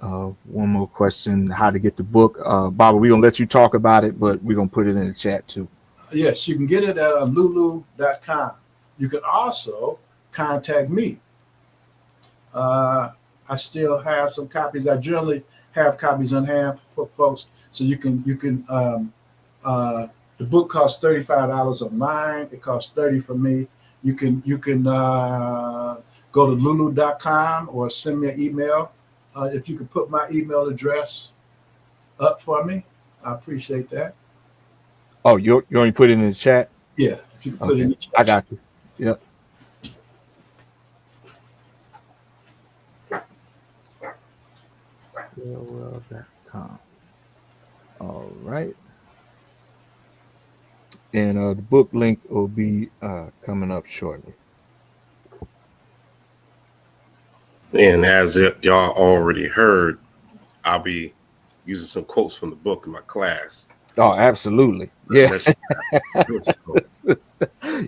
Speaker 3: one more question: how to get the book? Baba, we're gonna let you talk about it, but we're gonna put it in the chat too.
Speaker 2: Yes, you can get it at lulu.com. You can also contact me. I still have some copies. I generally have copies on hand for folks, so you can. The book costs $35 online. It costs $30 for me. You can go to lulu.com or send me an email. If you could put my email address up for me, I appreciate that.
Speaker 3: Oh, you already put it in the chat?
Speaker 2: Yeah, if you could put it in the chat.
Speaker 3: I got you. Yep. World.com. All right. And the book link will be coming up shortly.
Speaker 1: And as y'all already heard, I'll be using some quotes from the book in my class.
Speaker 3: Oh, absolutely. Yeah.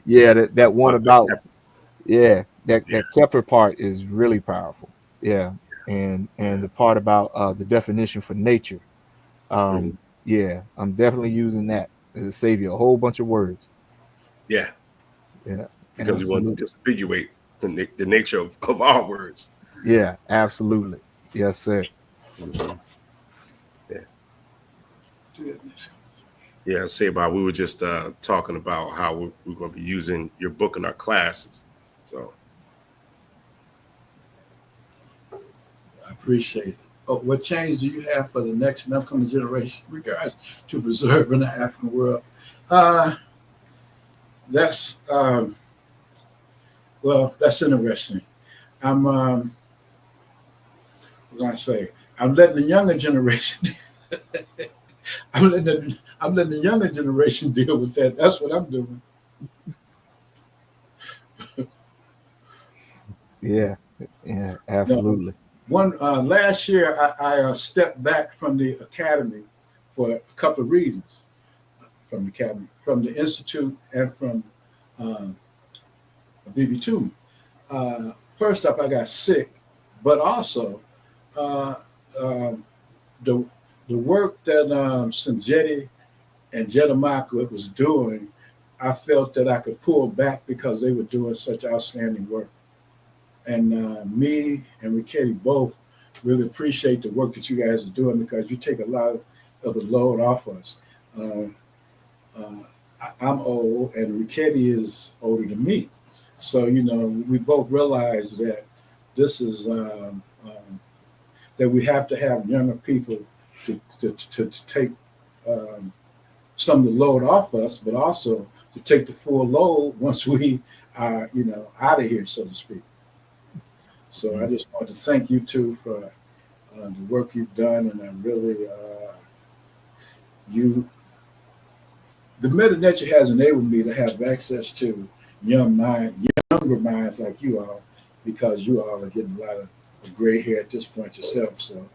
Speaker 3: Yeah, that one about that Kepler part is really powerful. Yeah. And the part about the definition for nature. Yeah, I'm definitely using that to save you a whole bunch of words.
Speaker 1: Yeah.
Speaker 3: Yeah.
Speaker 1: Because we want to disambiguate the nature of our words.
Speaker 3: Yeah, absolutely. Yes, sir.
Speaker 1: Yeah. Yeah, Seba, we were just talking about how we're going to be using your book in our classes. So
Speaker 2: I appreciate it. Oh, what change do you have for the next and upcoming generation in regards to preserving the African world? That's interesting. I'm what was I say? I'm letting the younger generation. I'm letting the younger generation deal with that. That's what I'm doing.
Speaker 3: Yeah, absolutely.
Speaker 2: Last year, I stepped back from the academy for a couple of reasons. From the academy, from the institute, and from BB Toomey. First up, I got sick, but also the work that Sonjedi and Djedemankh was doing, I felt that I could pull back because they were doing such outstanding work. And me and Ricchetti both really appreciate the work that you guys are doing because you take a lot of the load off us. I'm old, and Riketti is older than me. So we both realize that this is that we have to have younger people to take um, some of the load off us, but also to take the full load once we are out of here, so to speak. So I just want to thank you two for the work you've done, and I really you the meta nature has enabled me to have access to younger minds like you all, because you all are getting a lot of gray hair at this point yourself. So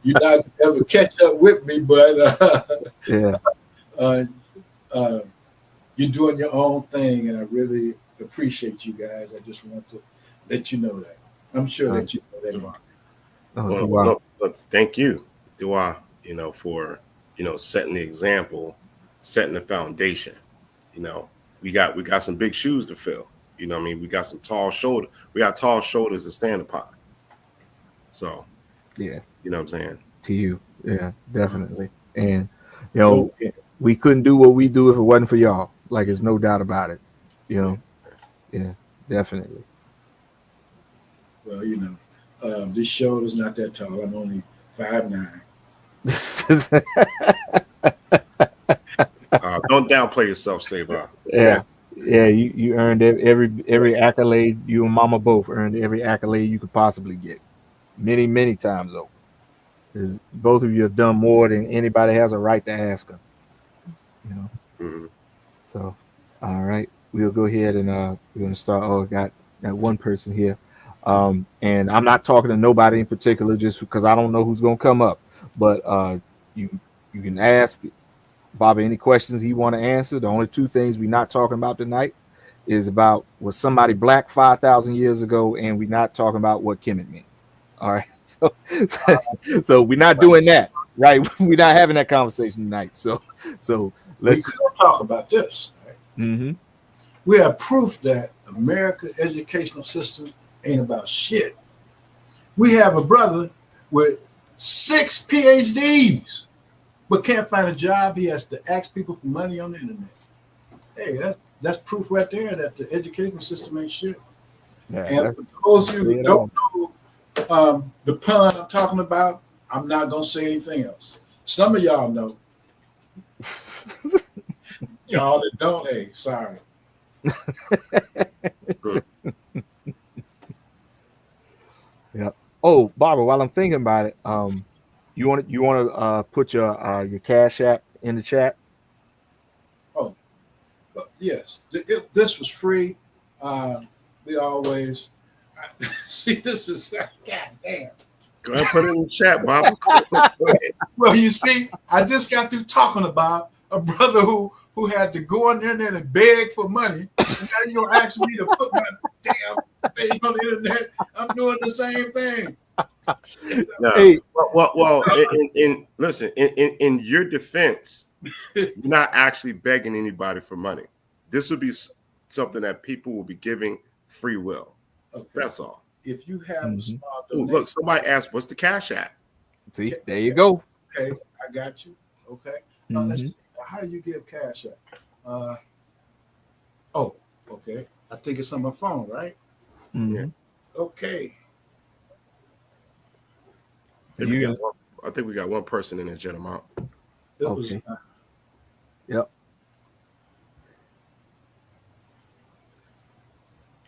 Speaker 2: you're not ever catch up with me, but
Speaker 3: Yeah.
Speaker 2: uh, uh, you're doing your own thing, and I really appreciate you guys. I just want to let you know that. I'm sure that you know that.
Speaker 3: Oh,
Speaker 1: Well,
Speaker 3: wow.
Speaker 1: look, thank you, Dua, for setting the example, setting the foundation. We got some big shoes to fill. What I mean, we got tall shoulders to stand upon. So,
Speaker 3: Yeah.
Speaker 1: you know what I'm saying?
Speaker 3: To you. Yeah, definitely. And we couldn't do what we do if it wasn't for y'all. Like, there's no doubt about it. Yeah, definitely.
Speaker 2: Well, this shoulder's not that tall. I'm only 5'9".
Speaker 1: Don't downplay yourself, Seba.
Speaker 3: Yeah. Yeah, you earned every accolade. You and Mama both earned every accolade you could possibly get. Many, many times over. Because both of you have done more than anybody has a right to ask them.
Speaker 1: Mm-hmm.
Speaker 3: So, all right, we'll go ahead and we're gonna start. Oh, got one person here, and I'm not talking to nobody in particular, just because I don't know who's gonna come up. But you you can ask Bobby any questions he want to answer. The only two things we're not talking about tonight is about was somebody black 5,000 years ago, and we're not talking about what Kemet means. All right, so we're not doing that, right? We're not having that conversation tonight. So
Speaker 2: We
Speaker 3: let's.
Speaker 2: could talk about this. Right?
Speaker 3: Mm-hmm.
Speaker 2: We have proof that America's educational system ain't about shit. We have a brother with 6 PhDs, but can't find a job. He has to ask people for money on the internet. Hey, that's proof right there that the educational system ain't shit.
Speaker 3: Yeah,
Speaker 2: And for those of you who don't know the pun I'm talking about, I'm not gonna say anything else. Some of y'all know. Y'all that don't, hey, sorry.
Speaker 3: Yeah. Oh, Barbara, while I'm thinking about it, you want to put your Cash App in the chat?
Speaker 2: Oh, but yes, this was free. We always see. This is goddamn.
Speaker 1: Go ahead and put it in the chat, Bob.
Speaker 2: Well, you see, I just got through talking about a brother who had to go on the internet and beg for money. And now you're gonna ask me to put my damn thing on the internet. I'm doing the same thing.
Speaker 1: No.
Speaker 3: Hey.
Speaker 1: Well, listen, in your defense, you're not actually begging anybody for money. This will be something that people will be giving free will.
Speaker 2: Okay.
Speaker 1: That's all.
Speaker 2: If you have a small
Speaker 1: donation, look, somebody asked, "What's the Cash App?"
Speaker 3: See, there you go.
Speaker 2: Okay, I got you. Okay, let's see. How do you give Cash App? Oh, okay. I think it's on my phone, right?
Speaker 3: Mm-hmm.
Speaker 2: Okay.
Speaker 1: So I think we got one person in there, Djedemankh.
Speaker 3: Okay. Yep.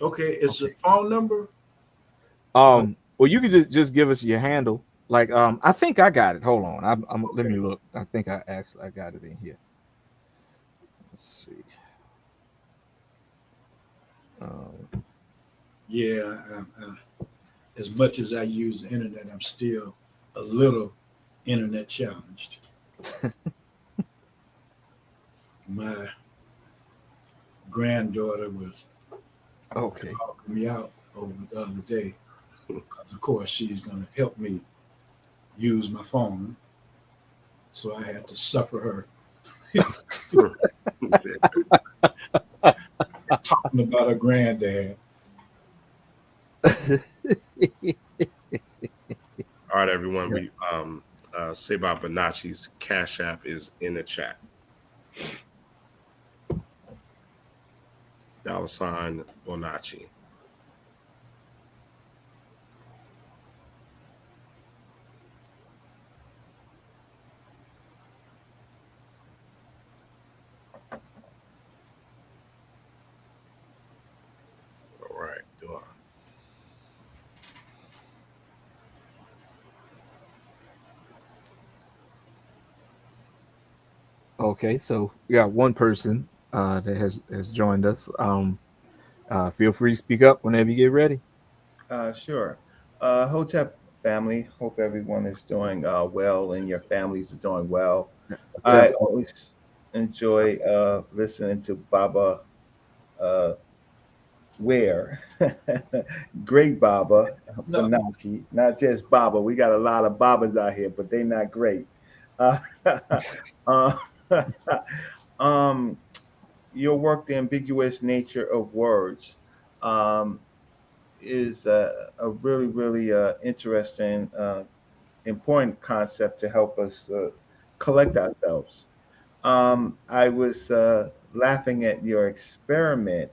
Speaker 2: Okay, it's a phone number.
Speaker 3: Well, you can just give us your handle. Like, I think I got it. Hold on. Okay. Let me look. I think I got it in here. Let's see.
Speaker 2: Yeah. As much as I use the internet, I'm still a little internet challenged. My granddaughter was
Speaker 3: calling
Speaker 2: me out over the other day because, of course, she's going to help me use my phone. So I had to suffer her talking about her granddad.
Speaker 1: All right, everyone. We Seba Bonotchi's Cash App is in the chat. $ Bonotchi. All right, do I?
Speaker 3: Okay, so we got one person that has joined us. Feel free to speak up whenever you get ready.
Speaker 5: Sure. Hotep family, hope everyone is doing well and your families are doing well. I
Speaker 3: Tap.
Speaker 5: always enjoy listening to Baba uh, Ware, great Baba
Speaker 2: No,
Speaker 5: Bonacci, not just Baba. We got a lot of Babas out here, but they're not great. Uh, uh, um, your work, The Ambiguous Nature of Words. Um, is a really, really interesting, important concept to help us collect ourselves. I was laughing at your experiment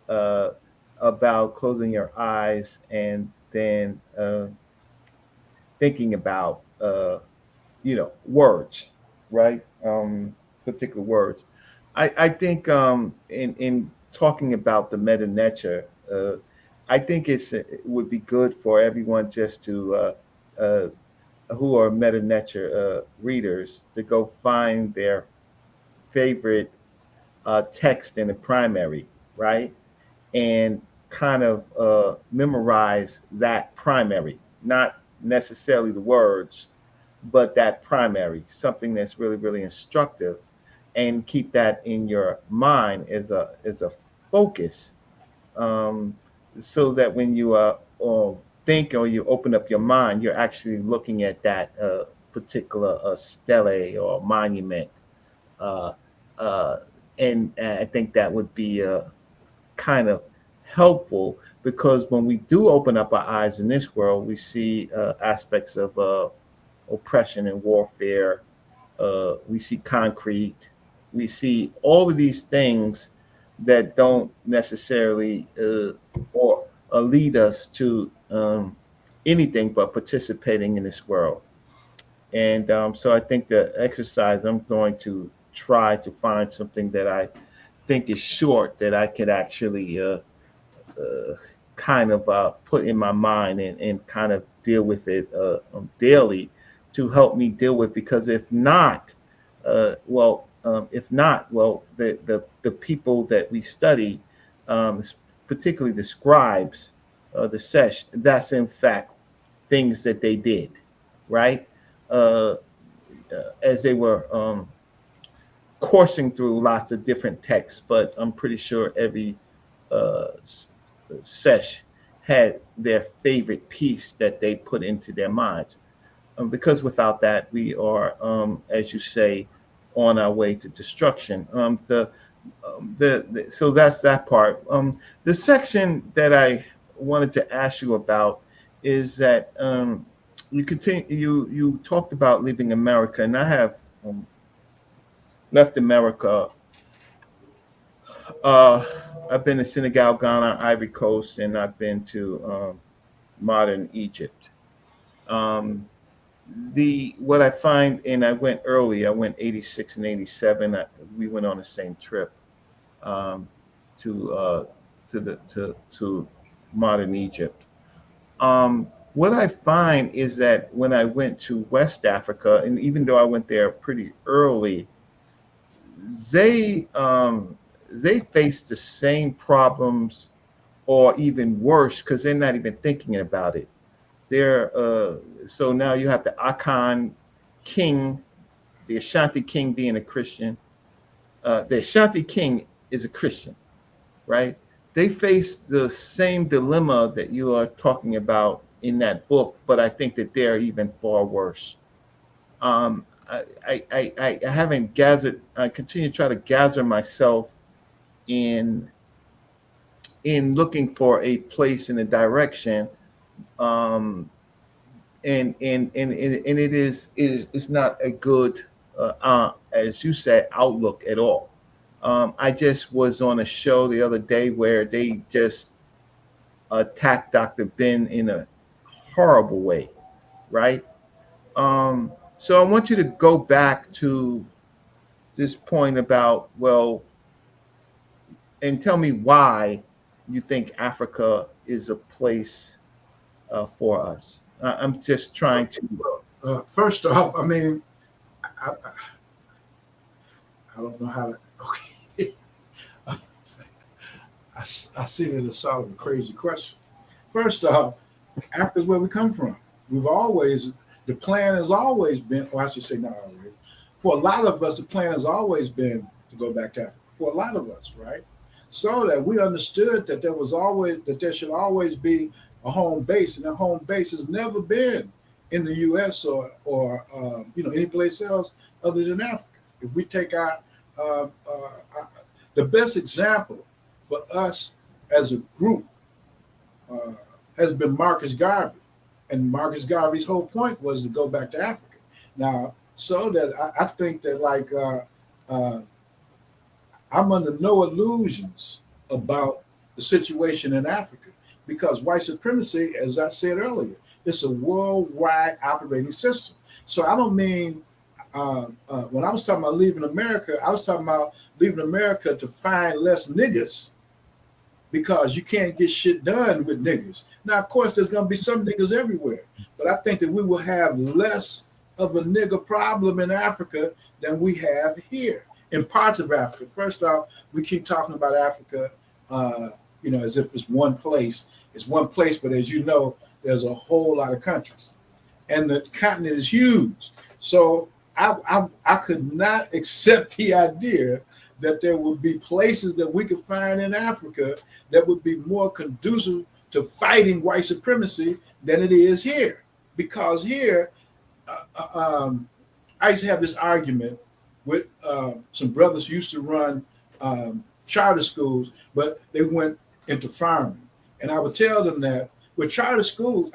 Speaker 5: uh, about closing your eyes and then thinking about, words, right? Particular words. I think in talking about the meta nature, I think it would be good for everyone just to uh, who are meta nature readers to go find their favorite text in the primary, right? And kind of memorize that primary, not necessarily the words, but that primary, something that's really, really instructive, and keep that in your mind as a focus, um, so that when you think or you open up your mind, you're actually looking at that particular stele or monument, uh, uh, and I think that would be kind of helpful because when we do open up our eyes in this world, we see aspects of oppression and warfare. We see concrete. We see all of these things that don't necessarily or lead us to anything but participating in this world. And so I think the exercise, I'm going to try to find something that I think is short that I could actually uh, kind of put in my mind and kind of deal with it daily to help me deal with. Because if not, well, the people that we study, um, particularly the scribes, the sesh, that's in fact things that they did, right? Uh, as they were coursing through lots of different texts, but I'm pretty sure every uh, sesh had their favorite piece that they put into their minds. Because without that, we are, as you say, on our way to destruction. So that's that part. The section that I wanted to ask you about is that you talked about leaving America, and I have um, left America. Uh, I've been to Senegal, Ghana, Ivory Coast, and I've been to modern Egypt. Um, the what I find, and I went early. I went 86 and 87. We went on the same trip um, to to modern Egypt. What I find is that when I went to West Africa, and even though I went there pretty early, they um, they face the same problems or even worse because they're not even thinking about it. They're so now you have the Akan king, the Ashanti king being a Christian. The Ashanti king is a Christian, right? They face the same dilemma that you are talking about in that book, but I think that they're even far worse. I haven't gathered. I continue to try to gather myself in looking for a place in a direction um, and it's not a good, as you said, outlook at all. I just was on a show the other day where they just attacked Dr. Ben in a horrible way, right? So I want you to go back to this point about, well, and tell me why you think Africa is a place for us. I'm just trying to.
Speaker 2: First off, I mean, I don't know how to. Okay, I see that it's sort of a crazy question. First off, Africa's where we come from. We've always, the plan has always been, or I should say not always, for a lot of us, the plan has always been to go back to Africa. For a lot of us, right? So that we understood that there should always be a home base, and that home base has never been in the U.S. or any place else other than Africa. If we take uh, the best example for us as a group uh, has been Marcus Garvey. And Marcus Garvey's whole point was to go back to Africa. Now, so that I think that I'm under no illusions about the situation in Africa because white supremacy, as I said earlier, it's a worldwide operating system. So I don't mean when I was talking about leaving America, I was talking about leaving America to find less niggas because you can't get shit done with niggas. Now, of course, there's going to be some niggas everywhere, but I think that we will have less of a nigga problem in Africa than we have here in parts of Africa. First off, we keep talking about Africa, as if it's one place. It's one place, but as you know, there's a whole lot of countries, and the continent is huge. So I could not accept the idea that there would be places that we could find in Africa that would be more conducive to fighting white supremacy than it is here. Because here, I used to have this argument with some brothers who used to run charter schools, but they went into farming. And I would tell them that with charter schools,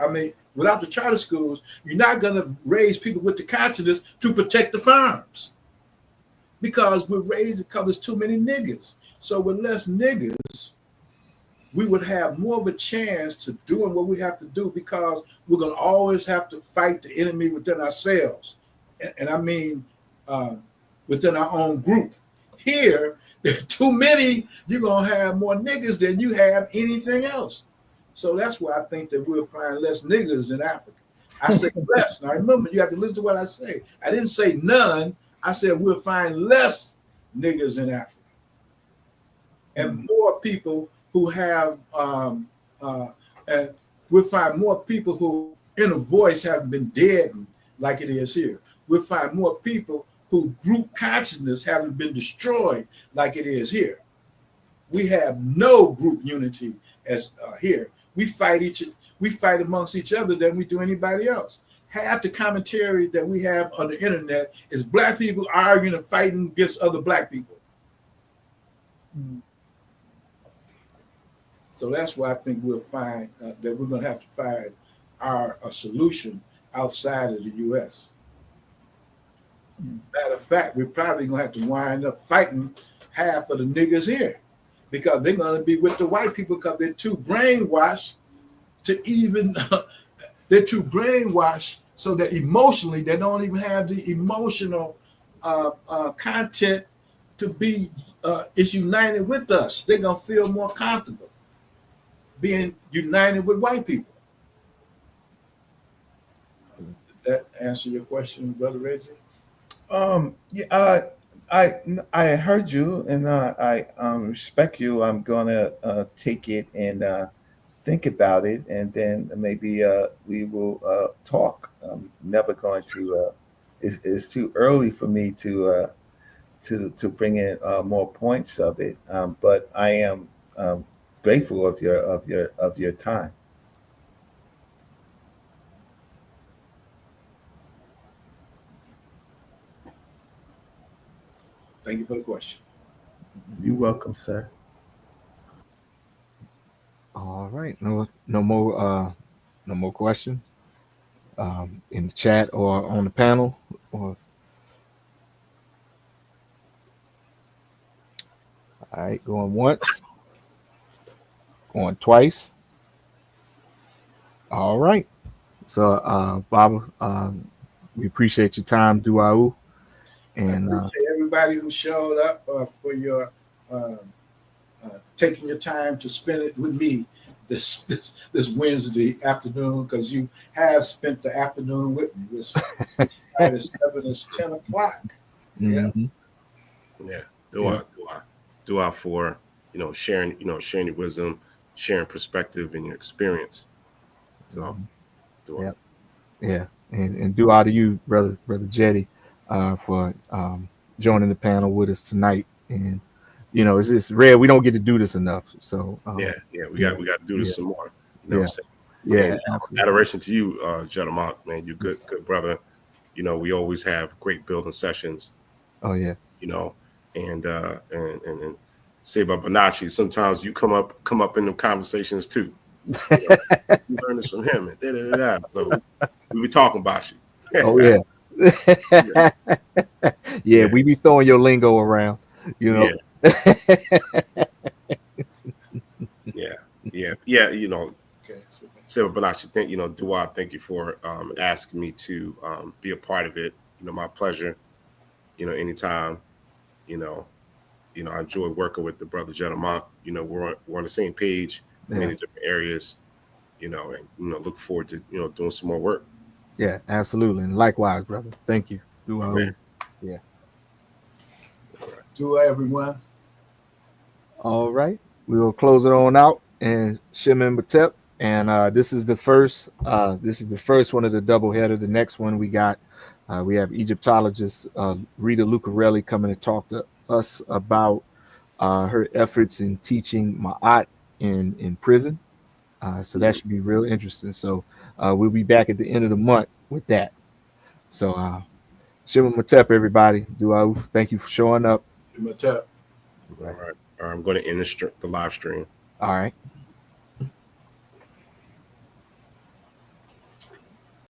Speaker 2: without the charter schools, you're not going to raise people with the consciousness to protect the farms. Because we're raising because there's too many niggas. So with less niggas, we would have more of a chance to doing what we have to do because we're going to always have to fight the enemy within ourselves. And I mean within our own group. Here, there are too many, you're going to have more niggas than you have anything else. So that's why I think that we'll find less niggas in Africa. I say less. Now remember, you have to listen to what I say. I didn't say none. I said we'll find less niggas in Africa. And more people who have, and we'll find more people who inner voice haven't been deadened like it is here. We'll find more people whose group consciousness haven't been destroyed like it is here. We have no group unity as here. We fight amongst each other than we do anybody else. Half the commentary that we have on the internet is black people arguing and fighting against other black people. So that's why I think we'll find that we're going to have to find a solution outside of the U.S. Matter of fact, we're probably going to have to wind up fighting half of the niggas here because they're going to be with the white people because they're too brainwashed to even, they're too brainwashed so that emotionally they don't even have the emotional content to be is united with us. They're going to feel more comfortable being united with white people. Did that answer your question, Brother Reggie?
Speaker 5: Yeah, I heard you, and I respect you. I'm gonna take it and think about it, and then maybe we will talk. I'm never going to. It's too early for me to bring in more points of it. But I am grateful of your time.
Speaker 2: Thank you for the question.
Speaker 5: You're welcome, sir.
Speaker 3: All right. No more questions. in the chat or on the panel. Or, all right, going once, going twice. All right. So, Baba, we appreciate your time, Duau.
Speaker 2: I
Speaker 3: And
Speaker 2: appreciate everybody who showed up for your taking your time to spend it with me this Wednesday afternoon, because you have spent the afternoon with me. Which started at 7, it's 10 o'clock. Yeah.
Speaker 3: mhm.
Speaker 1: Yeah.
Speaker 3: Yeah.
Speaker 1: Do I for, sharing, sharing your wisdom, sharing perspective and your experience. So do I.
Speaker 3: Yeah. Yeah, and due out to you, brother Jetty, for joining the panel with us tonight. And it's just rare, we don't get to do this enough. So
Speaker 1: Yeah. We
Speaker 3: yeah,
Speaker 1: got to do
Speaker 3: yeah,
Speaker 1: this some more. You know what
Speaker 3: yeah,
Speaker 1: I'm saying?
Speaker 3: yeah,
Speaker 1: And
Speaker 3: absolutely.
Speaker 1: adoration to you, Djedemankh, man. You
Speaker 3: Yes.
Speaker 1: good brother. We always have great building sessions,
Speaker 3: Oh yeah,
Speaker 1: you know, and Seba Bonotchi, sometimes you come up in the conversations too. You learn this from him and da, da, da, da. So we be talking about you.
Speaker 3: oh yeah,
Speaker 1: Yeah.
Speaker 3: yeah. We be throwing your lingo around, you know.
Speaker 1: Yeah. Yeah. Yeah.
Speaker 2: Okay. So,
Speaker 1: Seba Bonacci, thank you for asking me to be a part of it. My pleasure. Anytime. You know, I enjoy working with the brother Djedemankh. We're on the same page in
Speaker 3: Yeah,
Speaker 1: many different areas. And look forward to doing some more work.
Speaker 3: yeah, absolutely. And likewise, brother. Thank you.
Speaker 1: My man.
Speaker 3: Yeah.
Speaker 1: All right.
Speaker 2: to everyone.
Speaker 3: All right, we will close it on out and Shimon Batep. And this is the first. This is the first one of the doubleheader. The next one we have Egyptologist Rita Lucarelli coming to talk to us about her efforts in teaching Ma'at in prison. So that should be real interesting. So we'll be back at the end of the month with that. So Shimon Batep, everybody. Thank you for showing up.
Speaker 2: Matep.
Speaker 1: All right. I'm going to end the live stream.
Speaker 3: All right.